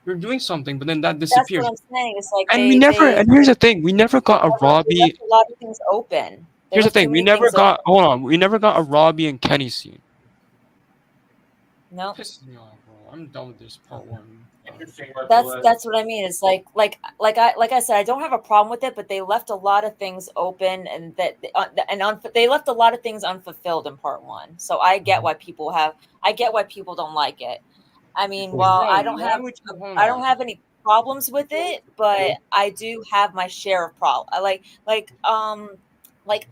we're doing something, but then that disappears. That's what I'm saying. It's like And and here's the thing: we never got a Robbie. left a lot of things open. Here's the left too thing: we many never things got. open. Hold on, we never got a Robbie and Kenny scene. No, Pisses me off, bro. I'm done with this part one. Interesting. that's what I mean. It's like I said, I don't have a problem with it, but they left a lot of things open, and they left a lot of things unfulfilled in part one. So I get why people don't like it. I mean, while Bro, I don't why have would you hold I don't on? have any problems with it, but I do have my share of problems. Like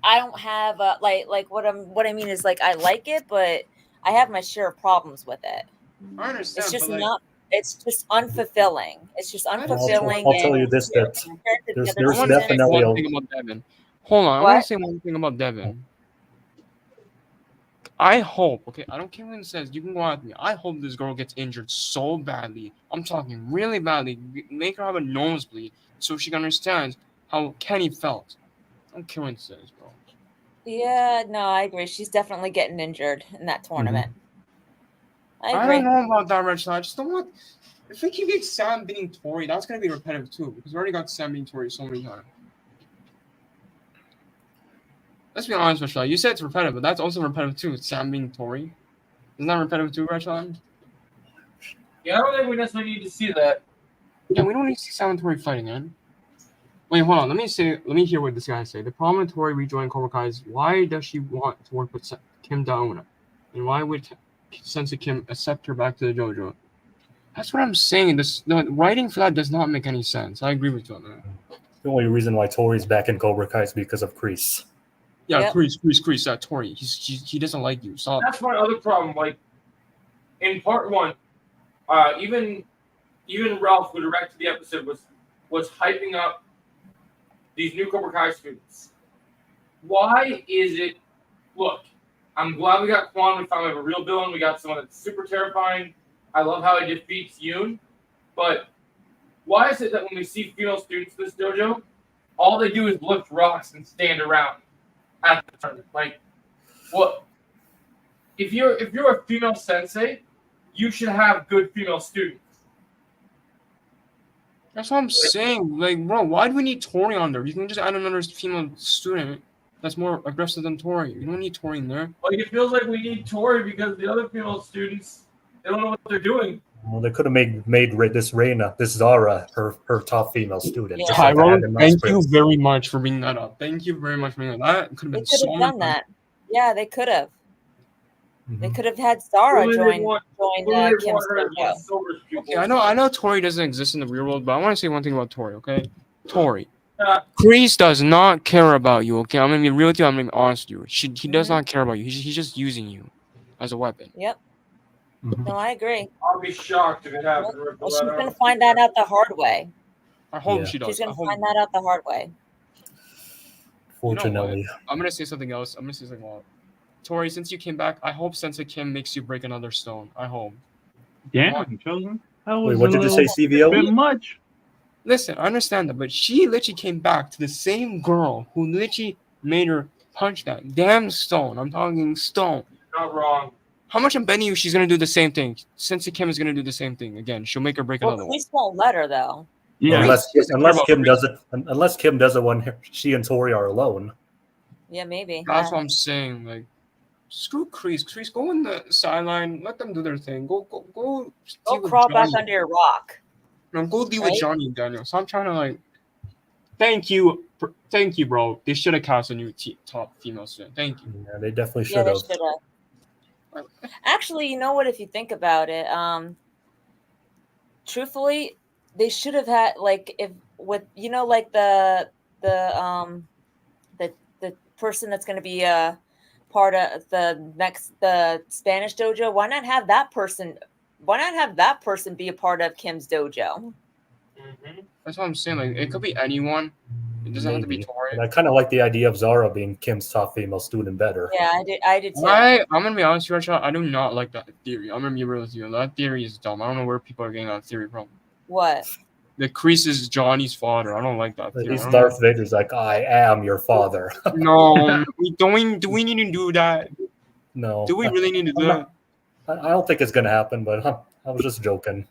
I don't have like what I mean is like I like it, but I have my share of problems with it. I understand, It's just but like, not. It's just unfulfilling. It's just I don't see unfulfilling. I'll tell And you this, that compared to the there's other I want to say seasons, definitely one a thing about Devin. Hold on, I want What? to say one thing about Devin. I hope, okay, I don't care what it says. You can go at me. I hope this girl gets injured so badly. I'm talking really badly. Make her have a nosebleed so she can understand how Kenny felt. I don't care what it says, bro. yeah, no, I agree. She's definitely getting injured in that tournament. I I agree. don't know about that, Rachel. I just don't want. If we keep getting Sam beating Tori, that's gonna be repetitive too because we already got Sam beating Tori so many times. Let's be honest, Rachel. You said it's repetitive, but that's also repetitive too. Sam beating Tori. Isn't that repetitive too, Rachel? Yeah, I don't think we necessarily need to see that. Yeah, we don't need to see Sam and Tori fighting, man. Wait, hold on. Let me hear what this guy say. The problem with Tori rejoining Cobra Kai is why does she want to work with Kim Dauna? And why would Sensei Kim accept her back to the dojo? That's what I'm saying. The writing for that does not make any sense. I agree with you on that. The only reason why Tori's back in Cobra Kai is because of Kreese. Yeah, Yep. Chris, Tori. He doesn't like you. Stop. That's my other problem. Like in part one, even Ralph, who directed the episode, was hyping up these new Cobra Kai students. Why is it? Look, I'm glad we got Quan. We finally have a real villain. We got someone that's super terrifying. I love how he defeats Yoon. But why is it that when we see female students in this dojo, all they do is lift rocks and stand around at the tournament? Like, what? If you're a female sensei, you should have good female students. That's what I'm saying. Like, bro, why do we need Tori on there? You can just add another female student that's more aggressive than Tori. You don't need Tori in there. Like, it feels like we need Tori because the other female students, they don't know what they're doing. Well, they could have made this Reina, this Zara, her top female student. Yeah. Just like I had Tyrone, in my thank script. you very much for bringing that up. Thank you very much for bringing that. That could have They been could so have much done that. Yeah, they could have. They Mhm. could have had Zara Who do they join want- join Who do they Kim's want her as one dojo. sober pupil? Okay, I know Tori doesn't exist in the real world, but I want to say one thing about Tori, okay? Tori. Uh, Kreese does not care about you, okay? I'm gonna be real with you, I'm gonna be honest with you. He does not care about you. He's just using you as a weapon. Yep. Mhm. No, I agree. I'll be shocked if it happens. Well, she's gonna find that out the hard way. I hope Yeah. she does. She's I gonna hope. find that out the hard way. Fortunately. I'm gonna say something else. Tori, since you came back, I hope Sensei Kim makes you break another stone. I hope. Damn, Chosen. That was Wait, what a did you say, little CVO? bit much. Listen, I understand that, but she literally came back to the same girl who literally made her punch that damn stone. I'm talking stone. Not wrong. How much I'm betting you she's gonna do the same thing. Sensei Kim is gonna do the same thing again. She'll make her break Well, another one. Kreese won't let her though. Yeah. Unless Kim does it, unless Kim does it when she and Tori are alone. Yeah, maybe. That's what I'm saying. Like, screw Kreese. Kreese, go in the sideline. Let them do their thing. Go. Go deal with crawl back Johnny. under your rock. No, go deal with Right? Johnny and Daniel. So I'm trying to like. Thank you, bro. They should have cast a new top female student. Thank you. Yeah, they definitely Yeah, should they have. should have. Actually, you know what? If you think about it, truthfully, they should have had like like the person that's going to be part of the Spanish dojo. Why not have that person? Why not have that person be a part of Kim's dojo? That's what I'm saying. Like, it could be anyone. It doesn't have to be Maybe. Tori. And I kind of like the idea of Zara being Kim's top female student better. Yeah, I did too. I'm gonna be honest with you, Rachel. I do not like that theory. I'm gonna be real with you. That theory is dumb. I don't know where people are getting that theory from. What? The Kreese is Johnny's father. I don't like that theory. He's Darth Vader's like, I am your father. No, do we need to do that? No. Do we really need to do I'm that? I don't think it's going to happen, but I was just joking.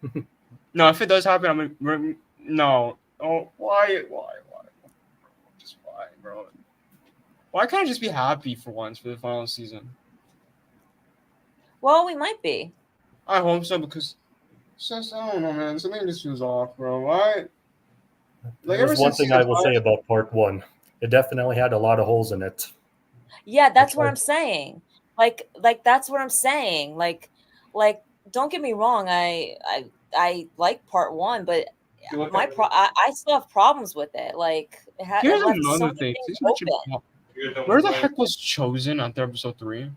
No, if it does happen, no. Oh, why? Just why, bro? Why can't I just be happy for once for the final season? Well, we might be. I hope so because it's just I don't know, man. Something just feels off, bro. Why? Like ever There's one since thing I will say about part 1. It definitely had a lot of holes in it. Yeah, that's Which what I- I'm saying. Like that's what I'm saying. Like don't get me wrong. I like part 1, but You look my at I still have problems with it. Like it here's left so another many thing. things Since you mentioned open. where the heck was Chosen after episode 3?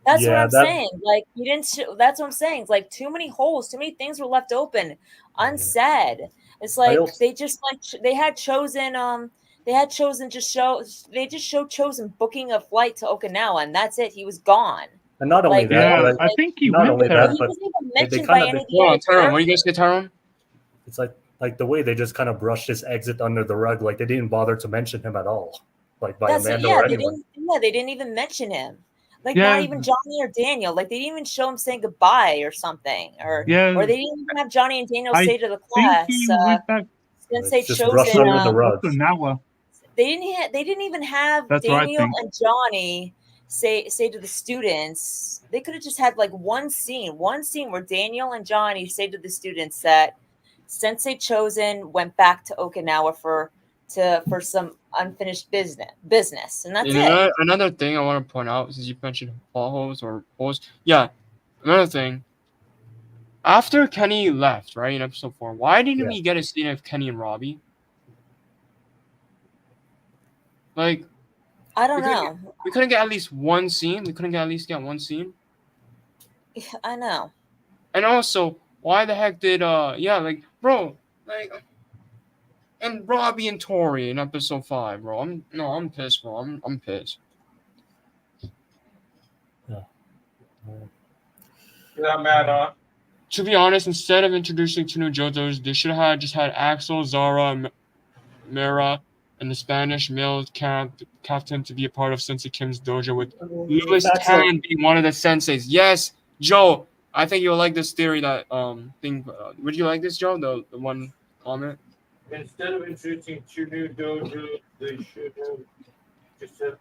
That's what Yeah, I'm that- saying. Like you didn't. That's what I'm saying. It's like too many holes. Too many things were left open, unsaid. It's like also- they just like they had chosen. They had chosen just show. They just showed chosen booking a flight to Okinawa, and that's it. He was gone. And not only Like, that, Yeah, right, I think he not went only there. that, he but wasn't even they mentioned kinda by did- any of the Hold on, other Tyrone. What do you characters. guys say, Tyrone? it's like the way they just kind of brushed his exit under the rug. Like they didn't bother to mention him at all. Like by That's it. Amanda Yeah, or they anyone. didn't. Yeah, they didn't even mention him. Like Yeah. not even Johnny or Daniel. Like they didn't even show him saying goodbye or something, or Yeah, they didn't even have Johnny and Daniel I say to the think class. he went back Sensei It's just brushed chosen. under the rug. to Nawa. They didn't even have That's what I Daniel think. and Johnny say to the students. They could have just had like one scene where Daniel and Johnny say to the students that Sensei Chosen went back to Okinawa for some unfinished business, and that's And it. another thing I want to point out, since you mentioned plot holes or holes, yeah. Another thing, after Kenny left, right in episode 4, why didn't Yeah. we get a scene of Kenny and Robbie? Like I don't we couldn't know. we couldn't get at least one scene. We couldn't get at least get one scene. I know. And also, why the heck did like bro, like and Robbie and Tori in episode 5, bro. I'm pissed, bro. I'm pissed. You're not mad, huh? To be honest, instead of introducing 2 new JoJos, they should have just had Axel, Zara, Mera, and the Spanish male captain to be a part of Sensei Kim's dojo with Louis Axel- Tan being one of the senseis. Yes, Joe. I think you'll like this theory that thing. Would you like this, Joe? The one comment. Instead of introducing 2 new dojos, they should have just said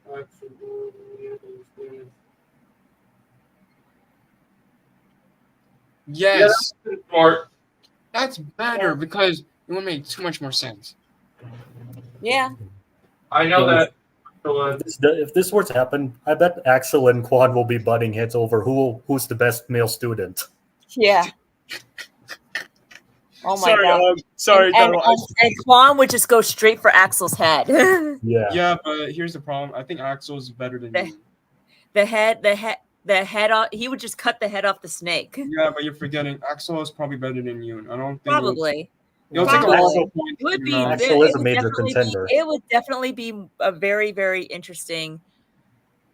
Yes, smart. that's better because it would make too much more sense. Yeah. I know Yeah. that. If this were to happen, I bet Axel and Quan will be butting heads over who's the best male student. Yeah. Oh my god. Sorry, And Quan would just go straight for Axel's head. Yeah. Yeah, but here's the problem. I think Axel's better than you. the head off. He would just cut the head off the snake. Yeah, but you're forgetting Axel is probably better than you. I don't think Probably. It'll take a Probably. lot of points. It would be. No. Axel is a would major definitely contender. It would definitely be a very, very interesting,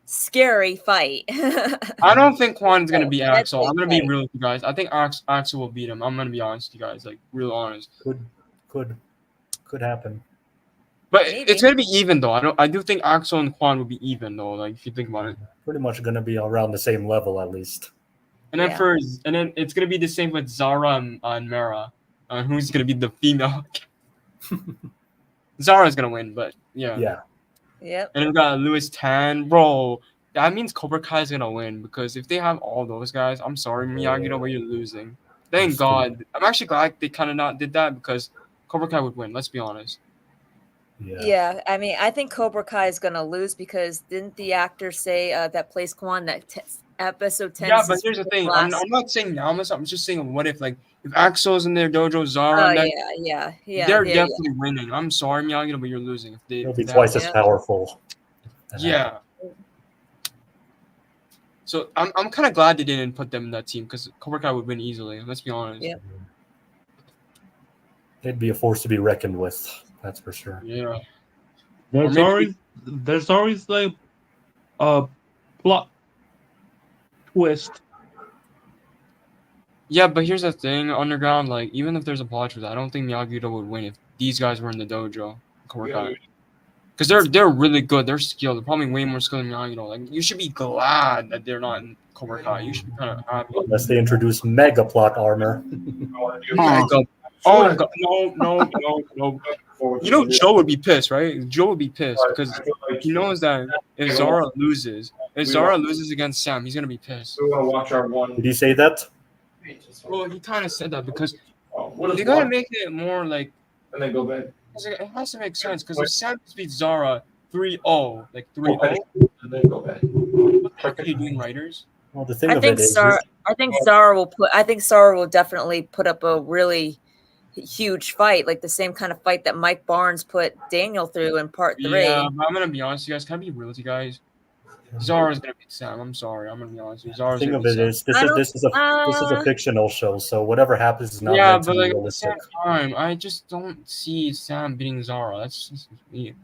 scary fight. I don't think Quan's gonna be That's Axel. I'm gonna be okay. real with you guys. I think Axel will beat him. I'm gonna be honest with you guys, like real honest. Could happen. But Maybe. it's gonna be even though. I do think Axel and Quan will be even though. Like if you think about it. Pretty much going to be around the same level at least. And then Yeah. then it's gonna be the same with Zara and Mera. Who's gonna be the female? Zara's gonna win, but yeah. Yeah. Yep. And then we got Louis Tan, bro. That means Cobra Kai is gonna win because if they have all those guys, I'm sorry, Miyagi, but you're losing. Thank That's God. I'm actually glad they kind of not did that because Cobra Kai would win. Let's be honest. Yeah. I mean, I think Cobra Kai is gonna lose because didn't the actor say that plays Quan that episode 10? Yeah, is but his here's the thing. last- I'm not saying now myself. I'm just saying what if like if Axel's in their dojo, Zara, Oh and that, yeah. they're yeah. definitely winning. I'm sorry, Miyagi, but you're losing. If they, It'll if be they twice have- as powerful. Yeah. So I'm kind of glad they didn't put them in that team because Cobra Kai would win easily. Let's be honest. Yeah. They'd be a force to be reckoned with. That's for sure. Yeah. There's maybe- always like a plot twist. Yeah, but here's the thing, Underground, like, even if there's a plot twist, I don't think Miyagi-Do would win if these guys were in the dojo. Because they're really good. They're skilled. They're probably way more skilled than Miyagi-Do. Like, you should be glad that they're not in Cobra Kai. You should be kind of happy. Unless they introduce mega plot armor. Oh, God. Oh, God. No. forward. You know, Joe would be pissed, right? Joe would be pissed because I feel like he knows that if Zara loses against Sam, he's gonna be pissed. we want to watch our one. Did he say that? Well, he kind of said that because What is they gotta one? make it more like And then go back. it has to make sense because if Sam beats Zara 3-0, like 3-0, And then go back. what are you doing, writers? Well, the thing I of think it is, Zara will definitely put up a really huge fight, like the same kind of fight that Mike Barnes put Daniel through in part 3. Yeah, but I'm gonna be honest with you guys. Can I be real with you guys? Zara's gonna beat Sam. I'm sorry. I'm gonna be honest with you. the Zara's thing gonna of beat it Sam. is, this is a fictional show, so whatever happens is not Yeah, meant to but be like at the realistic. same time, I just don't see Sam beating Zara. That's just me.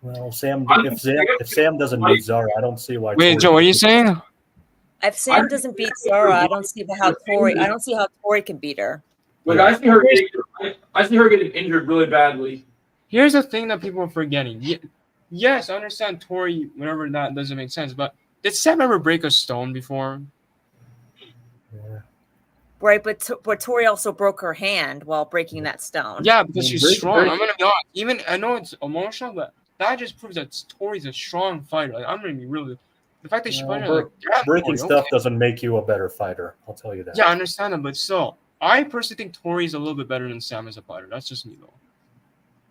Well, if Sam doesn't beat Zara, I don't see why. Wait, Tori Joe, what are you could- saying? If Sam doesn't beat Zara, I don't see how Tori can beat her. Like I see her getting injured really badly. Here's the thing that people are forgetting. Yes, I understand Tori, whenever that doesn't make sense, but did Sam ever break a stone before? Yeah. Right, but Tori also broke her hand while breaking that stone. Yeah, because she's Break- strong. I'm gonna be honest. Even I know it's emotional, but that just proves that Tori's a strong fighter. Like, I'm gonna be really. The fact that she fighting, like, yeah, Breaking Tori, stuff okay. doesn't make you a better fighter. I'll tell you that. Yeah, I understand that, but still, I personally think Tori's a little bit better than Sam as a fighter. That's just me, though.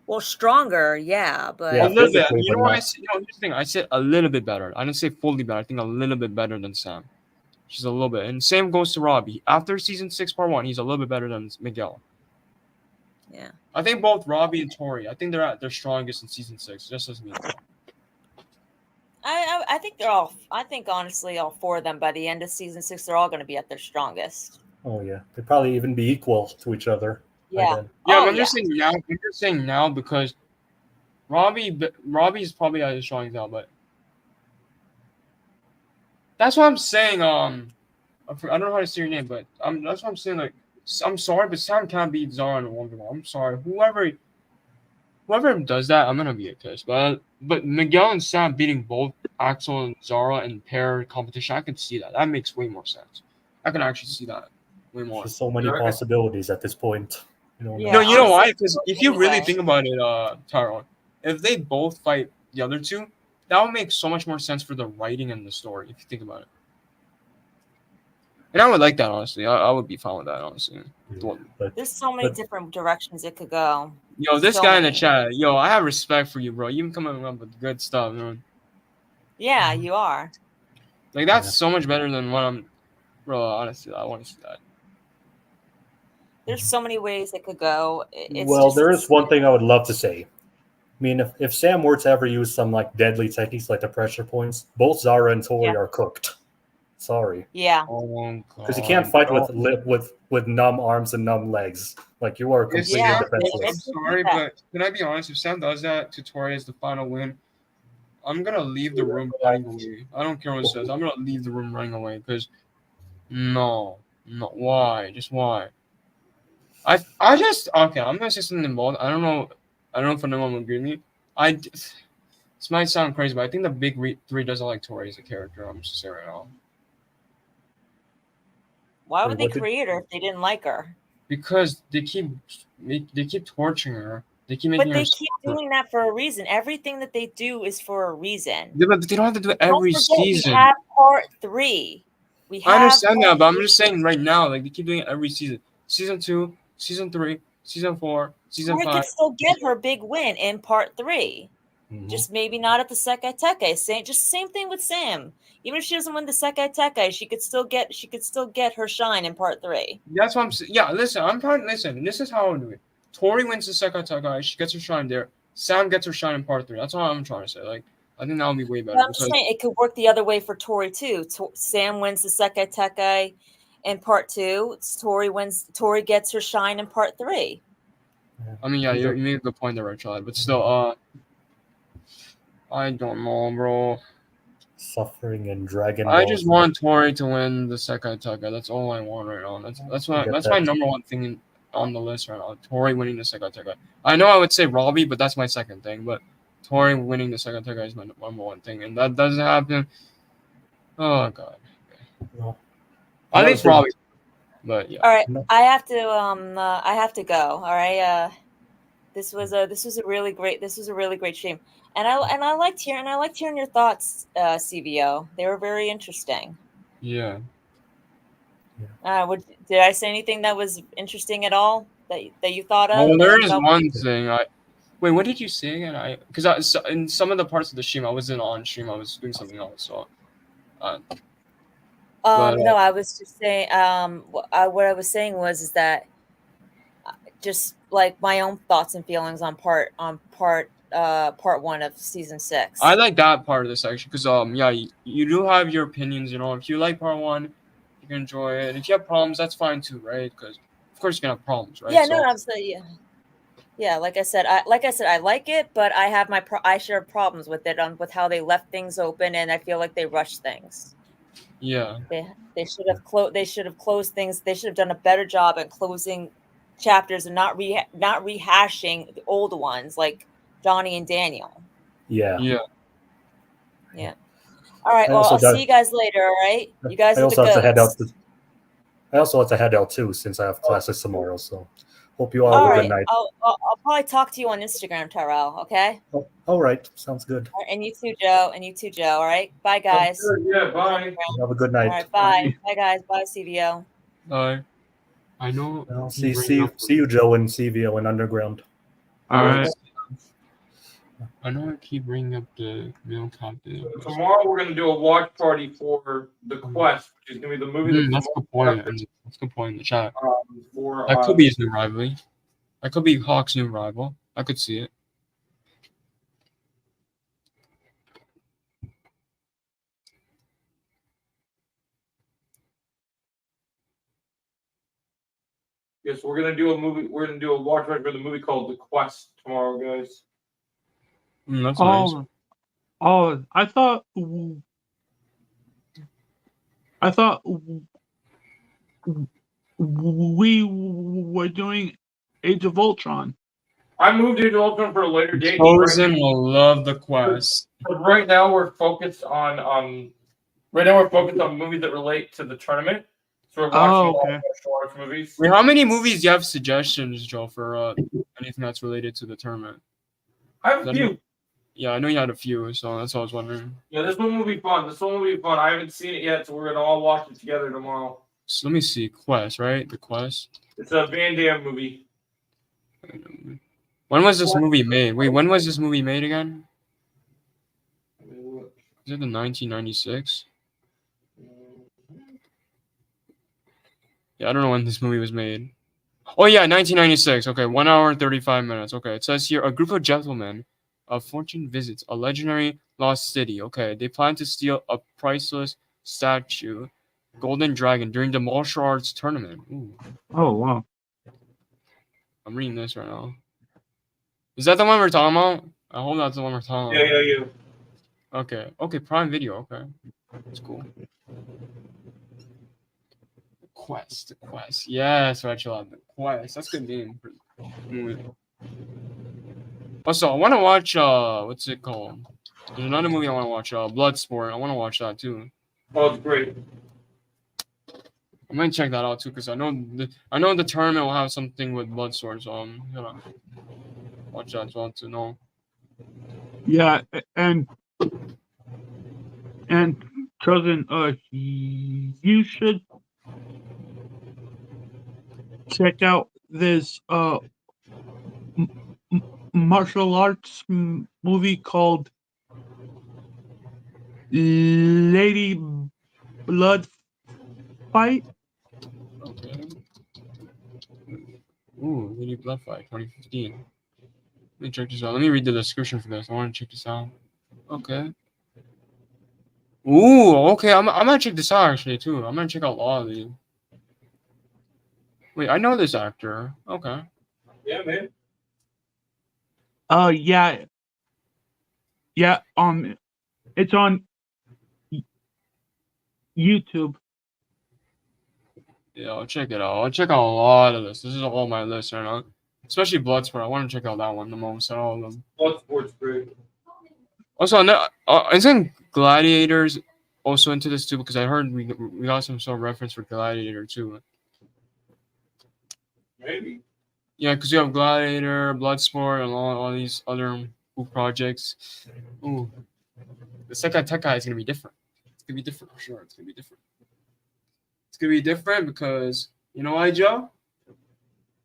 Well, stronger, yeah, but Yeah, A little bit. physically, You know but what? not- Here's the thing. I said a little bit better. I didn't say fully better. I think a little bit better than Sam. She's a little bit. And same goes to Robbie. After season 6, part 1, he's a little bit better than Miguel. yeah. I think both Robbie and Tori, I think they're at their strongest in season 6, just as me. I think I think honestly all 4 of them by the end of season 6 they're all going to be at their strongest. Oh yeah, they'd probably even be equal to each other. by Yeah. then. Yeah, Oh, but I'm just saying now. I'm just saying now because Robbie's probably at his strongest now, but that's what I'm saying. I don't know how to say your name, but that's what I'm saying. Like, I'm sorry, but Sam can't beat Zara in a 1v1. I'm sorry. Whoever does that, I'm gonna be pissed. But Miguel and Sam beating both Axel and Zara in pair competition, I can see that. That makes way more sense. I can actually see that way more. There's so many possibilities at this point. Yeah. No, you know why? honestly, Because if you really anyway. think about it, Tyrone, if they both fight the other two, that would make so much more sense for the writing and the story. If you think about it, and I would like that honestly. I would be fine with that honestly. But There's so many But- different directions it could go. Yo, this So guy in the many. chat, yo, I have respect for you, bro. You coming up with good stuff, man. Yeah, you are. Like that's Yeah. so much better than what I'm. Bro, honestly, I want to see that. There's so many ways it could go. It's well, just- there is one thing I would love to say. I mean, if Sam were to ever use some like deadly techniques like the pressure points, both Zara and Tori Yeah. are cooked. Sorry, Yeah. Oh, because you can't fight God. with numb arms and numb legs. Like you are If completely Yeah. Sam, I'm defenseless. sorry, but can I be honest? If Sam does that to Tori as the final win, I'm gonna leave the room running away. I don't care what it says. I'm gonna leave the room running away because no, why? Just why? I just okay. I'm gonna say something bold. I don't know if anyone will agree with me. This might sound crazy, but I think the big three doesn't like Tori as a character. I'm just saying right now Why would Wait, they what did- create her if they didn't like her? because they keep torturing her. They keep But making her. they keep doing that for a reason. Everything that they do is for a reason. Yeah, but they don't have to do it every Don't forget, season. We have part 3. We have I understand part that, but I'm 3. just saying right now, like they keep doing it every season. Season 2, season 3, season 4, season Tori 5. could still get her big win in part 3. Mhm. Just maybe not at the Sekai Tekai. Same thing with Sam. Even if she doesn't win the Sekai Tekai, she could still get her shine in part 3. That's what I'm saying. Yeah, listen. This is how I do it. Tori wins the second Tekai. She gets her shine there. Sam gets her shine in part 3. That's all I'm trying to say. Like, I think that would be way better. But I'm just saying it could work the other way for Tori too. Sam wins the Sekai Tekai in part 2. Tori gets her shine in part 3. I mean, yeah, you made a good point there, Richard. But still, I don't know, bro. Suffering and Dragon I Balls. just want Tori to win the second Tekai. That's all I want right now. That's my Get number one thing on the list right now. Tori winning the second Tekai. I know I would say Robbie, but that's my second thing. But Tori winning the second Tekai is my number one thing, and that doesn't happen. Oh god. No. I think Robbie. But yeah. All right, No. I have to go. All right. This was a really great stream, and I liked hearing your thoughts, CVO. They were very interesting. Yeah. Did I say anything that was interesting at all that you thought of? Oh, that there you is felt- one thing. Wait, what did you say again? Because in some of the parts of the stream, I wasn't on stream. I was doing something else. So, no, I was just saying. What I was saying is that just like my own thoughts and feelings on part 1 of season 6. I like that part of the section because yeah, you do have your opinions. You know, if you like part 1, you can enjoy it. If you have problems, that's fine too, right? Because of course you're gonna have problems, right? Yeah, no, absolutely. Yeah, like I said, I like it, but I have I share problems with it with how they left things open, and I feel like they rushed things. Yeah. They should have closed things. They should have done a better job at closing chapters and not rehashing the old ones like Johnny and Daniel. Yeah. Yeah. Yeah. All right. Well, I'll see you guys later. All right. You guys are the goats. I also have to head out too since I have classes tomorrow. So hope you all have a good night. I'll probably talk to you on Instagram, Tyrell. Okay. Oh, all right. Sounds good. And you too, Joe. All right. Bye, guys. Yeah. Bye. Have a good night. All right. Bye. Bye, guys. Bye, CVO. Bye. I know. I'll see you, Joe, and CVO and Underground. All right. I know I keep bringing up the male top. Tomorrow we're gonna do a watch party for The Quest, which is gonna be the movie. That's a good point. That's a good point in the chat. For, that could be his new rivalry. That could be Hawk's new rival. I could see it. Yes, we're gonna do a movie. We're gonna do a watch party for the movie called The Quest tomorrow, guys. That's nice. I thought we were doing Age of Ultron. I moved Age of Ultron for a later date. Chosen will love The Quest. But right now we're focused on movies that relate to the tournament. So we're watching short movies. Wait, how many movies do you have suggestions, Joe, for anything that's related to the tournament? I have a few. Yeah, I know you had a few, so that's what I was wondering. Yeah, this one will be fun. I haven't seen it yet, so we're gonna all watch it together tomorrow. So let me see. Quest, right? The Quest. It's a Van Damme movie. When was this movie made? Wait, when was this movie made again? Is it the 1996? Yeah, I don't know when this movie was made. Oh yeah, 1996. Okay, 1 hour and 35 minutes. Okay, it says here a group of gentlemen of fortune visits a legendary lost city. Okay, they plan to steal a priceless statue, Golden Dragon, during the martial arts tournament. Ooh. Oh wow! I'm reading this right now. Is that the one we're talking about? I hope that's the one we're talking about. Yeah. Okay, Prime Video. Okay, that's cool. Quest. Yes, Retro the Quest. That's a good name for the movie. Also, I want to watch what's it called? There's another movie I want to watch, Bloodsport. I want to watch that too. Oh, it's great. I might check that out too because I know the tournament will have something with Bloodsport, so I'm gonna watch that as well to know. Yeah, and Chosen, you should check out this martial arts movie called Lady Blood Fight. Okay. Ooh, Lady Blood Fight 2015. Let me check this out. Let me read the description for this. I want to check this out. Okay. Ooh, okay. I'm gonna check this out actually too. I'm gonna check out a lot of these. Wait, I know this actor. Okay. Yeah, man. Yeah. It's on YouTube. Yeah, I'll check it out. I'll check out a lot of this. This is all my list right now. Especially Bloodsport. I want to check out that one the most out of all of them. Bloodsport's great. Also, isn't Gladiators also into this too? Because I heard we got some sort of reference for Gladiator too. Maybe. Yeah, because you have Gladiator, Bloodsport, and all these other cool projects. Ooh, the Sekai Tekai is gonna be different. It's gonna be different for sure. It's gonna be different. It's gonna be different because you know why, Joe?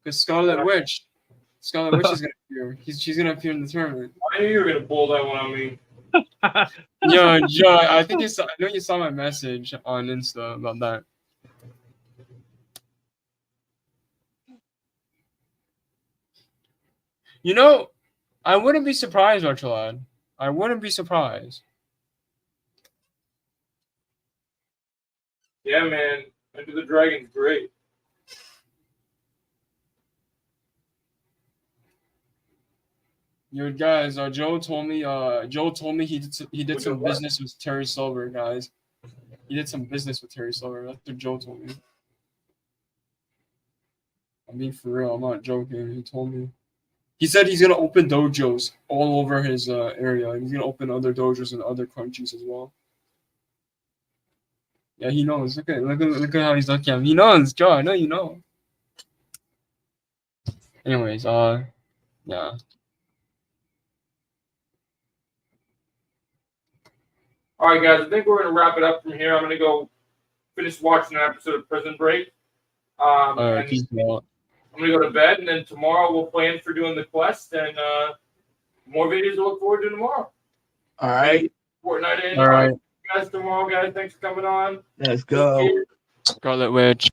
Because Scarlet Witch is gonna appear. She's gonna appear in the tournament. I knew you were gonna pull that one on me. Yo, Joe, I think I know you saw my message on Insta about that. You know, I wouldn't be surprised, Archulad. I wouldn't be surprised. Yeah, man. Enter the Dragon's great. Yo, guys, Joe told me he did some business with Terry Silver, guys. He did some business with Terry Silver. That's what Joe told me. I'm being for real. I'm not joking. He told me. He said he's gonna open dojos all over his area. He's gonna open other dojos in other countries as well. Yeah, he knows. Look at how he's looking at me. He knows, Joe. I know you know. Anyways, yeah. All right, guys. I think we're gonna wrap it up from here. I'm gonna go finish watching an episode of Prison Break. Peace out. I'm gonna go to bed, and then tomorrow we'll plan for doing the quest and more videos to look forward to tomorrow. All right. Fortnite in. All right. Guys, tomorrow, guys. Thanks for coming on. Let's go. Scarlet Witch.